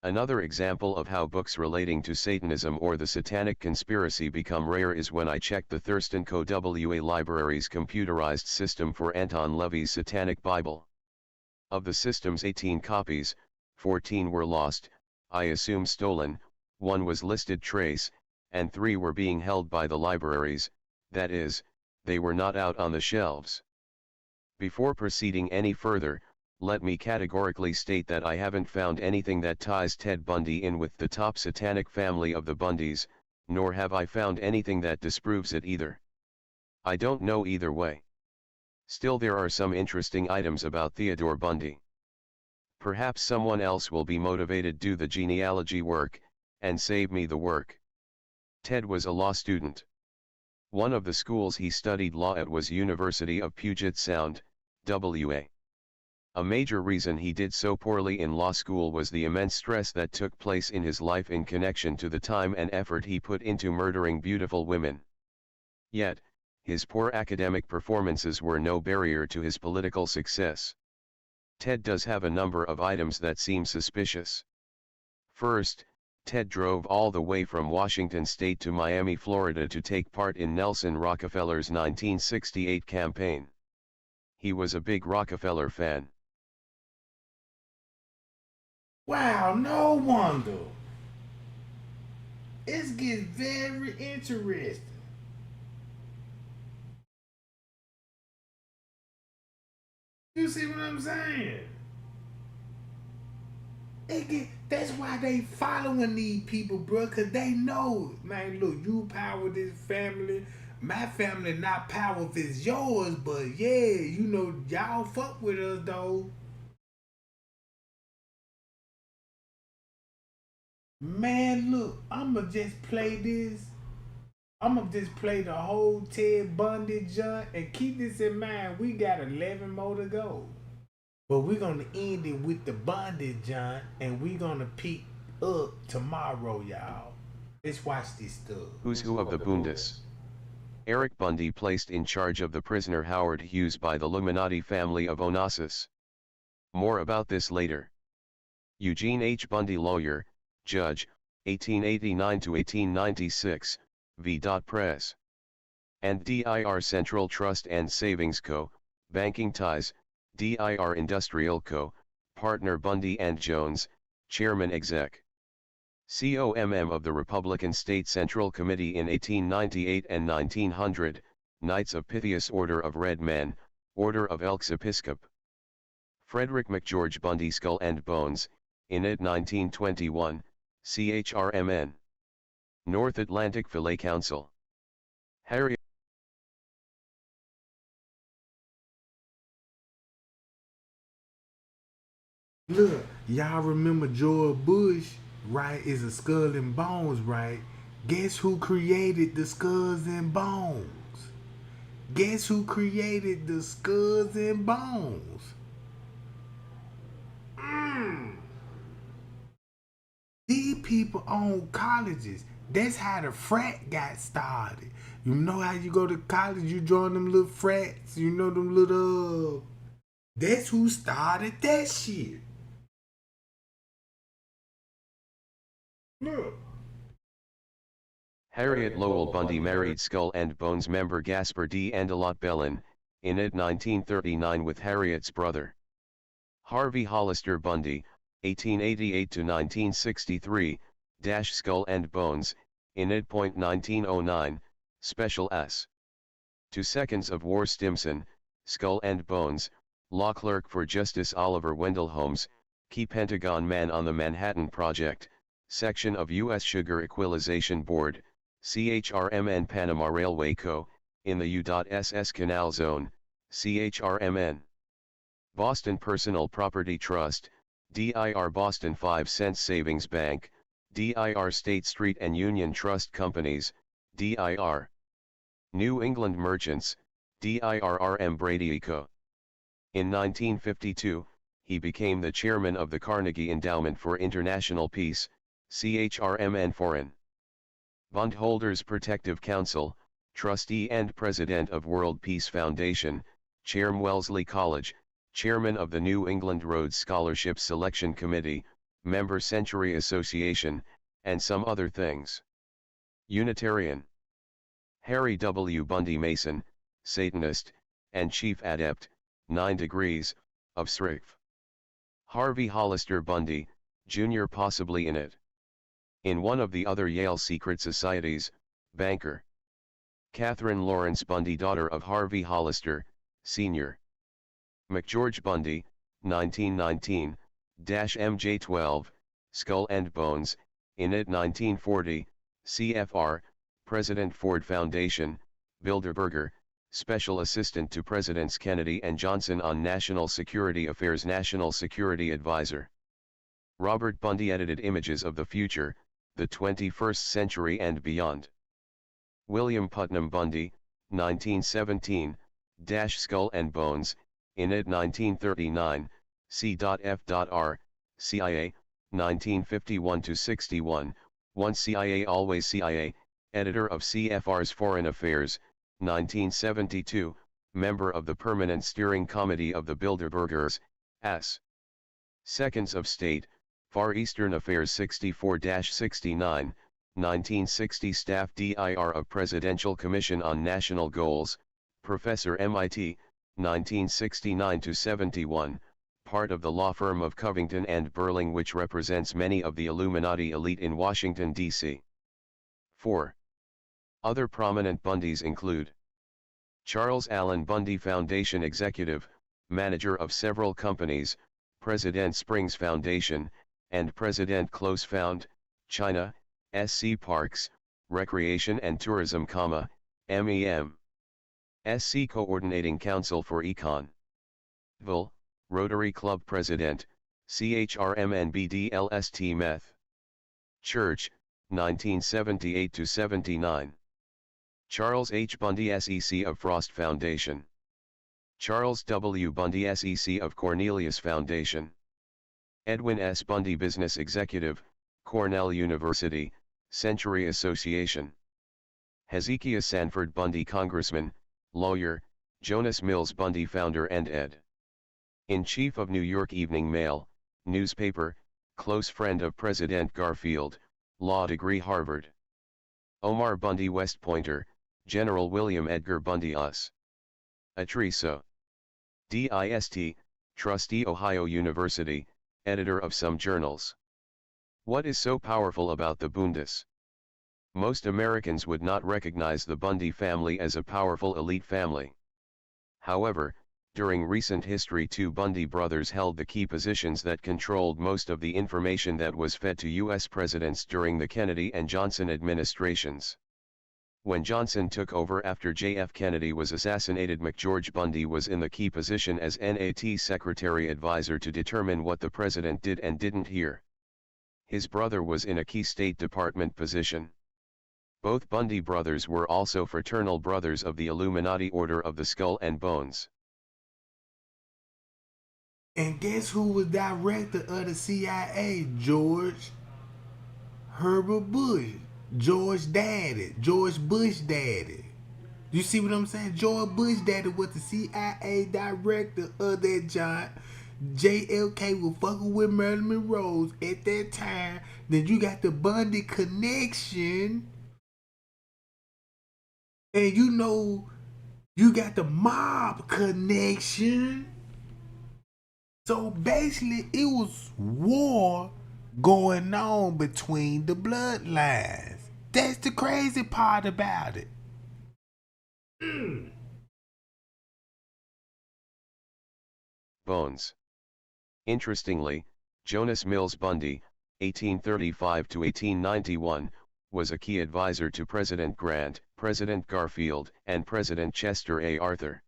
Another example of how books relating to Satanism or the Satanic conspiracy become rare is when I checked the Thurston Co. WA Library's computerized system for Anton LaVey's Satanic Bible. Of the system's 18 copies, 14 were lost, I assume stolen, 1 was listed trace, and 3 were being held by the libraries, that is, they were not out on the shelves. Before proceeding any further, let me categorically state that I haven't found anything that ties Ted Bundy in with the top satanic family of the Bundys, nor have I found anything that disproves it either. I don't know either way. Still, there are some interesting items about Theodore Bundy. Perhaps someone else will be motivated to do the genealogy work, and save me the work. Ted was a law student. One of the schools he studied law at was University of Puget Sound, WA. A major reason he did so poorly in law school was the immense stress that took place in his life in connection to the time and effort he put into murdering beautiful women. Yet, his poor academic performances were no barrier to his political success. Ted does have a number of items that seem suspicious. First, Ted drove all the way from Washington State to Miami, Florida to take part in Nelson Rockefeller's 1968 campaign. He was a big Rockefeller fan. Wow, no wonder. It's getting very interesting. You see what I'm saying? That's why they following these people, bro, because they know, man, look, you power this family. My family not power if it's yours, but yeah, you know, y'all fuck with us, though. Man, look, I'ma just play this. I'ma just play the whole Ted Bundy junk, and keep this in mind, we got 11 more to go. But we're gonna end it with the Bundy junk, and we're gonna pick up tomorrow, y'all. Let's watch this stuff. Who's Who of the Bundes. Eric Bundy placed in charge of the prisoner Howard Hughes by the Illuminati family of Onassis. More about this later. Eugene H. Bundy, lawyer, judge, 1889 to 1896, v. Press. And DIR Central Trust and Savings Co., banking ties, DIR Industrial Co., partner Bundy and Jones, chairman exec. COMM of the Republican State Central Committee in 1898 and 1900, Knights of Pythias Order of Red Men, Order of Elks Episcop. Frederick McGeorge Bundy, Skull and Bones, Enid 1921, CHRMN. North Atlantic Fillet Council. Harry. Look, y'all remember George Bush, right, is a skull and bones, right? Guess who created the skulls and bones? Guess who created the skulls and bones? These people own colleges. That's how the frat got started. You know how you go to college, you join them little frats, you know them little, that's who started that shit. Look. Harriet Lowell Bundy married Skull and Bones member Gasper D. Andelot Bellin, Enid 1939 with Harriet's brother. Harvey Hollister Bundy, 1888 to 1963, Skull and Bones, Enid. 1909, Special S. 2 Seconds of War Stimson, Skull and Bones, law clerk for Justice Oliver Wendell Holmes, key Pentagon man on the Manhattan Project, section of U.S. Sugar Equalization Board, CHRMN Panama Railway Co., in the U.SS Canal Zone, CHRMN. Boston Personal Property Trust, DIR Boston 5 Cent Savings Bank, DIR State Street and Union Trust Companies, DIR. New England Merchants, DIRRM Brady Co. In 1952, he became the chairman of the Carnegie Endowment for International Peace, CHRMN Foreign. Bondholders Protective Council, trustee and president of World Peace Foundation, Chairman Wellesley College, chairman of the New England Rhodes Scholarship Selection Committee, member Century Association, and some other things. Unitarian. Harry W. Bundy Mason, Satanist, and chief adept, 9 degrees, of SRIF. Harvey Hollister Bundy, Jr. possibly in it. In one of the other Yale secret societies, banker. Catherine Lawrence Bundy, daughter of Harvey Hollister, Sr. McGeorge Bundy, 1919, MJ12, Skull and Bones, Enid. 1940, CFR, President Ford Foundation, Bilderberger, Special Assistant to Presidents Kennedy and Johnson on National Security Affairs, National Security Advisor. Robert Bundy edited Images of the Future, the 21st Century and Beyond. William Putnam Bundy, 1917, Skull and Bones, Enid. 1939, C.F.R., CIA, 1951-61, 1 CIA Always CIA, editor of CFR's Foreign Affairs, 1972, member of the Permanent Steering Committee of the Bilderbergers, S. Seconds of State, Far Eastern Affairs 64-69, 1960 Staff DIR of Presidential Commission on National Goals, Professor MIT, 1969-71, part of the law firm of Covington and Burling which represents many of the Illuminati elite in Washington, D.C. 4. Other prominent Bundys include Charles Allen Bundy Foundation Executive, manager of several companies, President Springs Foundation, and President Close Found, China, SC Parks, Recreation and Tourism, MEM. SC Coordinating Council for Econ. VIL, Rotary Club President, CHRMNBDLST Meth. Church, 1978-79. Charles H. Bundy SEC of Frost Foundation. Charles W. Bundy SEC of Cornelius Foundation. Edwin S. Bundy Business Executive, Cornell University, Century Association. Hezekiah Sanford Bundy Congressman, lawyer, Jonas Mills Bundy founder and ed.in-chief of New York Evening Mail, newspaper, close friend of President Garfield, law degree Harvard. Omar Bundy West Pointer, General William Edgar Bundy Us. Atreso. DIST, trustee Ohio University, editor of some journals. What is so powerful about the Bundys? Most Americans would not recognize the Bundy family as a powerful elite family. However, during recent history, two Bundy brothers held the key positions that controlled most of the information that was fed to U.S. presidents during the Kennedy and Johnson administrations. When Johnson took over after J.F. Kennedy was assassinated, McGeorge Bundy was in the key position as NAT Secretary Advisor to determine what the president did and didn't hear. His brother was in a key State Department position. Both Bundy brothers were also fraternal brothers of the Illuminati Order of the Skull and Bones. And guess who was director of the CIA? George Herbert Bush. George Bush daddy. You see what I'm saying? George Bush daddy was the CIA director of that joint. JLK was fucking with Marilyn Monroe at that time. Then you got the Bundy connection. And you know, you got the mob connection. So basically, it was war going on between the bloodlines. That's the crazy part about it. Bones. Interestingly, Jonas Mills Bundy, 1835 to 1891, was a key advisor to President Grant, President Garfield, and President Chester A. Arthur.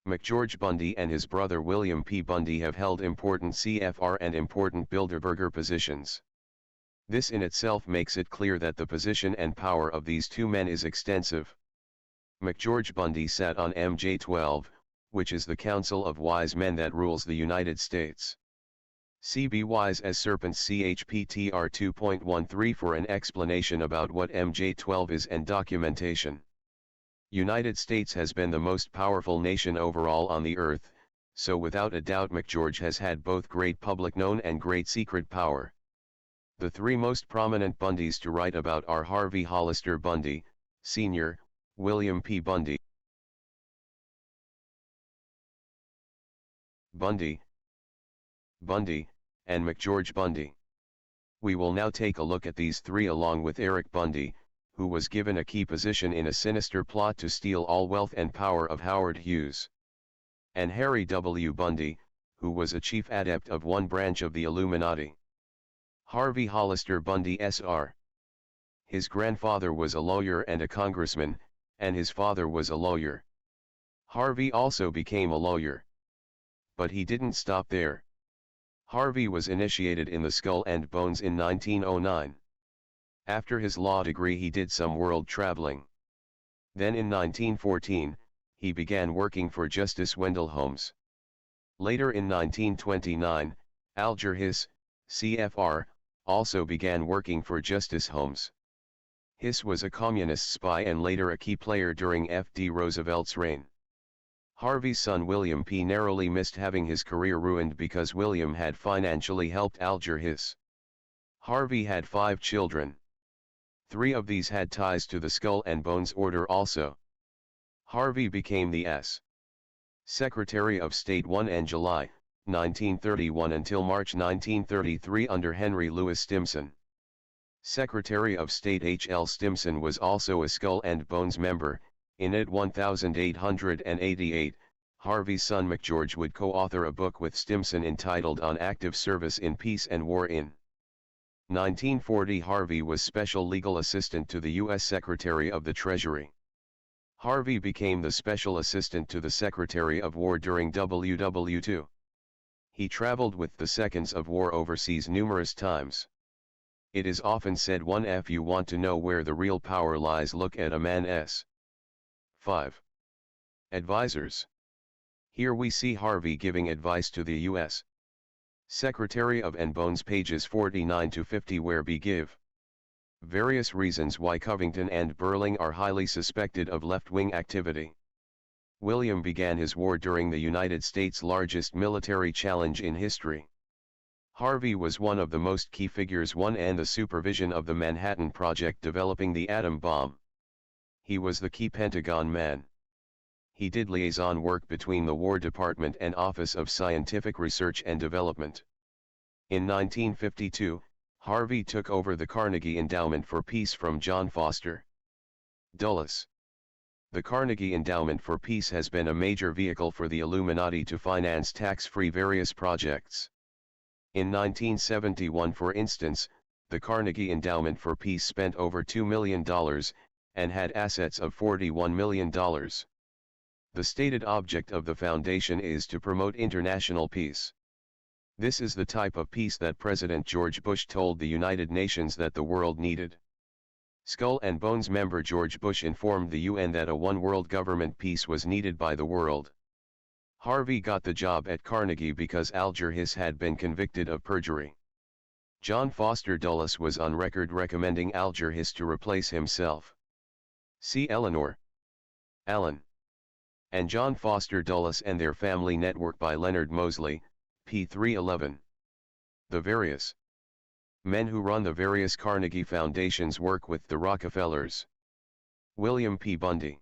McGeorge Bundy and his brother William P. Bundy have held important CFR and important Bilderberger positions. This in itself makes it clear that the position and power of these two men is extensive. McGeorge Bundy sat on MJ-12, which is the Council of Wise Men that rules the United States. CB Wise as Serpents CHPTR 2.13 for an explanation about what MJ-12 is and documentation. United States has been the most powerful nation overall on the earth, so without a doubt McGeorge has had both great public known and great secret power. The three most prominent Bundys to write about are Harvey Hollister Bundy, Sr., William P. Bundy, and McGeorge Bundy. We will now take a look at these three along with Eric Bundy, who was given a key position in a sinister plot to steal all wealth and power of Howard Hughes. And Harry W. Bundy, who was a chief adept of one branch of the Illuminati. Harvey Hollister Bundy Sr. His grandfather was a lawyer and a congressman, and his father was a lawyer. Harvey also became a lawyer. But he didn't stop there. Harvey was initiated in the Skull and Bones in 1909. After his law degree he did some world traveling. Then in 1914, he began working for Justice Wendell Holmes. Later in 1929, Alger Hiss, CFR, also began working for Justice Holmes. Hiss was a communist spy and later a key player during F.D. Roosevelt's reign. Harvey's son William P. narrowly missed having his career ruined because William had financially helped Alger Hiss. Harvey had 5 children. 3 of these had ties to the Skull and Bones Order also. Harvey became the S. Secretary of State 1 and July, 1931 until March 1933 under Henry Louis Stimson. Secretary of State H. L. Stimson was also a Skull and Bones member. In it 1888, Harvey's son McGeorge would co-author a book with Stimson entitled On Active Service in Peace and War in 1940. Harvey was special legal assistant to the U.S. Secretary of the Treasury. Harvey became the special assistant to the Secretary of War during WW II. He traveled with the Seconds of War overseas numerous times. It is often said if you want to know where the real power lies, look at a man's 5 advisors. Here we see Harvey giving advice to the U.S. Secretary of and Bones, pages 49 to 50, where B give various reasons why Covington and Burling are highly suspected of left-wing activity. William began his war during the United States' largest military challenge in history. Harvey was one of the most key figures and the supervision of the Manhattan Project developing the atom bomb. He was the key Pentagon man. He did liaison work between the War Department and Office of Scientific Research and Development. In 1952, Harvey took over the Carnegie Endowment for Peace from John Foster Dulles. The Carnegie Endowment for Peace has been a major vehicle for the Illuminati to finance tax-free various projects. In 1971, for instance, the Carnegie Endowment for Peace spent over $2 million, and had assets of $41 million. The stated object of the foundation is to promote international peace. This is the type of peace that President George Bush told the United Nations that the world needed. Skull and Bones member George Bush informed the UN that a one-world government peace was needed by the world. Harvey got the job at Carnegie because Alger Hiss had been convicted of perjury. John Foster Dulles was on record recommending Alger Hiss to replace himself. See Eleanor Allen and John Foster Dulles and Their Family Network by Leonard Mosley, p. 311. The various men who run the various Carnegie foundations work with the Rockefellers. William P. Bundy.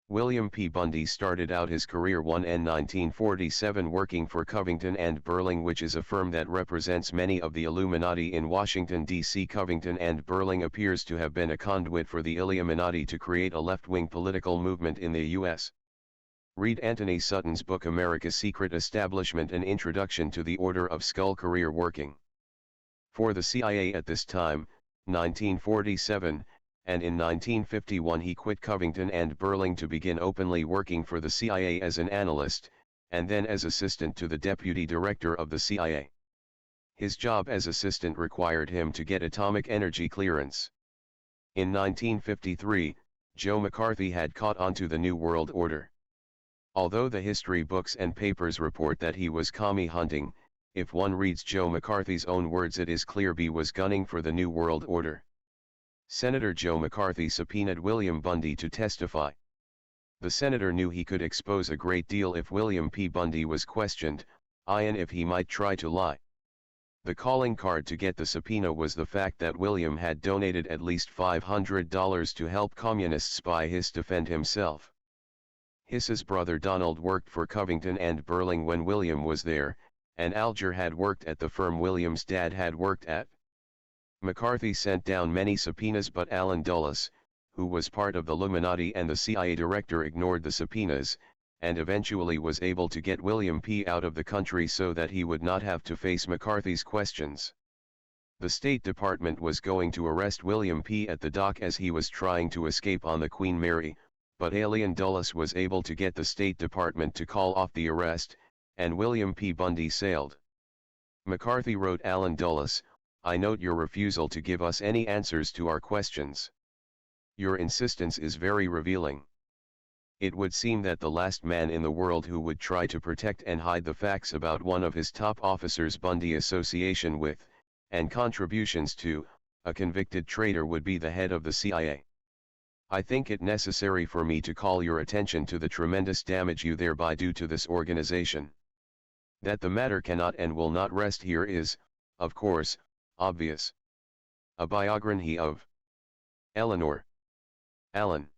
William P. Bundy started out his career in 1947 working for Covington and Burling, which is a firm that represents many of the Illuminati in Washington, D.C. Covington and Burling appears to have been a conduit for the Illuminati to create a left-wing political movement in the U.S. Read Anthony Sutton's book America's Secret Establishment, An Introduction to the Order of Skull. Career working for the CIA at this time, 1947, and in 1951 he quit Covington and Burling to begin openly working for the CIA as an analyst, and then as assistant to the deputy director of the CIA. His job as assistant required him to get atomic energy clearance. In 1953, Joe McCarthy had caught on to the New World Order. Although the history books and papers report that he was commie hunting, if one reads Joe McCarthy's own words, it is clear B was gunning for the New World Order. Senator Joe McCarthy subpoenaed William Bundy to testify. The senator knew he could expose a great deal if William P. Bundy was questioned, and if he might try to lie. The calling card to get the subpoena was the fact that William had donated at least $500 to help communists by Hiss defend himself. Hiss's brother Donald worked for Covington and Burling when William was there, and Alger had worked at the firm William's dad had worked at. McCarthy sent down many subpoenas, but Allen Dulles, who was part of the Illuminati and the CIA director, ignored the subpoenas, and eventually was able to get William P. out of the country so that he would not have to face McCarthy's questions. The State Department was going to arrest William P. at the dock as he was trying to escape on the Queen Mary, but Allen Dulles was able to get the State Department to call off the arrest, and William P. Bundy sailed. McCarthy wrote Allen Dulles, "I note your refusal to give us any answers to our questions. Your insistence is very revealing. It would seem that the last man in the world who would try to protect and hide the facts about one of his top officers' Bundy association with, and contributions to, a convicted traitor would be the head of the CIA. I think it necessary for me to call your attention to the tremendous damage you thereby do to this organization. That the matter cannot and will not rest here is, of course, obvious. A biography of Eleanor, Alan,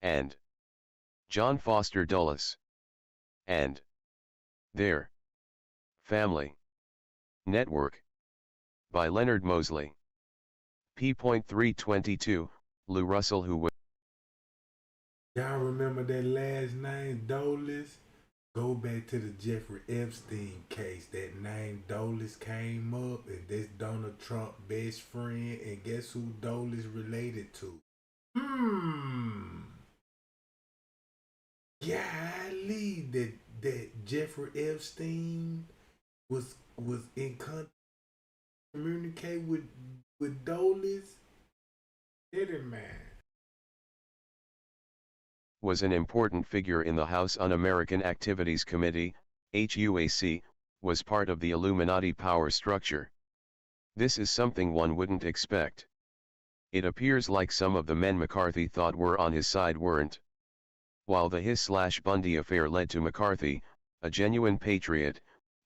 and John Foster Dulles, and their family network, by Leonard Mosley. p.322, Lou Russell, who was... Y'all remember that last name, Dulles? Go back to the Jeffrey Epstein case. That name Dulles came up, and that's Donald Trump's best friend. And guess who Dulles related to? Golly, that Jeffrey Epstein was in communicate with Dulles. Did it, man? Was an important figure in the House Un-American Activities Committee, HUAC, was part of the Illuminati power structure. This is something one wouldn't expect. It appears like some of the men McCarthy thought were on his side weren't. While the His/Bundy affair led to McCarthy, a genuine patriot,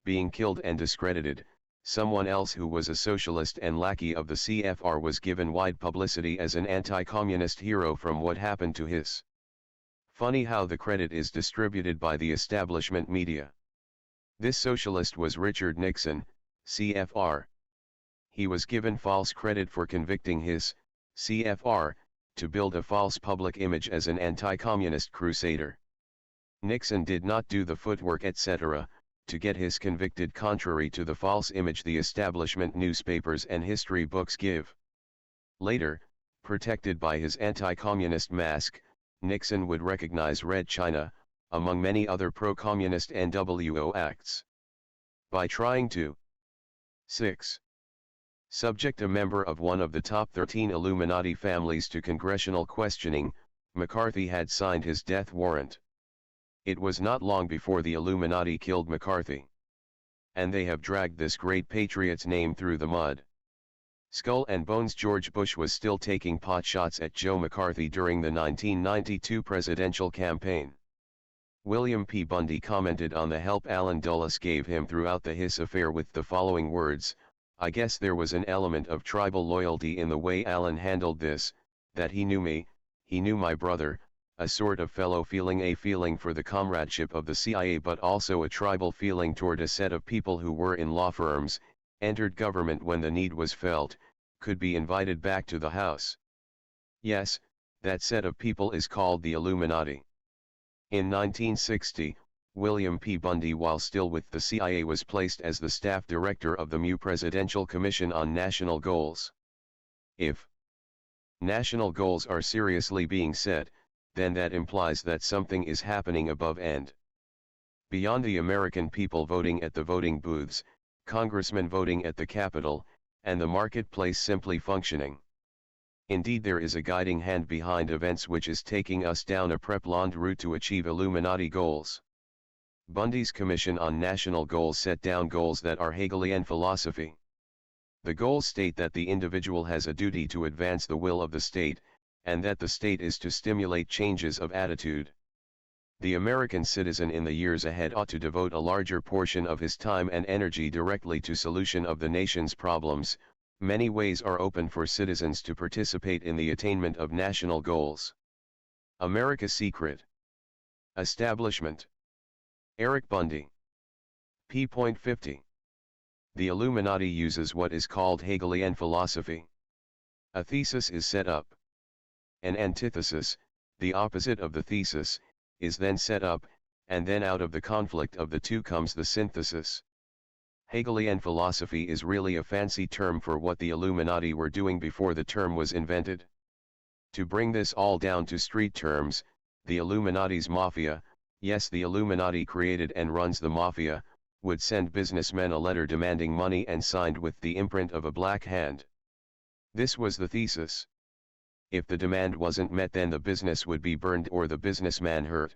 being killed and discredited, someone else who was a socialist and lackey of the CFR was given wide publicity as an anti-communist hero from what happened to His. Funny how the credit is distributed by the establishment media. This socialist was Richard Nixon, CFR. He was given false credit for convicting his, CFR, to build a false public image as an anti-communist crusader. Nixon did not do the footwork etc., to get his convicted contrary to the false image the establishment newspapers and history books give. Later, protected by his anti-communist mask, Nixon would recognize Red China, among many other pro-communist NWO acts. By trying to 6. Subject a member of one of the top 13 Illuminati families to congressional questioning, McCarthy had signed his death warrant. It was not long before the Illuminati killed McCarthy. And they have dragged this great patriot's name through the mud. Skull and Bones George Bush was still taking potshots at Joe McCarthy during the 1992 presidential campaign. William P. Bundy commented on the help Alan Dulles gave him throughout the Hiss affair with the following words: "I guess there was an element of tribal loyalty in the way Alan handled this, that he knew me, he knew my brother, a sort of fellow feeling, a feeling for the comradeship of the CIA, but also a tribal feeling toward a set of people who were in law firms, entered government when the need was felt, could be invited back to the house. Yes, that set of people is called the Illuminati." In 1960, William P. Bundy, while still with the CIA, was placed as the staff director of the MU Presidential Commission on National Goals. If national goals are seriously being set, then that implies that something is happening above and beyond the American people voting at the voting booths, congressmen voting at the Capitol, and the marketplace simply functioning. Indeed, there is a guiding hand behind events which is taking us down a prolonged route to achieve Illuminati goals. Bundy's Commission on National Goals set down goals that are Hegelian philosophy. The goals state that the individual has a duty to advance the will of the state, and that the state is to stimulate changes of attitude. The American citizen in the years ahead ought to devote a larger portion of his time and energy directly to solution of the nation's problems. Many ways are open for citizens to participate in the attainment of national goals. America's Secret. Establishment. Eric Bundy. p.50. The Illuminati uses what is called Hegelian philosophy. A thesis is set up. An antithesis, the opposite of the thesis, is then set up, and then out of the conflict of the two comes the synthesis. Hegelian philosophy is really a fancy term for what the Illuminati were doing before the term was invented. To bring this all down to street terms, the Illuminati's mafia, yes, the Illuminati created and runs the mafia, would send businessmen a letter demanding money and signed with the imprint of a black hand. This was the thesis. If the demand wasn't met, then the business would be burned or the businessman hurt.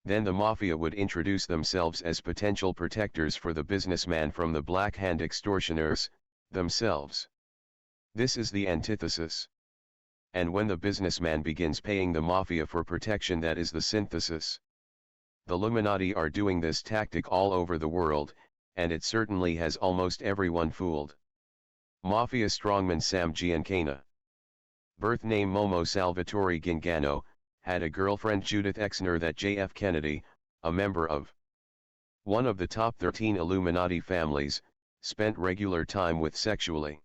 Then the mafia would introduce themselves as potential protectors for the businessman from the black hand extortioners, themselves. This is the antithesis. And when the businessman begins paying the mafia for protection, that is the synthesis. The Illuminati are doing this tactic all over the world, and it certainly has almost everyone fooled. Mafia strongman Sam Giancana. Birth name Momo Salvatore Gingano, had a girlfriend Judith Exner that J.F. Kennedy, a member of one of the top 13 Illuminati families, spent regular time with sexually.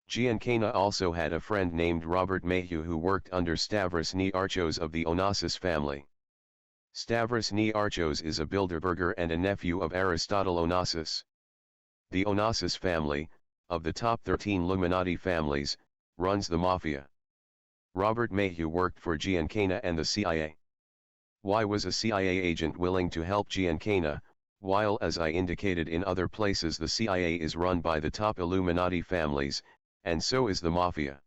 Giancana also had a friend named Robert Mayhew who worked under Stavros Niarchos of the Onassis family. Stavros Niarchos is a Bilderberger and a nephew of Aristotle Onassis. The Onassis family, of the top 13 Illuminati families, runs the mafia. Robert Mayhew worked for Giancana and the CIA. Why was a CIA agent willing to help Giancana, while as I indicated in other places the CIA is run by the top Illuminati families, and so is the mafia.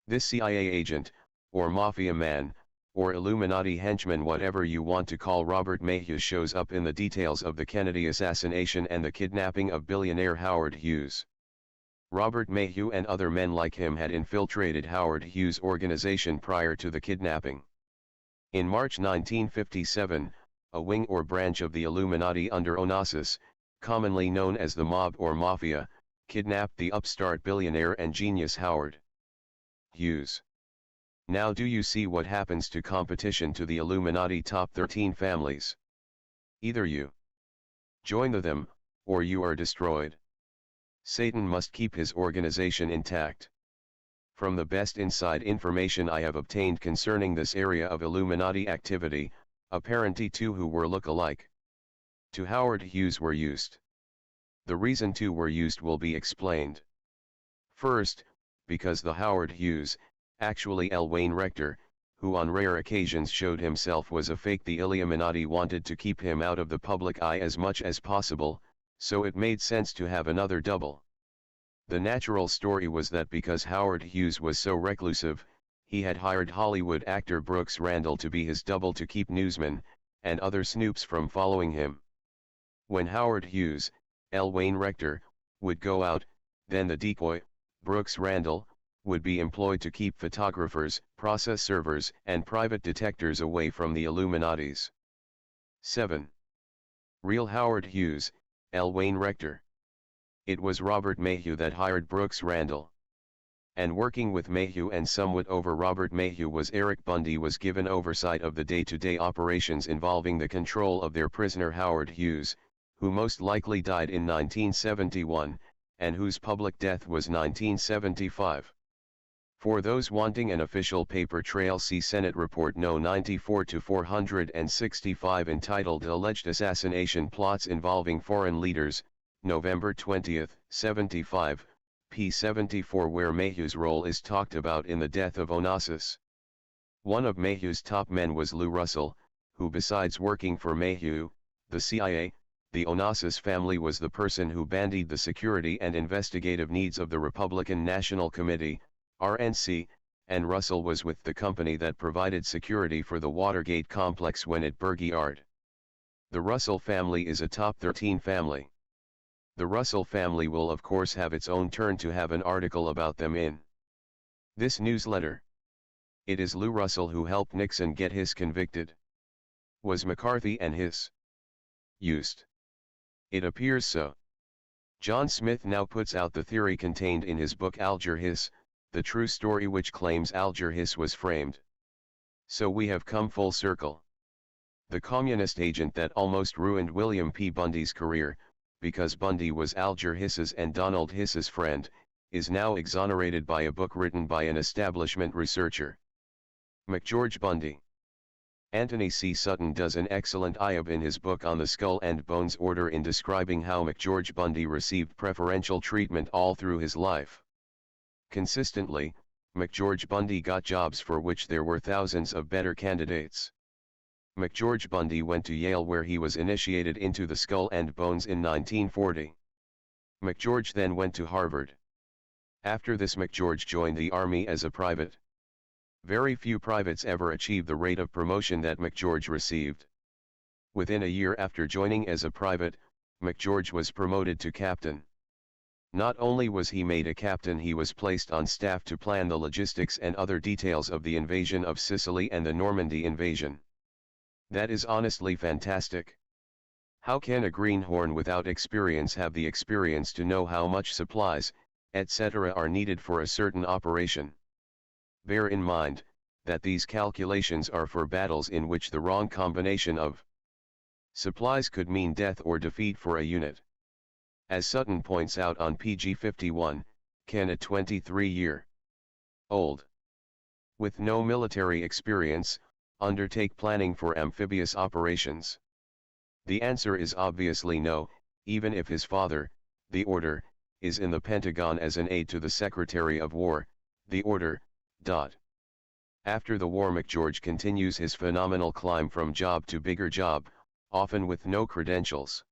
This CIA agent, or mafia man, or Illuminati henchman, whatever you want to call Robert Mayhew, shows up in the details of the Kennedy assassination and the kidnapping of billionaire Howard Hughes. Robert Mayhew and other men like him had infiltrated Howard Hughes' organization prior to the kidnapping. In March 1957, a wing or branch of the Illuminati under Onassis, commonly known as the mob or mafia, kidnapped the upstart billionaire and genius Howard Hughes. Now do you see what happens to competition to the Illuminati top 13 families? Either you join them, or you are destroyed. Satan must keep his organization intact. From the best inside information I have obtained concerning this area of Illuminati activity, apparently two who were look-alike to Howard Hughes were used. The reason two were used will be explained. First, because the Howard Hughes, actually L. Wayne Rector, who on rare occasions showed himself was a fake, the Illuminati wanted to keep him out of the public eye as much as possible, so it made sense to have another double. The natural story was that because Howard Hughes was so reclusive, he had hired Hollywood actor Brooks Randall to be his double to keep newsmen and other snoops from following him. When Howard Hughes, L. Wayne Rector, would go out, then the decoy, Brooks Randall, would be employed to keep photographers, process servers, and private detectives away from the Illuminatis. 7. Real Howard Hughes, L. Wayne Rector. It was Robert Mayhew that hired Brooks Randall. And working with Mayhew and somewhat over Robert Mayhew was Eric Bundy, was given oversight of the day-to-day operations involving the control of their prisoner Howard Hughes, who most likely died in 1971, and whose public death was 1975. For those wanting an official paper trail, see Senate Report No. 94-465 entitled Alleged Assassination Plots Involving Foreign Leaders, November 20, 75, p. 74, where Mayhew's role is talked about in the death of Onassis. One of Mayhew's top men was Lou Russell, who besides working for Mayhew, the CIA, the Onassis family, was the person who bandied the security and investigative needs of the Republican National Committee, RNC, and Russell was with the company that provided security for the Watergate complex when it burnt yard. The Russell family is a top 13 family. The Russell family will of course have its own turn to have an article about them in this newsletter. It is Lou Russell who helped Nixon get his convicted. Was McCarthy and his used? It appears so. John Smith now puts out the theory contained in his book Alger Hiss, the true story, which claims Alger Hiss was framed. So we have come full circle. The communist agent that almost ruined William P. Bundy's career, because Bundy was Alger Hiss's and Donald Hiss's friend, is now exonerated by a book written by an establishment researcher. McGeorge Bundy. Anthony C. Sutton does an excellent job in his book on the Skull and Bones Order in describing how McGeorge Bundy received preferential treatment all through his life. Consistently, McGeorge Bundy got jobs for which there were thousands of better candidates. McGeorge Bundy went to Yale, where he was initiated into the Skull and Bones in 1940. McGeorge then went to Harvard. After this, McGeorge joined the Army as a private. Very few privates ever achieve the rate of promotion that McGeorge received. Within a year after joining as a private, McGeorge was promoted to captain. Not only was he made a captain, he was placed on staff to plan the logistics and other details of the invasion of Sicily and the Normandy invasion. That is honestly fantastic. How can a greenhorn without experience have the experience to know how much supplies, etc. are needed for a certain operation. Bear in mind, that these calculations are for battles in which the wrong combination of supplies could mean death or defeat for a unit. As Sutton points out on pg 51, can a 23-year-old, with no military experience, undertake planning for amphibious operations? The answer is obviously no, even if his father, the order, is in the Pentagon as an aide to the Secretary of War, the order. After the war, McGeorge continues his phenomenal climb from job to bigger job, often with no credentials.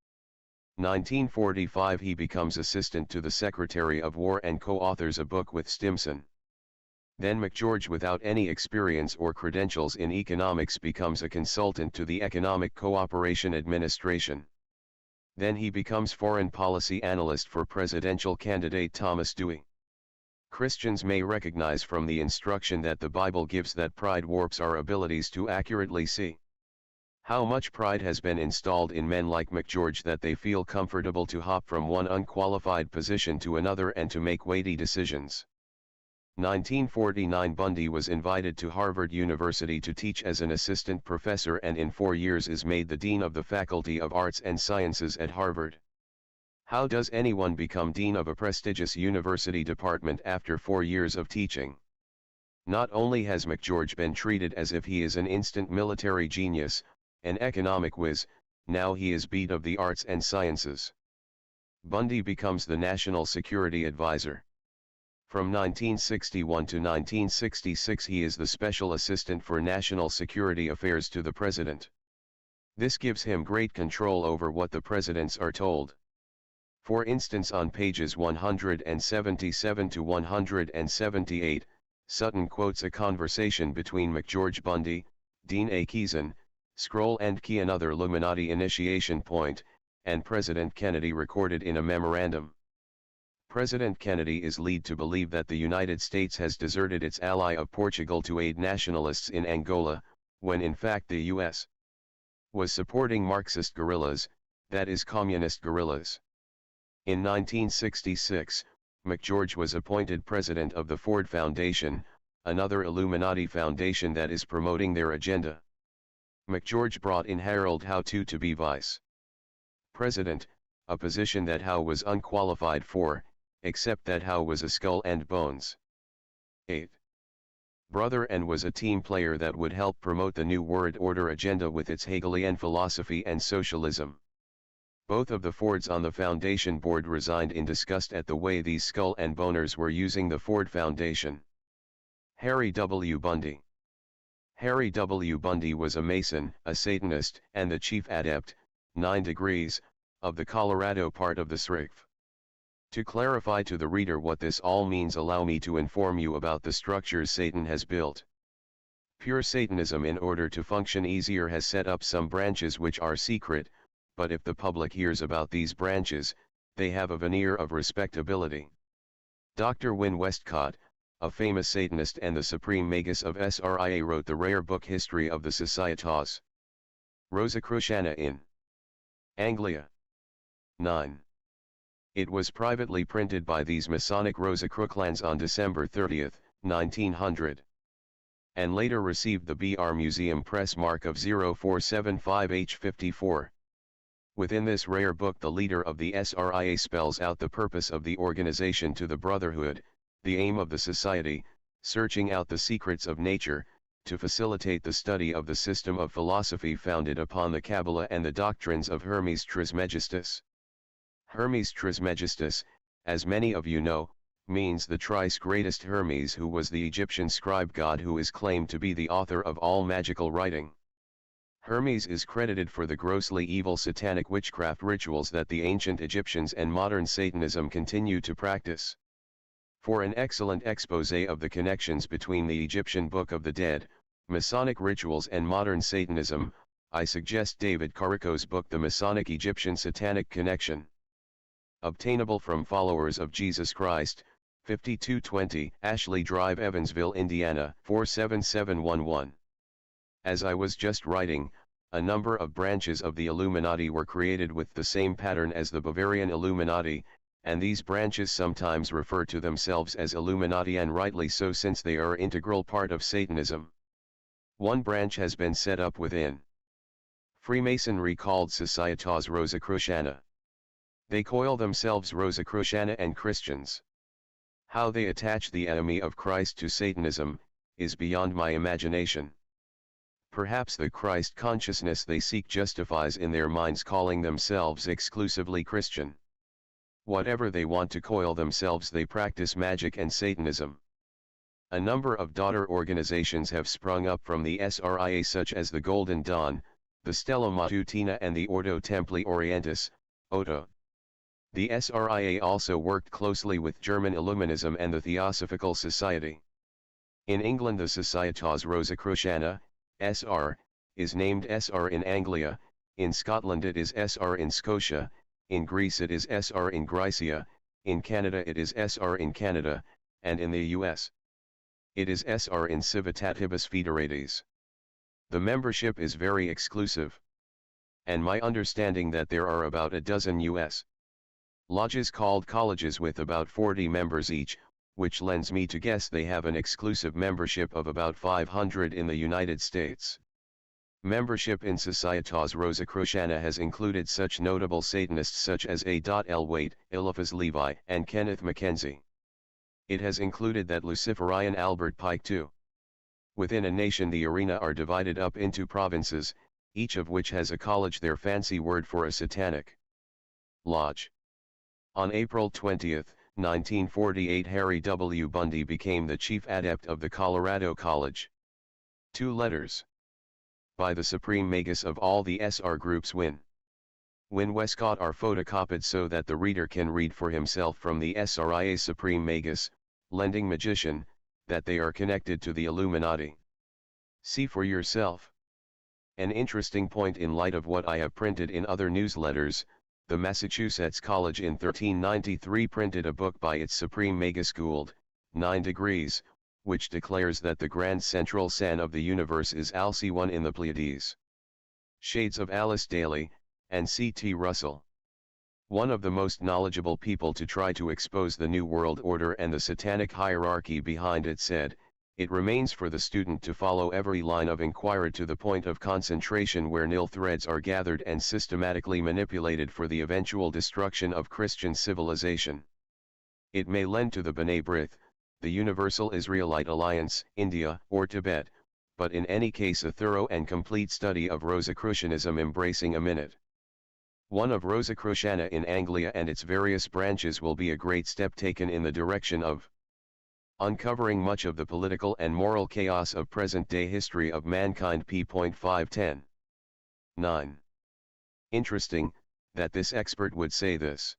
1945 he becomes assistant to the Secretary of War and co-authors a book with Stimson. Then McGeorge, without any experience or credentials in economics, becomes a consultant to the Economic Cooperation Administration. Then he becomes foreign policy analyst for presidential candidate Thomas Dewey. Christians may recognize from the instruction that the Bible gives that pride warps our abilities to accurately see. How much pride has been installed in men like McGeorge that they feel comfortable to hop from one unqualified position to another and to make weighty decisions. 1949 Bundy was invited to Harvard University to teach as an assistant professor and in 4 years is made the Dean of the Faculty of Arts and Sciences at Harvard. How does anyone become dean of a prestigious university department after 4 years of teaching? Not only has McGeorge been treated as if he is an instant military genius, an economic whiz, now he is beat of the arts and sciences. Bundy becomes the National Security Advisor. From 1961 to 1966 he is the Special Assistant for National Security Affairs to the President. This gives him great control over what the presidents are told. For instance, on pages 177 to 178, Sutton quotes a conversation between McGeorge Bundy, Dean A. Keeson, Scroll and Key, another Illuminati initiation point, and President Kennedy, recorded in a memorandum. President Kennedy is led to believe that the United States has deserted its ally of Portugal to aid nationalists in Angola, when in fact the U.S. was supporting Marxist guerrillas, that is communist guerrillas. In 1966, McGeorge was appointed president of the Ford Foundation, another Illuminati foundation that is promoting their agenda. McGeorge brought in Harold Howe to be vice president, a position that Howe was unqualified for, except that Howe was a skull and bones 8 brother and was a team player that would help promote the New World Order agenda with its Hegelian philosophy and socialism. Both of the Fords on the foundation board resigned in disgust at the way these skull and boners were using the Ford Foundation. Harry W. Bundy. Harry W. Bundy was a Mason, a Satanist, and the chief adept, 9 degrees, of the Colorado part of the SRIF. To clarify to the reader what this all means, allow me to inform you about the structures Satan has built. Pure Satanism, in order to function easier, has set up some branches which are secret, but if the public hears about these branches, they have a veneer of respectability. Dr. Wynne Westcott, a famous Satanist and the supreme magus of SRIA, wrote the rare book History of the Societas Rosicruciana in Anglia. 9. It was privately printed by these Masonic Rosicrucians on December 30, 1900. And later received the BR Museum Press mark of 0475H54. Within this rare book, the leader of the SRIA spells out the purpose of the organization to the brotherhood, the aim of the society, searching out the secrets of nature, to facilitate the study of the system of philosophy founded upon the Kabbalah and the doctrines of Hermes Trismegistus. Hermes Trismegistus, as many of you know, means the thrice greatest Hermes, who was the Egyptian scribe god who is claimed to be the author of all magical writing. Hermes is credited for the grossly evil satanic witchcraft rituals that the ancient Egyptians and modern Satanism continue to practice. For an excellent exposé of the connections between the Egyptian Book of the Dead, Masonic rituals and modern Satanism, I suggest David Carrico's book The Masonic Egyptian Satanic Connection. Obtainable from Followers of Jesus Christ, 5220 Ashley Drive, Evansville, Indiana 47711. As I was just writing, a number of branches of the Illuminati were created with the same pattern as the Bavarian Illuminati, and these branches sometimes refer to themselves as Illuminati, and rightly so, since they are an integral part of Satanism. One branch has been set up within Freemasonry called Societas Rosicruciana. They coil themselves Rosicruciana and Christians. How they attach the enemy of Christ to Satanism is beyond my imagination. Perhaps the Christ consciousness they seek justifies in their minds calling themselves exclusively Christian. Whatever they want to coil themselves, they practice magic and Satanism. A number of daughter organizations have sprung up from the SRIA, such as the Golden Dawn, the Stella Matutina, and the Ordo Templi Orientis, OTO. The SRIA also worked closely with German Illuminism and the Theosophical Society. In England, the Societas Rosicruciana, SR, is named SR in Anglia, in Scotland it is SR in Scotia, in Greece it is SR in Grycia, in Canada it is SR in Canada, and in the US it is SR in Civitatibus Federatis. The membership is very exclusive. And my understanding that there are about a dozen US lodges called colleges with about 40 members each, which lends me to guess they have an exclusive membership of about 500 in the United States. Membership in Societas Rosicruciana has included such notable Satanists such as A.L. Waite, Eliphas Levi, and Kenneth Mackenzie. It has included that Luciferian Albert Pike too. Within a nation, the arena are divided up into provinces, each of which has a college, their fancy word for a satanic lodge. On April 20, 1948, Harry W. Bundy became the chief adept of the Colorado College. 2 letters. By the supreme magus of all the SR groups, Win Westcott, are photocopied so that the reader can read for himself from the SRIA supreme magus, lending magician, that they are connected to the Illuminati. See for yourself. An interesting point in light of what I have printed in other newsletters, the Massachusetts College in 1393 printed a book by its supreme magus Gould, 9 Degrees, which declares that the grand central sun of the universe is Alcy 1 in the Pleiades. Shades of Alice Daly, and C.T. Russell. One of the most knowledgeable people to try to expose the New World Order and the satanic hierarchy behind it said, "It remains for the student to follow every line of inquiry to the point of concentration where nil threads are gathered and systematically manipulated for the eventual destruction of Christian civilization. It may lend to the B'nai B'rith, the Universal Israelite Alliance, India, or Tibet, but in any case a thorough and complete study of Rosicrucianism embracing a minute. One of Rosicruciana in Anglia and its various branches will be a great step taken in the direction of uncovering much of the political and moral chaos of present-day history of mankind. P.510. 9. Interesting, that this expert would say this.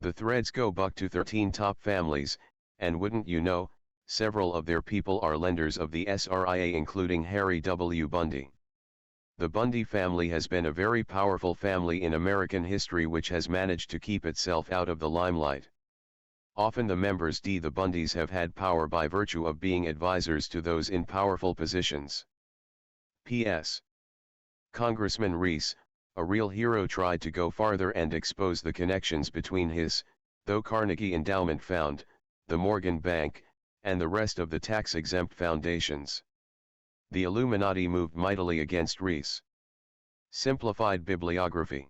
The threads go back to 13 top families, and wouldn't you know, several of their people are lenders of the SRIA, including Harry W. Bundy. The Bundy family has been a very powerful family in American history which has managed to keep itself out of the limelight. Often the members the Bundys have had power by virtue of being advisors to those in powerful positions. P.S. Congressman Reese, a real hero, tried to go farther and expose the connections between his, though Carnegie Endowment Fund, the Morgan Bank, and the rest of the tax-exempt foundations. The Illuminati moved mightily against Reese. Simplified bibliography.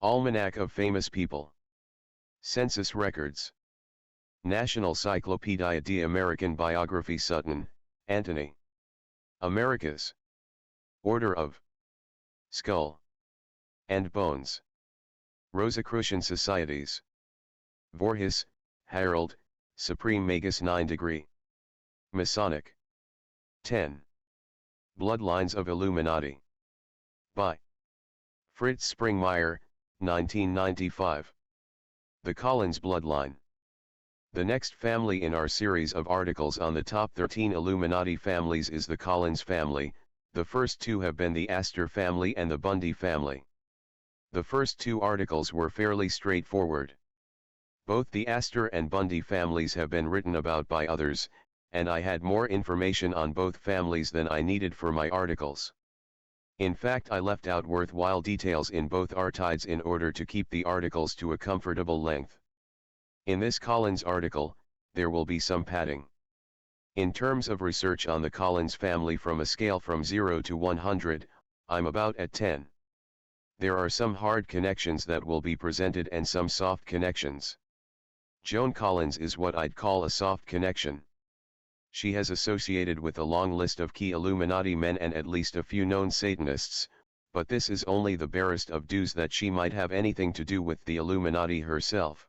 Almanac of Famous People. Census Records. National Cyclopedia de American Biography. Sutton, Anthony. Americas. Order of Skull and Bones. Rosicrucian Societies. Voorhis, Harold, Supreme Magus 9 Degree. Masonic. 10. Bloodlines of Illuminati. By Fritz Springmeier, 1995. The Collins Bloodline. The next family in our series of articles on the top 13 Illuminati families is the Collins family. The first 2 have been the Astor family and the Bundy family. The first 2 articles were fairly straightforward. Both the Astor and Bundy families have been written about by others, and I had more information on both families than I needed for my articles. In fact, I left out worthwhile details in both artides in order to keep the articles to a comfortable length. In this Collins article, there will be some padding. In terms of research on the Collins family from a scale from 0 to 100, I'm about at 10. There are some hard connections that will be presented and some soft connections. Joan Collins is what I'd call a soft connection. She has associated with a long list of key Illuminati men and at least a few known Satanists, but this is only the barest of dues that she might have anything to do with the Illuminati herself.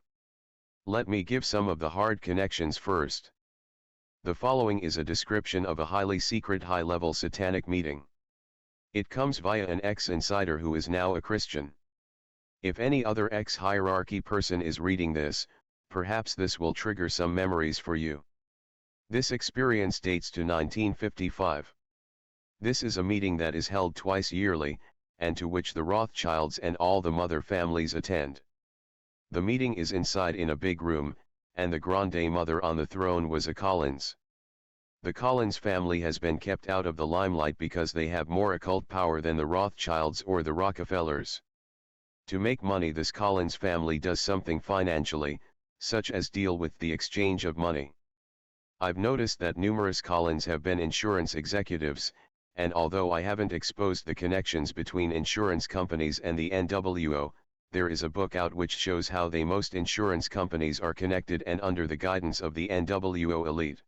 Let me give some of the hard connections first. The following is a description of a highly secret high-level satanic meeting. It comes via an ex-insider who is now a Christian. If any other ex-hierarchy person is reading this, perhaps this will trigger some memories for you. This experience dates to 1955. This is a meeting that is held twice yearly, and to which the Rothschilds and all the mother families attend. The meeting is inside in a big room, and the Grande Mother on the throne was a Collins. The Collins family has been kept out of the limelight because they have more occult power than the Rothschilds or the Rockefellers. To make money, this Collins family does something financially, such as deal with the exchange of money. I've noticed that numerous Collins have been insurance executives, and although I haven't exposed the connections between insurance companies and the NWO, there is a book out which shows how most insurance companies are connected and under the guidance of the NWO elite.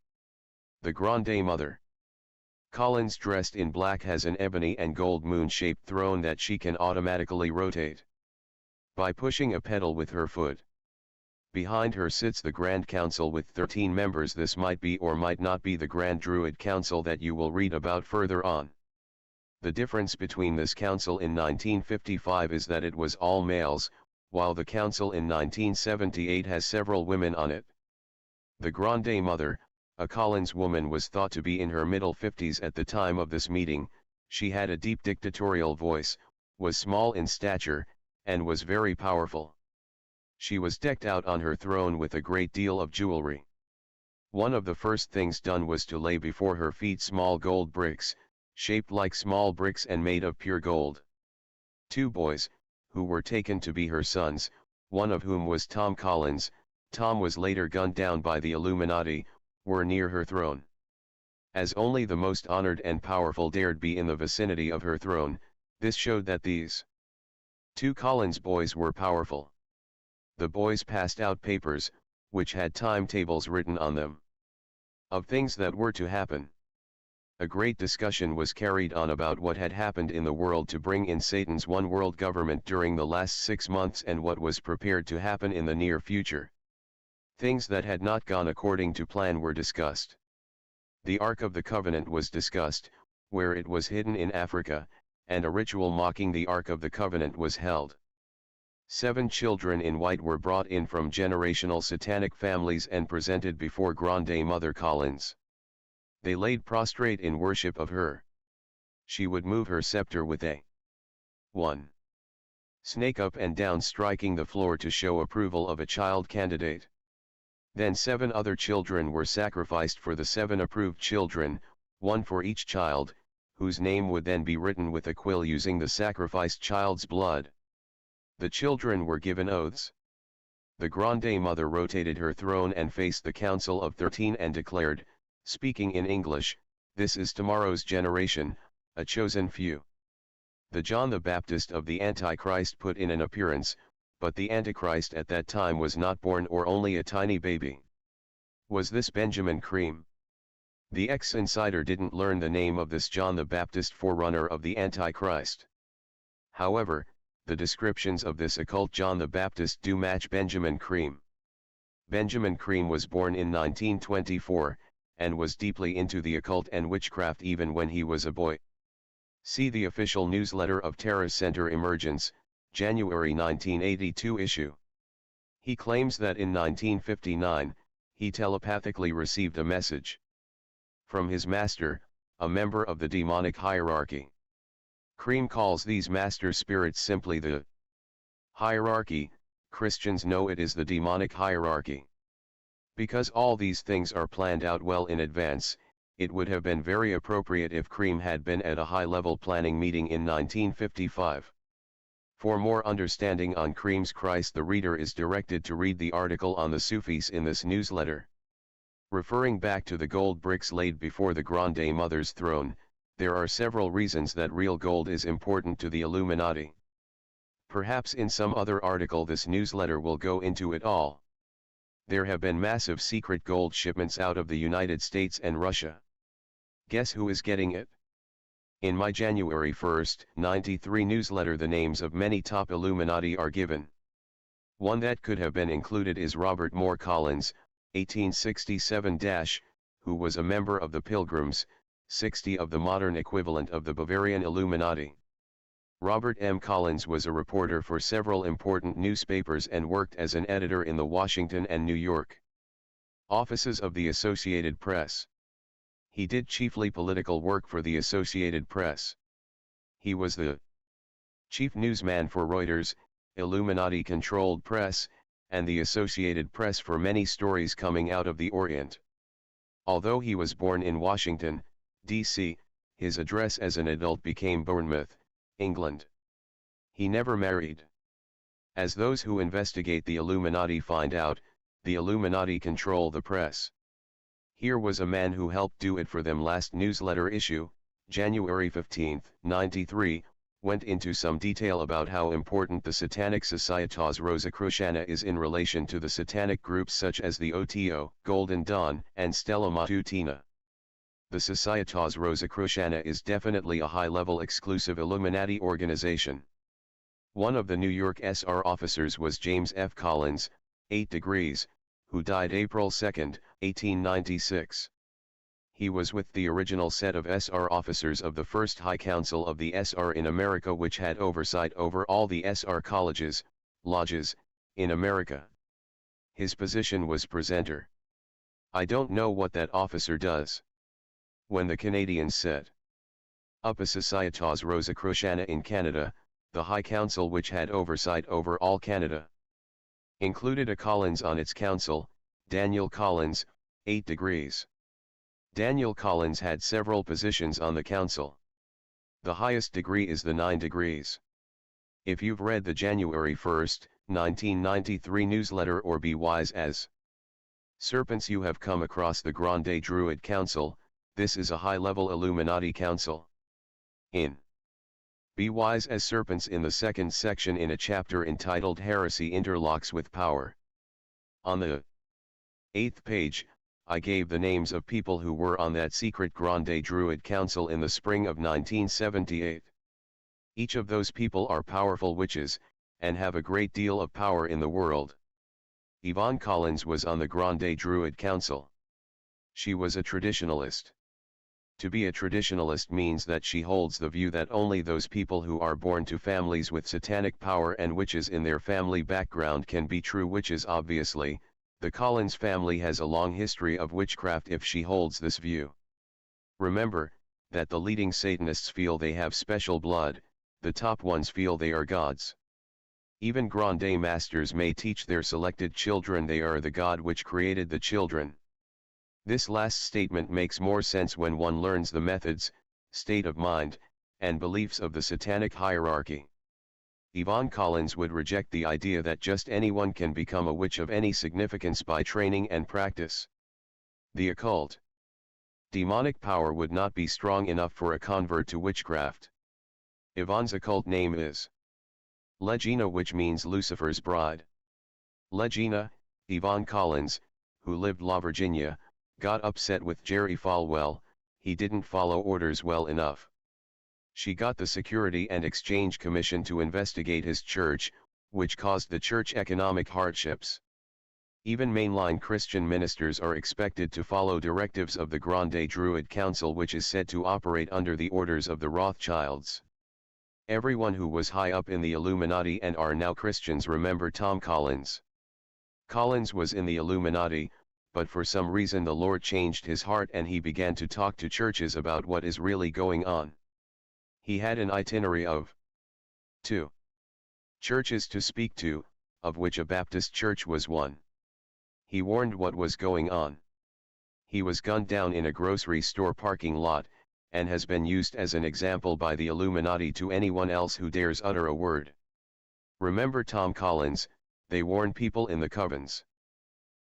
The Grande Mother. Collins, dressed in black, has an ebony and gold moon-shaped throne that she can automatically rotate by pushing a pedal with her foot. Behind her sits the Grand Council with 13 members. This might be or might not be the Grand Druid Council that you will read about further on. The difference between this council in 1955 is that it was all males, while the council in 1978 has several women on it. The Grande Mother, a Collins woman, was thought to be in her middle 50s at the time of this meeting. She had a deep dictatorial voice, was small in stature, and was very powerful. She was decked out on her throne with a great deal of jewelry. One of the first things done was to lay before her feet small gold bricks, shaped like small bricks and made of pure gold. 2 boys, who were taken to be her sons, one of whom was Tom Collins, Tom was later gunned down by the Illuminati, were near her throne. As only the most honored and powerful dared be in the vicinity of her throne, this showed that these 2 Collins boys were powerful. The boys passed out papers, which had timetables written on them, of things that were to happen. A great discussion was carried on about what had happened in the world to bring in Satan's one world government during the last 6 months and what was prepared to happen in the near future. Things that had not gone according to plan were discussed. The Ark of the Covenant was discussed, where it was hidden in Africa, and a ritual mocking the Ark of the Covenant was held. 7 children in white were brought in from generational satanic families and presented before Grande Mother Collins. They laid prostrate in worship of her. She would move her scepter with a 1. Snake up and down, striking the floor to show approval of a child candidate. Then 7 other children were sacrificed for the 7 approved children, 1 for each child, whose name would then be written with a quill using the sacrificed child's blood. The children were given oaths. The Grande Mother rotated her throne and faced the Council of 13 and declared, speaking in English, "This is tomorrow's generation, a chosen few." The John the Baptist of the Antichrist put in an appearance, but the Antichrist at that time was not born or only a tiny baby. Was this Benjamin Cream? The ex-insider didn't learn the name of this John the Baptist, forerunner of the Antichrist. However, the descriptions of this occult John the Baptist do match Benjamin Cream. Benjamin Cream was born in 1924, and was deeply into the occult and witchcraft even when he was a boy. See the official newsletter of Terror Center Emergence, January 1982 issue. He claims that in 1959, he telepathically received a message from his master, a member of the demonic hierarchy. Cream calls these master spirits simply the hierarchy. Christians know it is the demonic hierarchy. Because all these things are planned out well in advance, it would have been very appropriate if Cream had been at a high-level planning meeting in 1955. For more understanding on Cream's Christ, the reader is directed to read the article on the Sufis in this newsletter. Referring back to the gold bricks laid before the Grande Mother's throne, there are several reasons that real gold is important to the Illuminati. Perhaps in some other article this newsletter will go into it all. There have been massive secret gold shipments out of the United States and Russia. Guess who is getting it? In my January 1, 93 newsletter, the names of many top Illuminati are given. One that could have been included is Robert Moore Collins, 1867-, who was a member of the Pilgrims, 60 of the modern equivalent of the Bavarian Illuminati. Robert M. Collins was a reporter for several important newspapers and worked as an editor in the Washington and New York offices of the Associated Press. He did chiefly political work for the Associated Press. He was the chief newsman for Reuters, Illuminati-controlled press, and the Associated Press for many stories coming out of the Orient. Although he was born in Washington, D.C., his address as an adult became Bournemouth, England. He never married. As those who investigate the Illuminati find out, the Illuminati control the press. Here was a man who helped do it for them. Last newsletter issue, January 15, 93, went into some detail about how important the Satanic Societas Rosicruciana is in relation to the Satanic groups such as the OTO, Golden Dawn, and Stella Matutina. The Societas Rosicruciana is definitely a high-level exclusive Illuminati organization. One of the New York SR officers was James F. Collins, 8 degrees, who died April 2, 1896. He was with the original set of SR officers of the First High Council of the SR in America, which had oversight over all the SR colleges, lodges, in America. His position was presenter. I don't know what that officer does. When the Canadians set up a Societas Rosicruciana in Canada, the High Council, which had oversight over all Canada, included a Collins on its council, Daniel Collins, 8 degrees. Daniel Collins had several positions on the council. The highest degree is the 9 degrees. If you've read the January 1, 1993 newsletter or Be Wise as Serpents, you have come across the Grande Druid Council. This is a high-level Illuminati council. In Be Wise as Serpents, in the second section in a chapter entitled Heresy Interlocks with Power, on the 8th page, I gave the names of people who were on that secret Grande Druid Council in the spring of 1978. Each of those people are powerful witches, and have a great deal of power in the world. Yvonne Collins was on the Grande Druid Council. She was a traditionalist. To be a traditionalist means that she holds the view that only those people who are born to families with satanic power and witches in their family background can be true witches. Obviously, the Collins family has a long history of witchcraft if she holds this view. Remember, that the leading Satanists feel they have special blood, the top ones feel they are gods. Even Grande Masters may teach their selected children they are the god which created the children. This last statement makes more sense when one learns the methods, state of mind, and beliefs of the satanic hierarchy. Yvonne Collins would reject the idea that just anyone can become a witch of any significance by training and practice. The occult, demonic power would not be strong enough for a convert to witchcraft. Yvonne's occult name is Legina, which means Lucifer's bride. Legina, Yvonne Collins, who lived La Virginia, got upset with Jerry Falwell. He didn't follow orders well enough. She got the Security and Exchange Commission to investigate his church, which caused the church economic hardships. Even mainline Christian ministers are expected to follow directives of the Grande Druid Council, which is said to operate under the orders of the Rothschilds. Everyone who was high up in the Illuminati and are now Christians remember Tom Collins. Collins was in the Illuminati, but for some reason the Lord changed his heart and he began to talk to churches about what is really going on. He had an itinerary of 2 churches to speak to, of which a Baptist church was one. He warned what was going on. He was gunned down in a grocery store parking lot, and has been used as an example by the Illuminati to anyone else who dares utter a word. Remember Tom Collins, they warn people in the covens.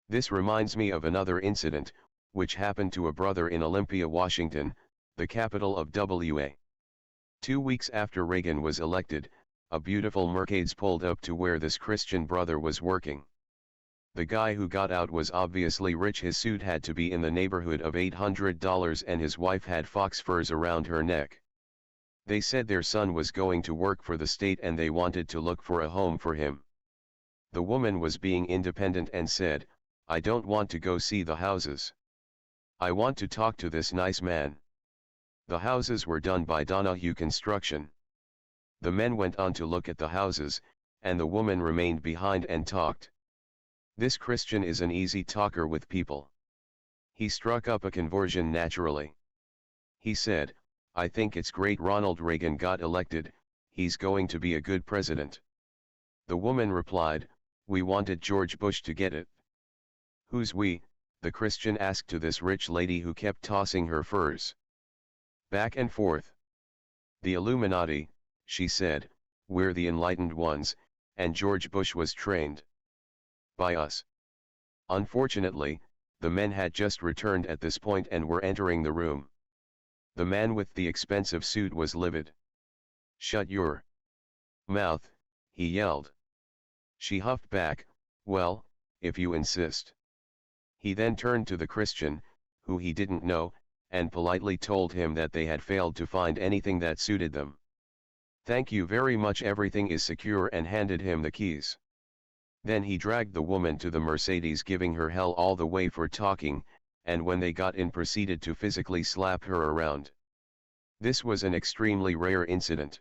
This reminds me of another incident, which happened to a brother in Olympia, Washington, the capital of WA. 2 weeks after Reagan was elected, a beautiful Mercedes pulled up to where this Christian brother was working. The guy who got out was obviously rich. His suit had to be in the neighborhood of $800 and his wife had fox furs around her neck. They said their son was going to work for the state and they wanted to look for a home for him. The woman was being independent and said, "I don't want to go see the houses. I want to talk to this nice man." The houses were done by Donahue Construction. The men went on to look at the houses, and the woman remained behind and talked. This Christian is an easy talker with people. He struck up a conversation naturally. He said, "I think it's great Ronald Reagan got elected, he's going to be a good president." The woman replied, "We wanted George Bush to get it." "Who's we?" the Christian asked to this rich lady who kept tossing her furs back and forth. "The Illuminati," she said, "we're the enlightened ones, and George Bush was trained by us." Unfortunately, the men had just returned at this point and were entering the room. The man with the expensive suit was livid. "Shut your mouth," he yelled. She huffed back, "Well, if you insist." He then turned to the Christian, who he didn't know, and politely told him that they had failed to find anything that suited them. "Thank you very much, everything is secure," and handed him the keys. Then he dragged the woman to the Mercedes, giving her hell all the way for talking, and when they got in proceeded to physically slap her around. This was an extremely rare incident.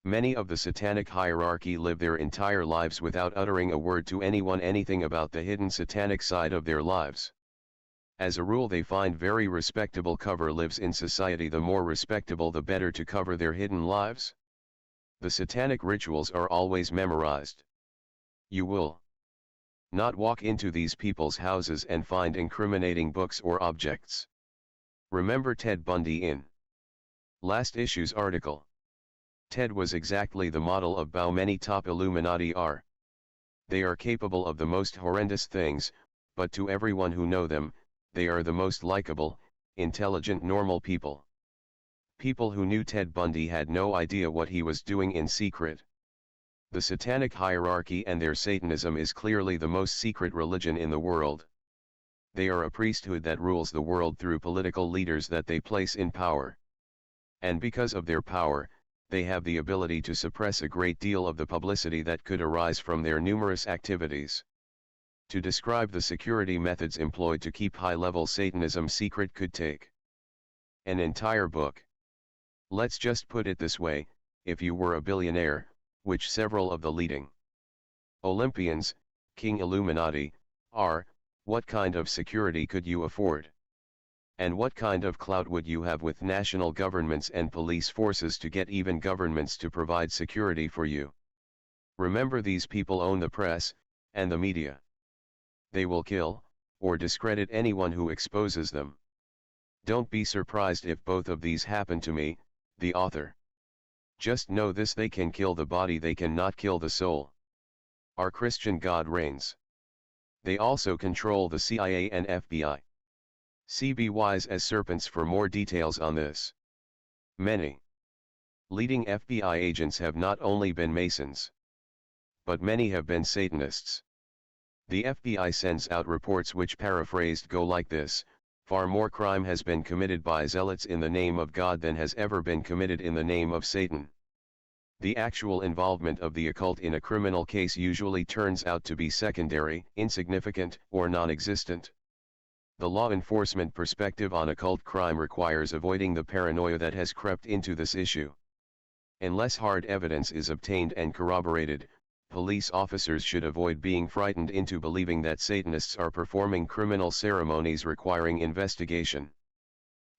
Many of the satanic hierarchy live their entire lives without uttering a word to anyone anything about the hidden satanic side of their lives. As a rule, they find very respectable cover lives in society. The more respectable, the better to cover their hidden lives. The satanic rituals are always memorized. You will not walk into these people's houses and find incriminating books or objects. Remember Ted Bundy in last issue's article. Ted was exactly the model of how many top Illuminati are. They are capable of the most horrendous things, but to everyone who know them, they are the most likable, intelligent, normal people. People who knew Ted Bundy had no idea what he was doing in secret. The satanic hierarchy and their Satanism is clearly the most secret religion in the world. They are a priesthood that rules the world through political leaders that they place in power. And because of their power, they have the ability to suppress a great deal of the publicity that could arise from their numerous activities. To describe the security methods employed to keep high-level Satanism secret could take an entire book. Let's just put it this way: if you were a billionaire, which several of the leading Olympians, King Illuminati, are, what kind of security could you afford? And what kind of clout would you have with national governments and police forces to get even governments to provide security for you? Remember, these people own the press and the media. They will kill or discredit anyone who exposes them. Don't be surprised if both of these happen to me, the author. Just know this: they can kill the body, they cannot kill the soul. Our Christian God reigns. They also control the CIA and FBI. Be wise as serpents for more details on this. Many leading FBI agents have not only been Masons, but many have been Satanists. The FBI sends out reports which, paraphrased, go like this: far more crime has been committed by zealots in the name of God than has ever been committed in the name of Satan. The actual involvement of the occult in a criminal case usually turns out to be secondary, insignificant, or non-existent. The law enforcement perspective on occult crime requires avoiding the paranoia that has crept into this issue. Unless hard evidence is obtained and corroborated, police officers should avoid being frightened into believing that Satanists are performing criminal ceremonies requiring investigation.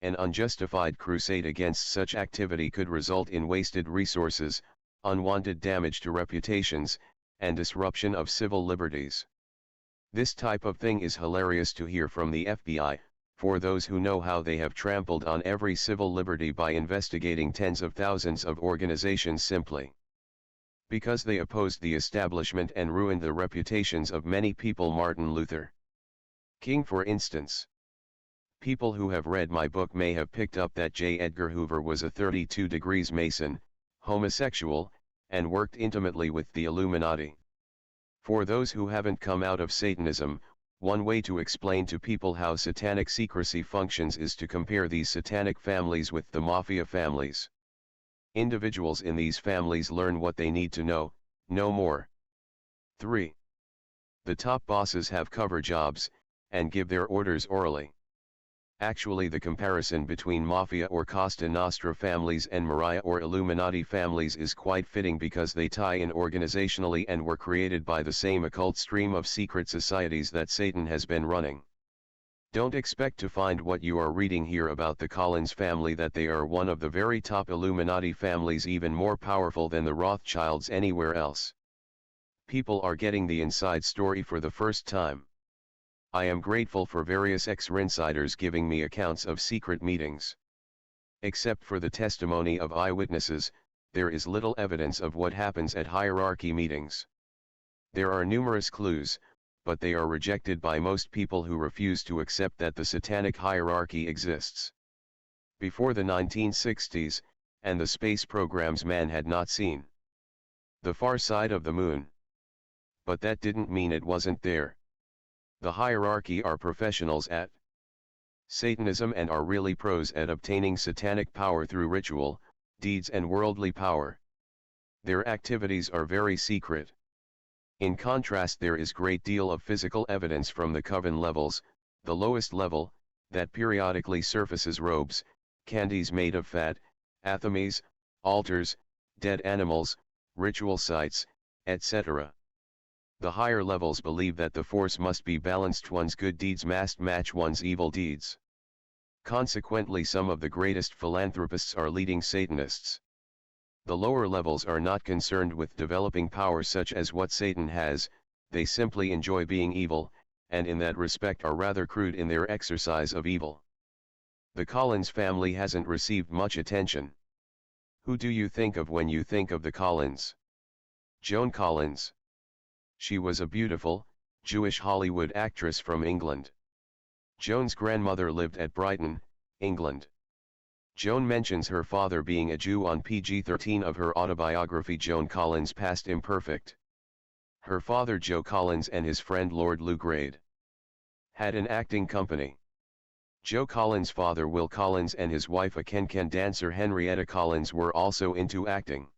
An unjustified crusade against such activity could result in wasted resources, unwanted damage to reputations, and disruption of civil liberties. This type of thing is hilarious to hear from the FBI, for those who know how they have trampled on every civil liberty by investigating tens of thousands of organizations simply Because they opposed the establishment and ruined the reputations of many people. Martin Luther King, for instance. People who have read my book may have picked up that J. Edgar Hoover was a 32 degrees Mason, homosexual, and worked intimately with the Illuminati. For those who haven't come out of Satanism, one way to explain to people how satanic secrecy functions is to compare these satanic families with the mafia families. Individuals in these families learn what they need to know, no more. 3. The top bosses have cover jobs, and give their orders orally. Actually, the comparison between Mafia or Costa Nostra families and Maria or Illuminati families is quite fitting, because they tie in organizationally and were created by the same occult stream of secret societies that Satan has been running. Don't expect to find what you are reading here about the Collins family, that they are one of the very top Illuminati families, even more powerful than the Rothschilds anywhere else. People are getting the inside story for the first time. I am grateful for various ex-insiders giving me accounts of secret meetings. Except for the testimony of eyewitnesses, there is little evidence of what happens at hierarchy meetings. There are numerous clues, but they are rejected by most people who refuse to accept that the satanic hierarchy exists. Before the 1960s, and the space programs, man had not seen the far side of the moon. But that didn't mean it wasn't there. The hierarchy are professionals at Satanism and are really pros at obtaining satanic power through ritual, deeds and worldly power. Their activities are very secret. In contrast, there is great deal of physical evidence from the coven levels, the lowest level, that periodically surfaces robes, candies made of fat, athames, altars, dead animals, ritual sites, etc. The higher levels believe that the force must be balanced, one's good deeds must match one's evil deeds. Consequently, some of the greatest philanthropists are leading Satanists. The lower levels are not concerned with developing power such as what Satan has, they simply enjoy being evil, and in that respect are rather crude in their exercise of evil. The Collins family hasn't received much attention. Who do you think of when you think of the Collins? Joan Collins. She was a beautiful, Jewish Hollywood actress from England. Joan's grandmother lived at Brighton, England. Joan mentions her father being a Jew on page-13 of her autobiography Joan Collins Past Imperfect. Her father Joe Collins and his friend Lord Lugrade had an acting company. Joe Collins' father Will Collins and his wife a can-can dancer Henrietta Collins were also into acting.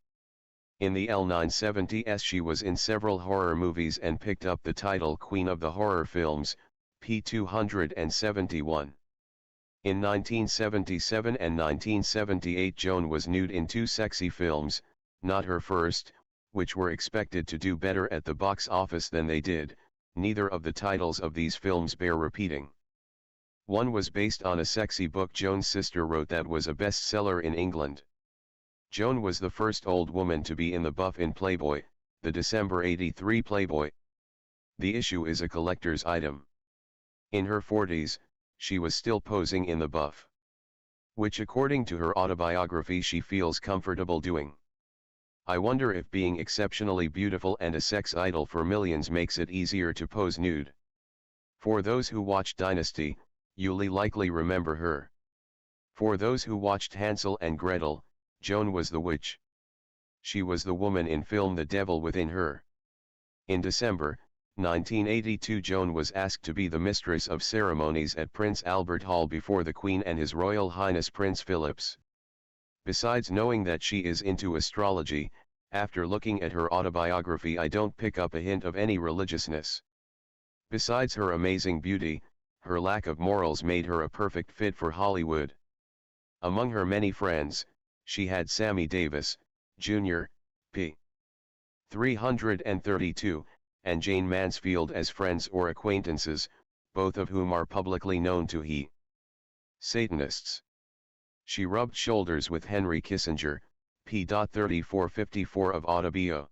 In the L970s she was in several horror movies and picked up the title Queen of the Horror Films, P271. In 1977 and 1978 Joan was nude in two sexy films, not her first, which were expected to do better at the box office than they did. Neither of the titles of these films bear repeating. One was based on a sexy book Joan's sister wrote that was a bestseller in England. Joan was the first old woman to be in the buff in Playboy, the December '83 Playboy. The issue is a collector's item. In her 40s, she was still posing in the buff, which according to her autobiography she feels comfortable doing. I wonder if being exceptionally beautiful and a sex idol for millions makes it easier to pose nude. For those who watched Dynasty, you'll likely remember her. For those who watched Hansel and Gretel, Joan was the witch. She was the woman in film The Devil Within Her. In December 1982 Joan was asked to be the mistress of ceremonies at Prince Albert Hall before the Queen and His Royal Highness Prince Philips. Besides knowing that she is into astrology, after looking at her autobiography I don't pick up a hint of any religiousness. Besides her amazing beauty, her lack of morals made her a perfect fit for Hollywood. Among her many friends, she had Sammy Davis, Jr., p. 332, and Jane Mansfield as friends or acquaintances, both of whom are publicly known to he Satanists. She rubbed shoulders with Henry Kissinger, p. 3454 of Autobio.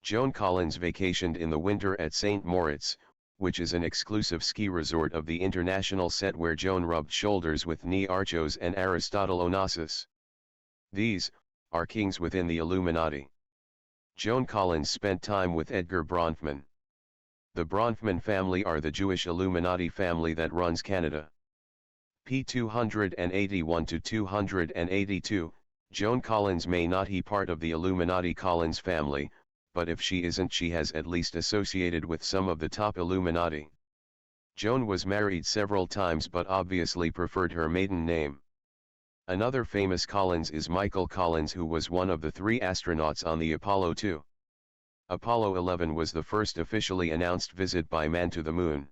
Joan Collins vacationed in the winter at St. Moritz, which is an exclusive ski resort of the international set where Joan rubbed shoulders with Nearchos and Aristotle Onassis. These are kings within the Illuminati. Joan Collins spent time with Edgar Bronfman. The Bronfman family are the Jewish Illuminati family that runs Canada. p. 281 to 282, Joan Collins may not be part of the Illuminati Collins family, but if she isn't, she has at least associated with some of the top Illuminati. Joan was married several times but obviously preferred her maiden name. Another famous Collins is Michael Collins, who was one of the 3 astronauts on the Apollo 2. Apollo 11 was the first officially announced visit by man to the moon.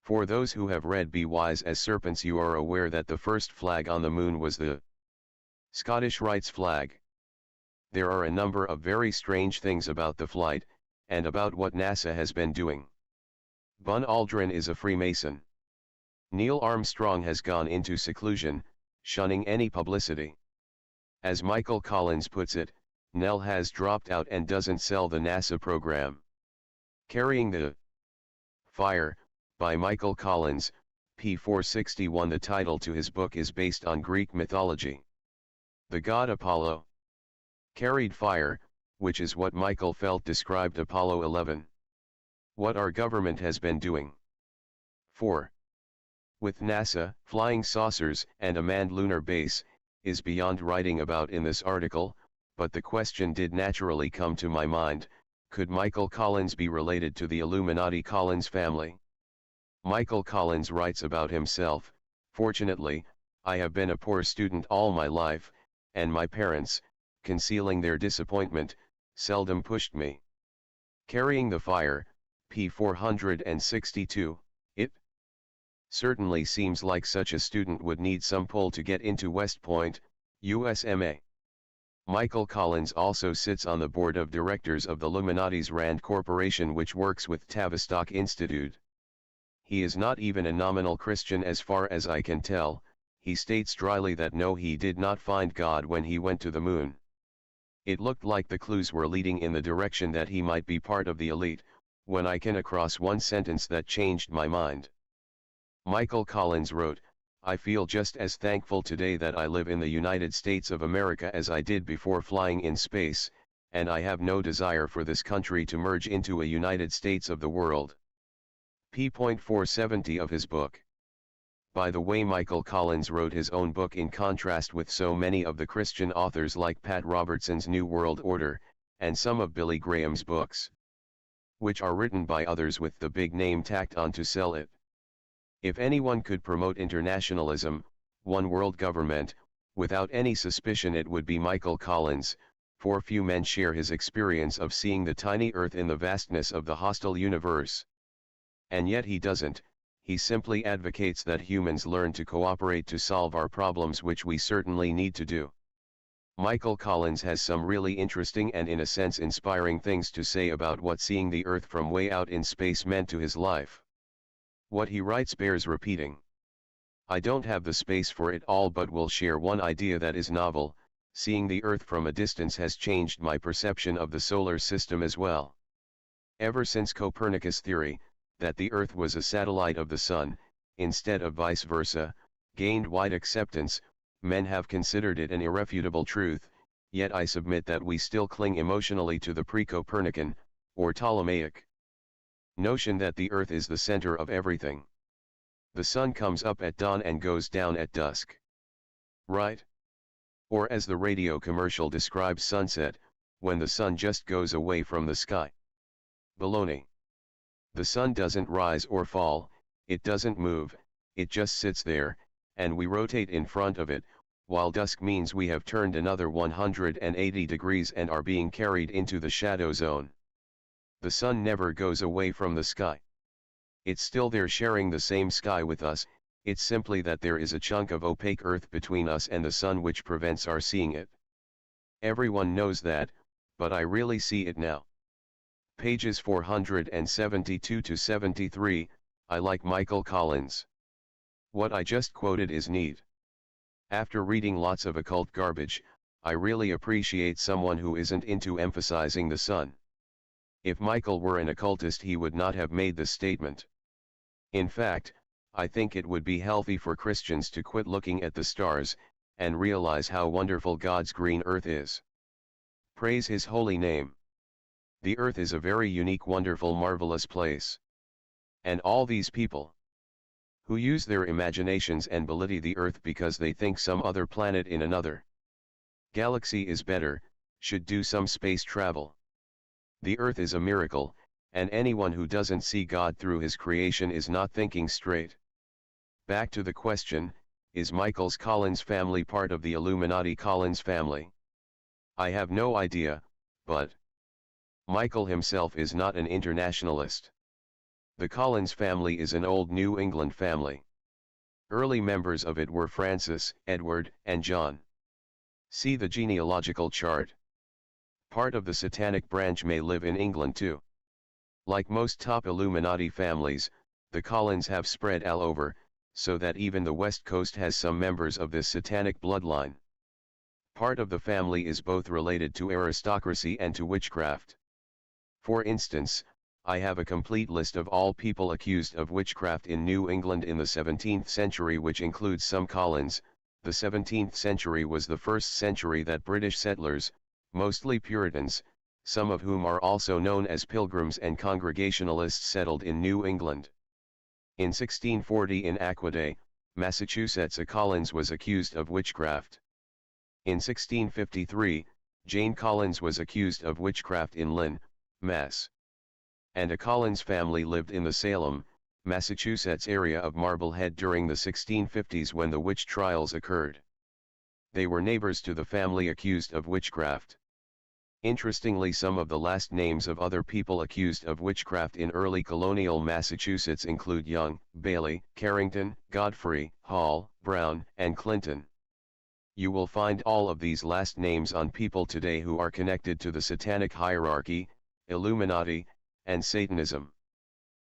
For those who have read Be Wise as Serpents, you are aware that the first flag on the moon was the Scottish Rites flag. There are a number of very strange things about the flight, and about what NASA has been doing. Buzz Aldrin is a Freemason. Neil Armstrong has gone into seclusion, shunning any publicity. As Michael Collins puts it, Nell has dropped out and doesn't sell the NASA program. Carrying the Fire, by Michael Collins, p. 461. The title to his book is based on Greek mythology. The god Apollo carried fire, which is what Michael felt described Apollo 11. What our government has been doing. 4. With NASA, flying saucers, and a manned lunar base, is beyond writing about in this article, but the question did naturally come to my mind: could Michael Collins be related to the Illuminati Collins family? Michael Collins writes about himself, "Fortunately, I have been a poor student all my life, and my parents, concealing their disappointment, seldom pushed me." Carrying the Fire, p. 462, it certainly seems like such a student would need some pull to get into West Point, USMA. Michael Collins also sits on the board of directors of the Illuminati's Rand Corporation, which works with Tavistock Institute. He is not even a nominal Christian as far as I can tell. He states dryly that no, he did not find God when he went to the moon. It looked like the clues were leading in the direction that he might be part of the elite, when I came across one sentence that changed my mind. Michael Collins wrote, "I feel just as thankful today that I live in the United States of America as I did before flying in space, and I have no desire for this country to merge into a United States of the world." p. 470 of his book. By the way, Michael Collins wrote his own book in contrast with so many of the Christian authors like Pat Robertson's New World Order, and some of Billy Graham's books, which are written by others with the big name tacked on to sell it. If anyone could promote internationalism, one world government, without any suspicion, it would be Michael Collins, for few men share his experience of seeing the tiny earth in the vastness of the hostile universe. And yet he doesn't. He simply advocates that humans learn to cooperate to solve our problems, which we certainly need to do. Michael Collins has some really interesting and in a sense inspiring things to say about what seeing the Earth from way out in space meant to his life. What he writes bears repeating. I don't have the space for it all, but will share one idea that is novel. Seeing the Earth from a distance has changed my perception of the solar system as well. Ever since Copernicus' theory, that the Earth was a satellite of the Sun, instead of vice versa, gained wide acceptance, men have considered it an irrefutable truth, yet I submit that we still cling emotionally to the pre-Copernican, or Ptolemaic, notion that the Earth is the center of everything. The sun comes up at dawn and goes down at dusk. Right? Or as the radio commercial describes sunset, when the sun just goes away from the sky. Baloney. The sun doesn't rise or fall, it doesn't move, it just sits there, and we rotate in front of it, while dusk means we have turned another 180 degrees and are being carried into the shadow zone. The sun never goes away from the sky. It's still there, sharing the same sky with us. It's simply that there is a chunk of opaque earth between us and the sun which prevents our seeing it. Everyone knows that, but I really see it now. Pages 472 to 73, I like Michael Collins. What I just quoted is neat. After reading lots of occult garbage, I really appreciate someone who isn't into emphasizing the sun. If Michael were an occultist, he would not have made this statement. In fact, I think it would be healthy for Christians to quit looking at the stars, and realize how wonderful God's green earth is. Praise His holy name. The earth is a very unique, wonderful, marvelous place. And all these people who use their imaginations and belittle the earth because they think some other planet in another galaxy is better, should do some space travel. The earth is a miracle, and anyone who doesn't see God through his creation is not thinking straight. Back to the question, is Michael's Collins family part of the Illuminati Collins family? I have no idea, but Michael himself is not an internationalist. The Collins family is an old New England family. Early members of it were Francis, Edward, and John. See the genealogical chart. Part of the Satanic branch may live in England too. Like most top Illuminati families, the Collins have spread all over, so that even the West Coast has some members of this Satanic bloodline. Part of the family is both related to aristocracy and to witchcraft. For instance, I have a complete list of all people accused of witchcraft in New England in the 17th century, which includes some Collins. The 17th century was the first century that British settlers, mostly Puritans, some of whom are also known as Pilgrims and Congregationalists, settled in New England. In 1640 in Aquitaine, Massachusetts, a Collins was accused of witchcraft. In 1653, Jane Collins was accused of witchcraft in Lynn, Mass. And a Collins family lived in the Salem, Massachusetts area of Marblehead during the 1650s when the witch trials occurred. They were neighbors to the family accused of witchcraft. Interestingly, some of the last names of other people accused of witchcraft in early colonial Massachusetts include Young, Bailey, Carrington, Godfrey, Hall, Brown, and Clinton. You will find all of these last names on people today who are connected to the Satanic hierarchy, Illuminati, and Satanism.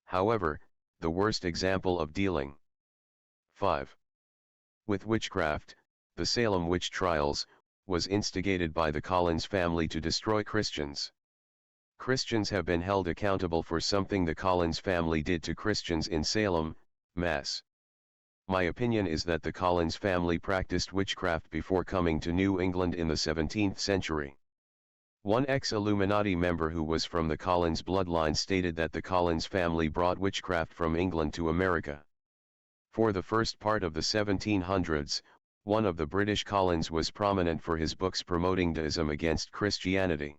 However, the worst example of dealing 5. with witchcraft, the Salem witch trials, was instigated by the Collins family to destroy Christians. Christians have been held accountable for something the Collins family did to Christians in Salem, Mass. My opinion is that the Collins family practiced witchcraft before coming to New England in the 17th century. One ex-Illuminati member who was from the Collins bloodline stated that the Collins family brought witchcraft from England to America. For the first part of the 1700s, one of the British Collins was prominent for his books promoting deism against Christianity.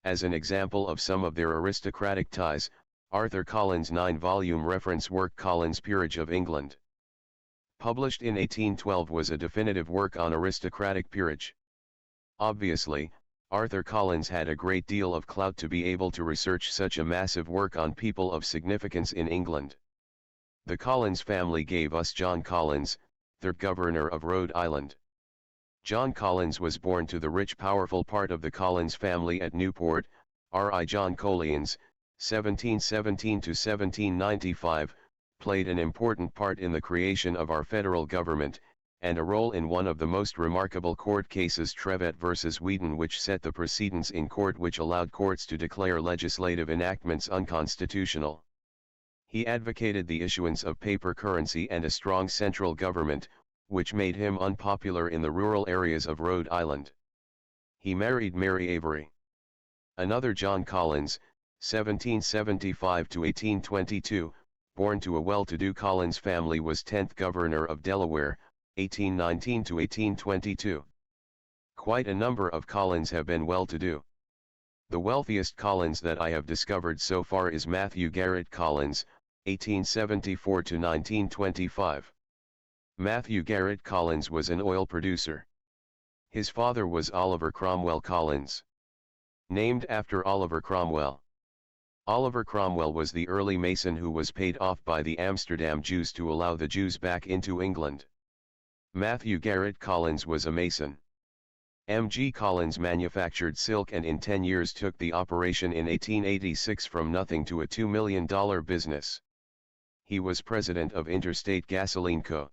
As an example of some of their aristocratic ties, Arthur Collins' 9-volume reference work Collins' Peerage of England, published in 1812, was a definitive work on aristocratic peerage. Obviously, Arthur Collins had a great deal of clout to be able to research such a massive work on people of significance in England. The Collins family gave us John Collins, 3rd Governor of Rhode Island. John Collins was born to the rich, powerful part of the Collins family at Newport, R.I. John Collins, 1717 to 1795, played an important part in the creation of our federal government, and a role in one of the most remarkable court cases, Trevet versus Wheaton, which set the precedents in court which allowed courts to declare legislative enactments unconstitutional. He advocated the issuance of paper currency and a strong central government, which made him unpopular in the rural areas of Rhode Island. He married Mary Avery. Another John Collins, 1775 to 1822, born to a well-to-do Collins family, was 10th Governor of Delaware, 1819 to 1822. Quite a number of Collins have been well-to-do. The wealthiest Collins that I have discovered so far is Matthew Garrett Collins, 1874 to 1925. Matthew Garrett Collins was an oil producer. His father was Oliver Cromwell Collins, named after Oliver Cromwell. Oliver Cromwell was the early Mason who was paid off by the Amsterdam Jews to allow the Jews back into England. Matthew Garrett Collins was a Mason. M.G. Collins manufactured silk and in 10 years took the operation in 1886 from nothing to a $2 million business. He was president of Interstate Gasoline Co.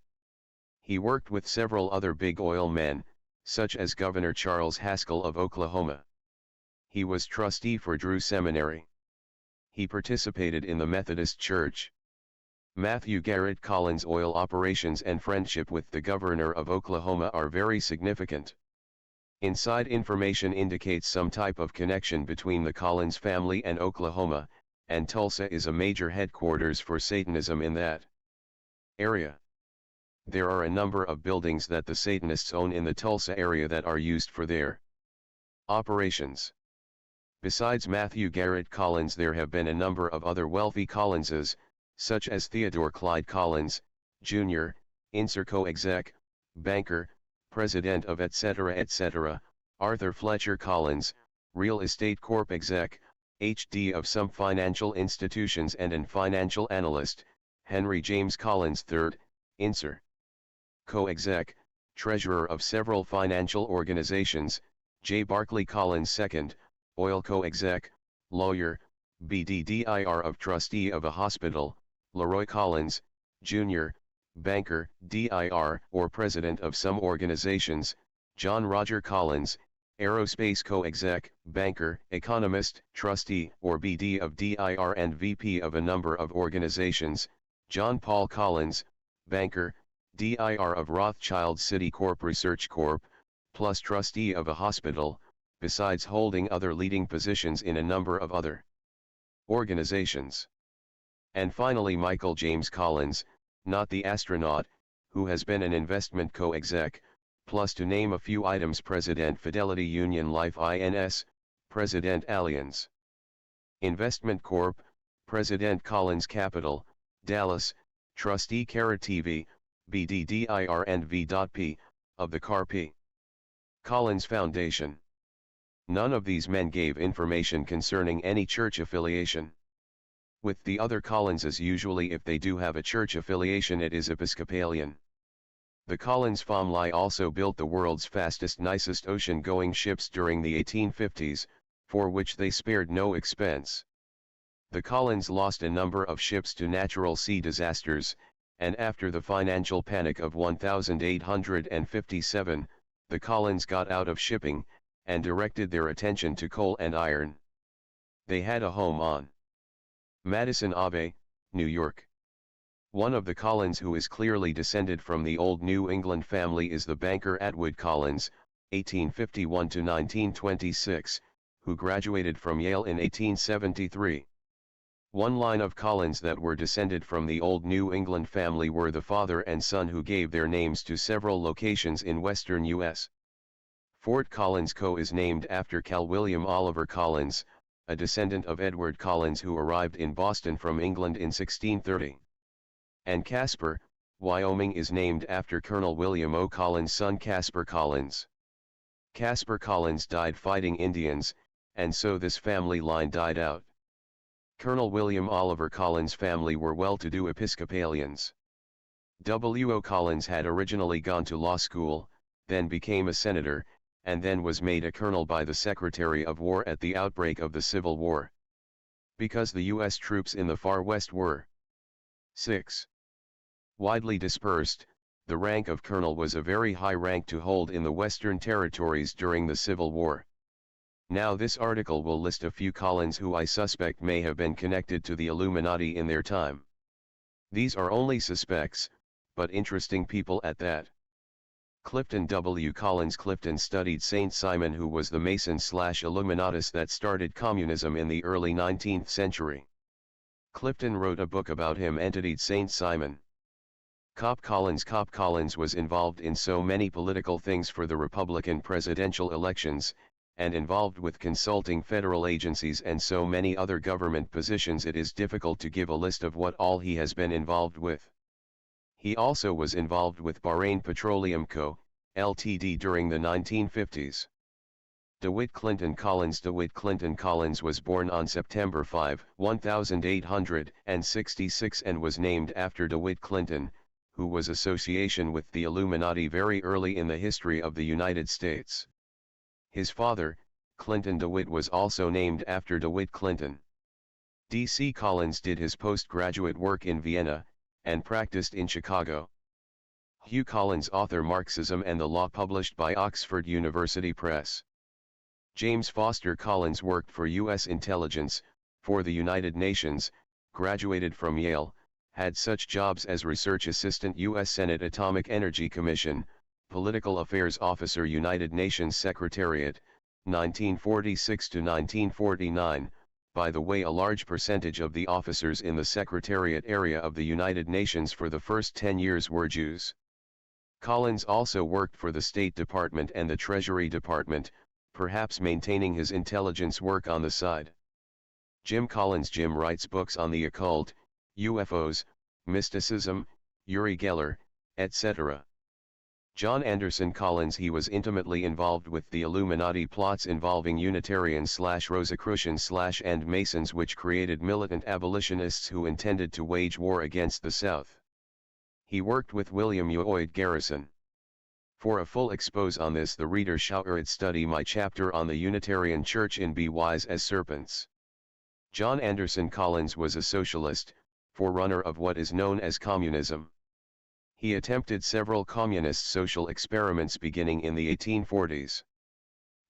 He worked with several other big oil men, such as Governor Charles Haskell of Oklahoma. He was trustee for Drew Seminary. He participated in the Methodist Church. Matthew Garrett Collins' oil operations and friendship with the governor of Oklahoma are very significant. Inside information indicates some type of connection between the Collins family and Oklahoma, and Tulsa is a major headquarters for Satanism in that area. There are a number of buildings that the Satanists own in the Tulsa area that are used for their operations. Besides Matthew Garrett Collins, there have been a number of other wealthy Collinses, such as Theodore Clyde Collins, Jr., Inserco exec, banker, president of etc., Arthur Fletcher Collins, real estate corp exec, HD of some financial institutions and an financial analyst, Henry James Collins III, Inser. Co-exec, treasurer of several financial organizations, J. Barclay Collins II, oil co-exec, lawyer, BDDIR of trustee of a hospital, Leroy Collins, Jr., banker, DIR or president of some organizations, John Roger Collins, aerospace co-exec, banker, economist, trustee or BD of DIR and VP of a number of organizations, John Paul Collins, banker, DIR of Rothschild City Corp Research Corp, plus trustee of a hospital, besides holding other leading positions in a number of other organizations. And finally Michael James Collins, not the astronaut, who has been an investment co-exec, plus to name a few items President Fidelity Union Life INS, President Allianz Investment Corp, President Collins Capital, Dallas, Trustee Cara TV, BDDIR and V.P, of the CAR-P. Collins Foundation. None of these men gave information concerning any church affiliation. With the other Collinses, usually if they do have a church affiliation it is Episcopalian. The Collins family also built the world's fastest nicest ocean-going ships during the 1850s, for which they spared no expense. The Collins lost a number of ships to natural sea disasters, and after the financial panic of 1857, the Collins got out of shipping, and directed their attention to coal and iron. They had a home on Madison Ave, New York. One of the Collins who is clearly descended from the old New England family is the banker Atwood Collins, 1851 to 1926, who graduated from Yale in 1873. One line of Collins that were descended from the old New England family were the father and son who gave their names to several locations in western U.S. Fort Collins Co. is named after Cal William Oliver Collins, a descendant of Edward Collins who arrived in Boston from England in 1630. And Casper, Wyoming is named after Colonel William O. Collins' son Casper Collins. Casper Collins died fighting Indians, and so this family line died out. Colonel William Oliver Collins' family were well-to-do Episcopalians. W. O. Collins had originally gone to law school, then became a senator, and then was made a colonel by the Secretary of War at the outbreak of the Civil War. Because the U.S. troops in the far west were 6. Widely dispersed, the rank of colonel was a very high rank to hold in the Western territories during the Civil War. Now this article will list a few Collins who I suspect may have been connected to the Illuminati in their time. These are only suspects, but interesting people at that. Clifton W. Collins. Clifton studied Saint Simon, who was the Mason/Illuminatus that started communism in the early 19th century. Clifton wrote a book about him entitled Saint Simon. Cop Collins. Cop Collins was involved in so many political things for the Republican presidential elections, and involved with consulting federal agencies and so many other government positions it is difficult to give a list of what all he has been involved with. He also was involved with Bahrain Petroleum Co., Ltd. during the 1950s. DeWitt Clinton Collins. DeWitt Clinton Collins was born on September 5, 1866 and was named after DeWitt Clinton, who was association with the Illuminati very early in the history of the United States. His father, Clinton DeWitt, was also named after DeWitt Clinton. D.C. Collins did his postgraduate work in Vienna, and practiced in Chicago. Hugh Collins, author Marxism and the Law, published by Oxford University Press. James Foster Collins worked for U.S. intelligence, for the United Nations, graduated from Yale, had such jobs as Research Assistant U.S. Senate Atomic Energy Commission, Political Affairs Officer, United Nations Secretariat, 1946 to 1949. By the way, a large percentage of the officers in the Secretariat area of the United Nations for the first 10 years were Jews. Collins also worked for the State Department and the Treasury Department, perhaps maintaining his intelligence work on the side. Jim Collins. Jim writes books on the occult, UFOs, mysticism, Uri Geller, etc. John Anderson Collins. He was intimately involved with the Illuminati plots involving Unitarians/Rosicrucians/ and Masons, which created militant abolitionists who intended to wage war against the South. He worked with William Lloyd Garrison. For a full expose on this, the reader should study my chapter on the Unitarian Church in Be Wise as Serpents. John Anderson Collins was a socialist, forerunner of what is known as communism. He attempted several communist social experiments beginning in the 1840s.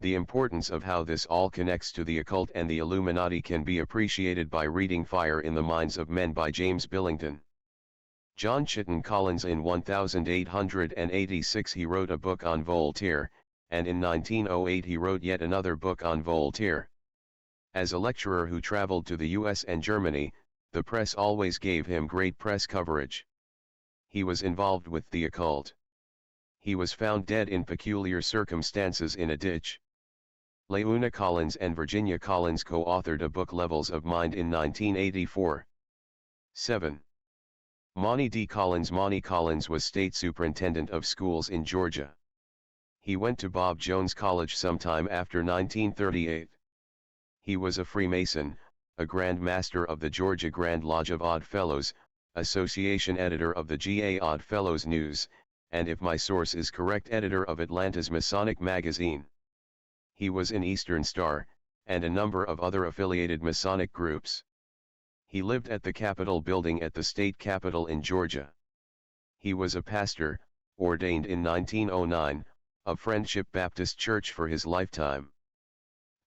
The importance of how this all connects to the occult and the Illuminati can be appreciated by reading Fire in the Minds of Men by James Billington. John Chitton Collins. In 1886 he wrote a book on Voltaire, and in 1908 he wrote yet another book on Voltaire. As a lecturer who traveled to the US and Germany, the press always gave him great press coverage. He was involved with the occult. He was found dead in peculiar circumstances in a ditch. Leuna Collins and Virginia Collins co-authored a book, Levels of Mind, in 1984. 7. Monty D. Collins. Monty Collins was state superintendent of schools in Georgia. He went to Bob Jones College sometime after 1938. He was a Freemason, a Grand Master of the Georgia Grand Lodge of Odd Fellows, association editor of the GA Odd Fellows News, and if my source is correct, editor of Atlanta's Masonic magazine. He was in Eastern Star, and a number of other affiliated Masonic groups. He lived at the Capitol building at the state capitol in Georgia. He was a pastor, ordained in 1909, of Friendship Baptist Church for his lifetime.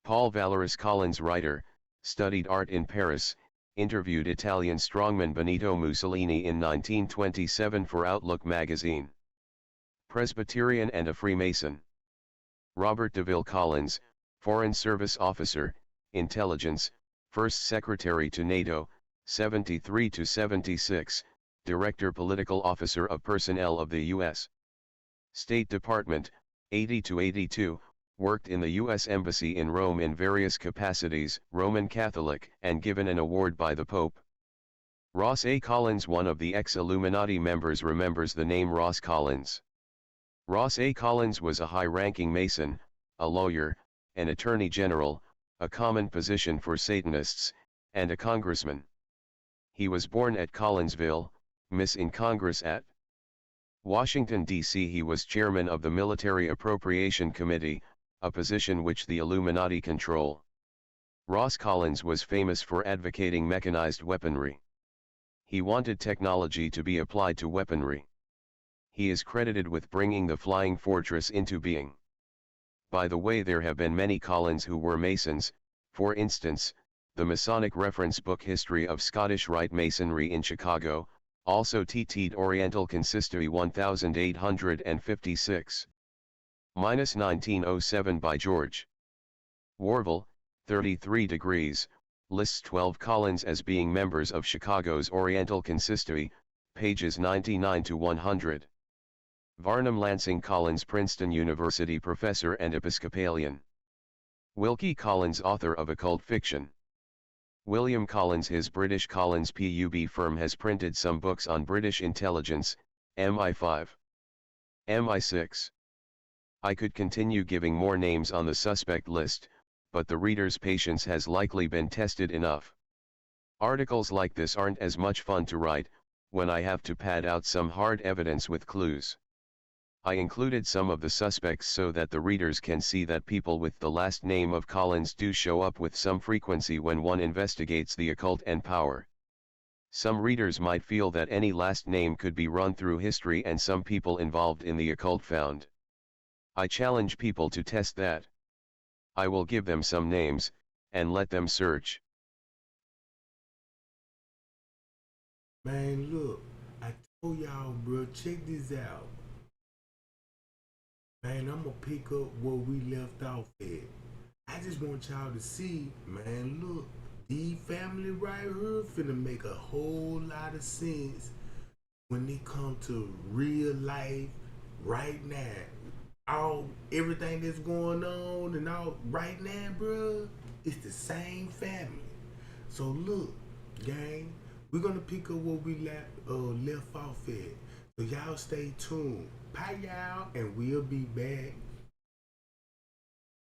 Paul Valeris Collins, writer, studied art in Paris, interviewed Italian strongman Benito Mussolini in 1927 for Outlook magazine. Presbyterian and a Freemason. Robert DeVille Collins, Foreign Service Officer, Intelligence, First Secretary to NATO, 73 to 76, Director Political Officer of Personnel of the U.S. State Department, 80 to 82, worked in the U.S. Embassy in Rome in various capacities, Roman Catholic, and given an award by the Pope. Ross A. Collins. One of the ex-Illuminati members remembers the name Ross Collins. Ross A. Collins was a high-ranking Mason, a lawyer, an attorney general, a common position for Satanists, and a congressman. He was born at Collinsville, Miss, in Congress at Washington, D.C. He was chairman of the Military Appropriation Committee, a position which the Illuminati control. Ross Collins was famous for advocating mechanized weaponry. He wanted technology to be applied to weaponry. He is credited with bringing the Flying Fortress into being. By the way, there have been many Collins who were Masons, for instance, the Masonic reference book History of Scottish Rite Masonry in Chicago, also TT'd Oriental Consistory 1856. 1907 by George Warville, 33 degrees, lists 12 Collins as being members of Chicago's Oriental Consistory, pages 99 to 100. Varnum Lansing Collins, Princeton University professor and Episcopalian. Wilkie Collins, author of occult fiction. William Collins. His British Collins Pub firm has printed some books on British intelligence, MI5, MI6. I could continue giving more names on the suspect list, but the reader's patience has likely been tested enough. Articles like this aren't as much fun to write, when I have to pad out some hard evidence with clues. I included some of the suspects so that the readers can see that people with the last name of Collins do show up with some frequency when one investigates the occult and power. Some readers might feel that any last name could be run through history and some people involved in the occult found. I challenge people to test that. I will give them some names, and let them search. Man, look, I told y'all, bro, check this out. Man, I'm gonna pick up where we left off at. I just want y'all to see, man, look, these family right here finna make a whole lot of sense when it come to real life right now. All everything that's going on and all right now, bruh, it's the same family. So look, gang, we're gonna pick up where we left off at. So y'all stay tuned. Bye y'all, and we'll be back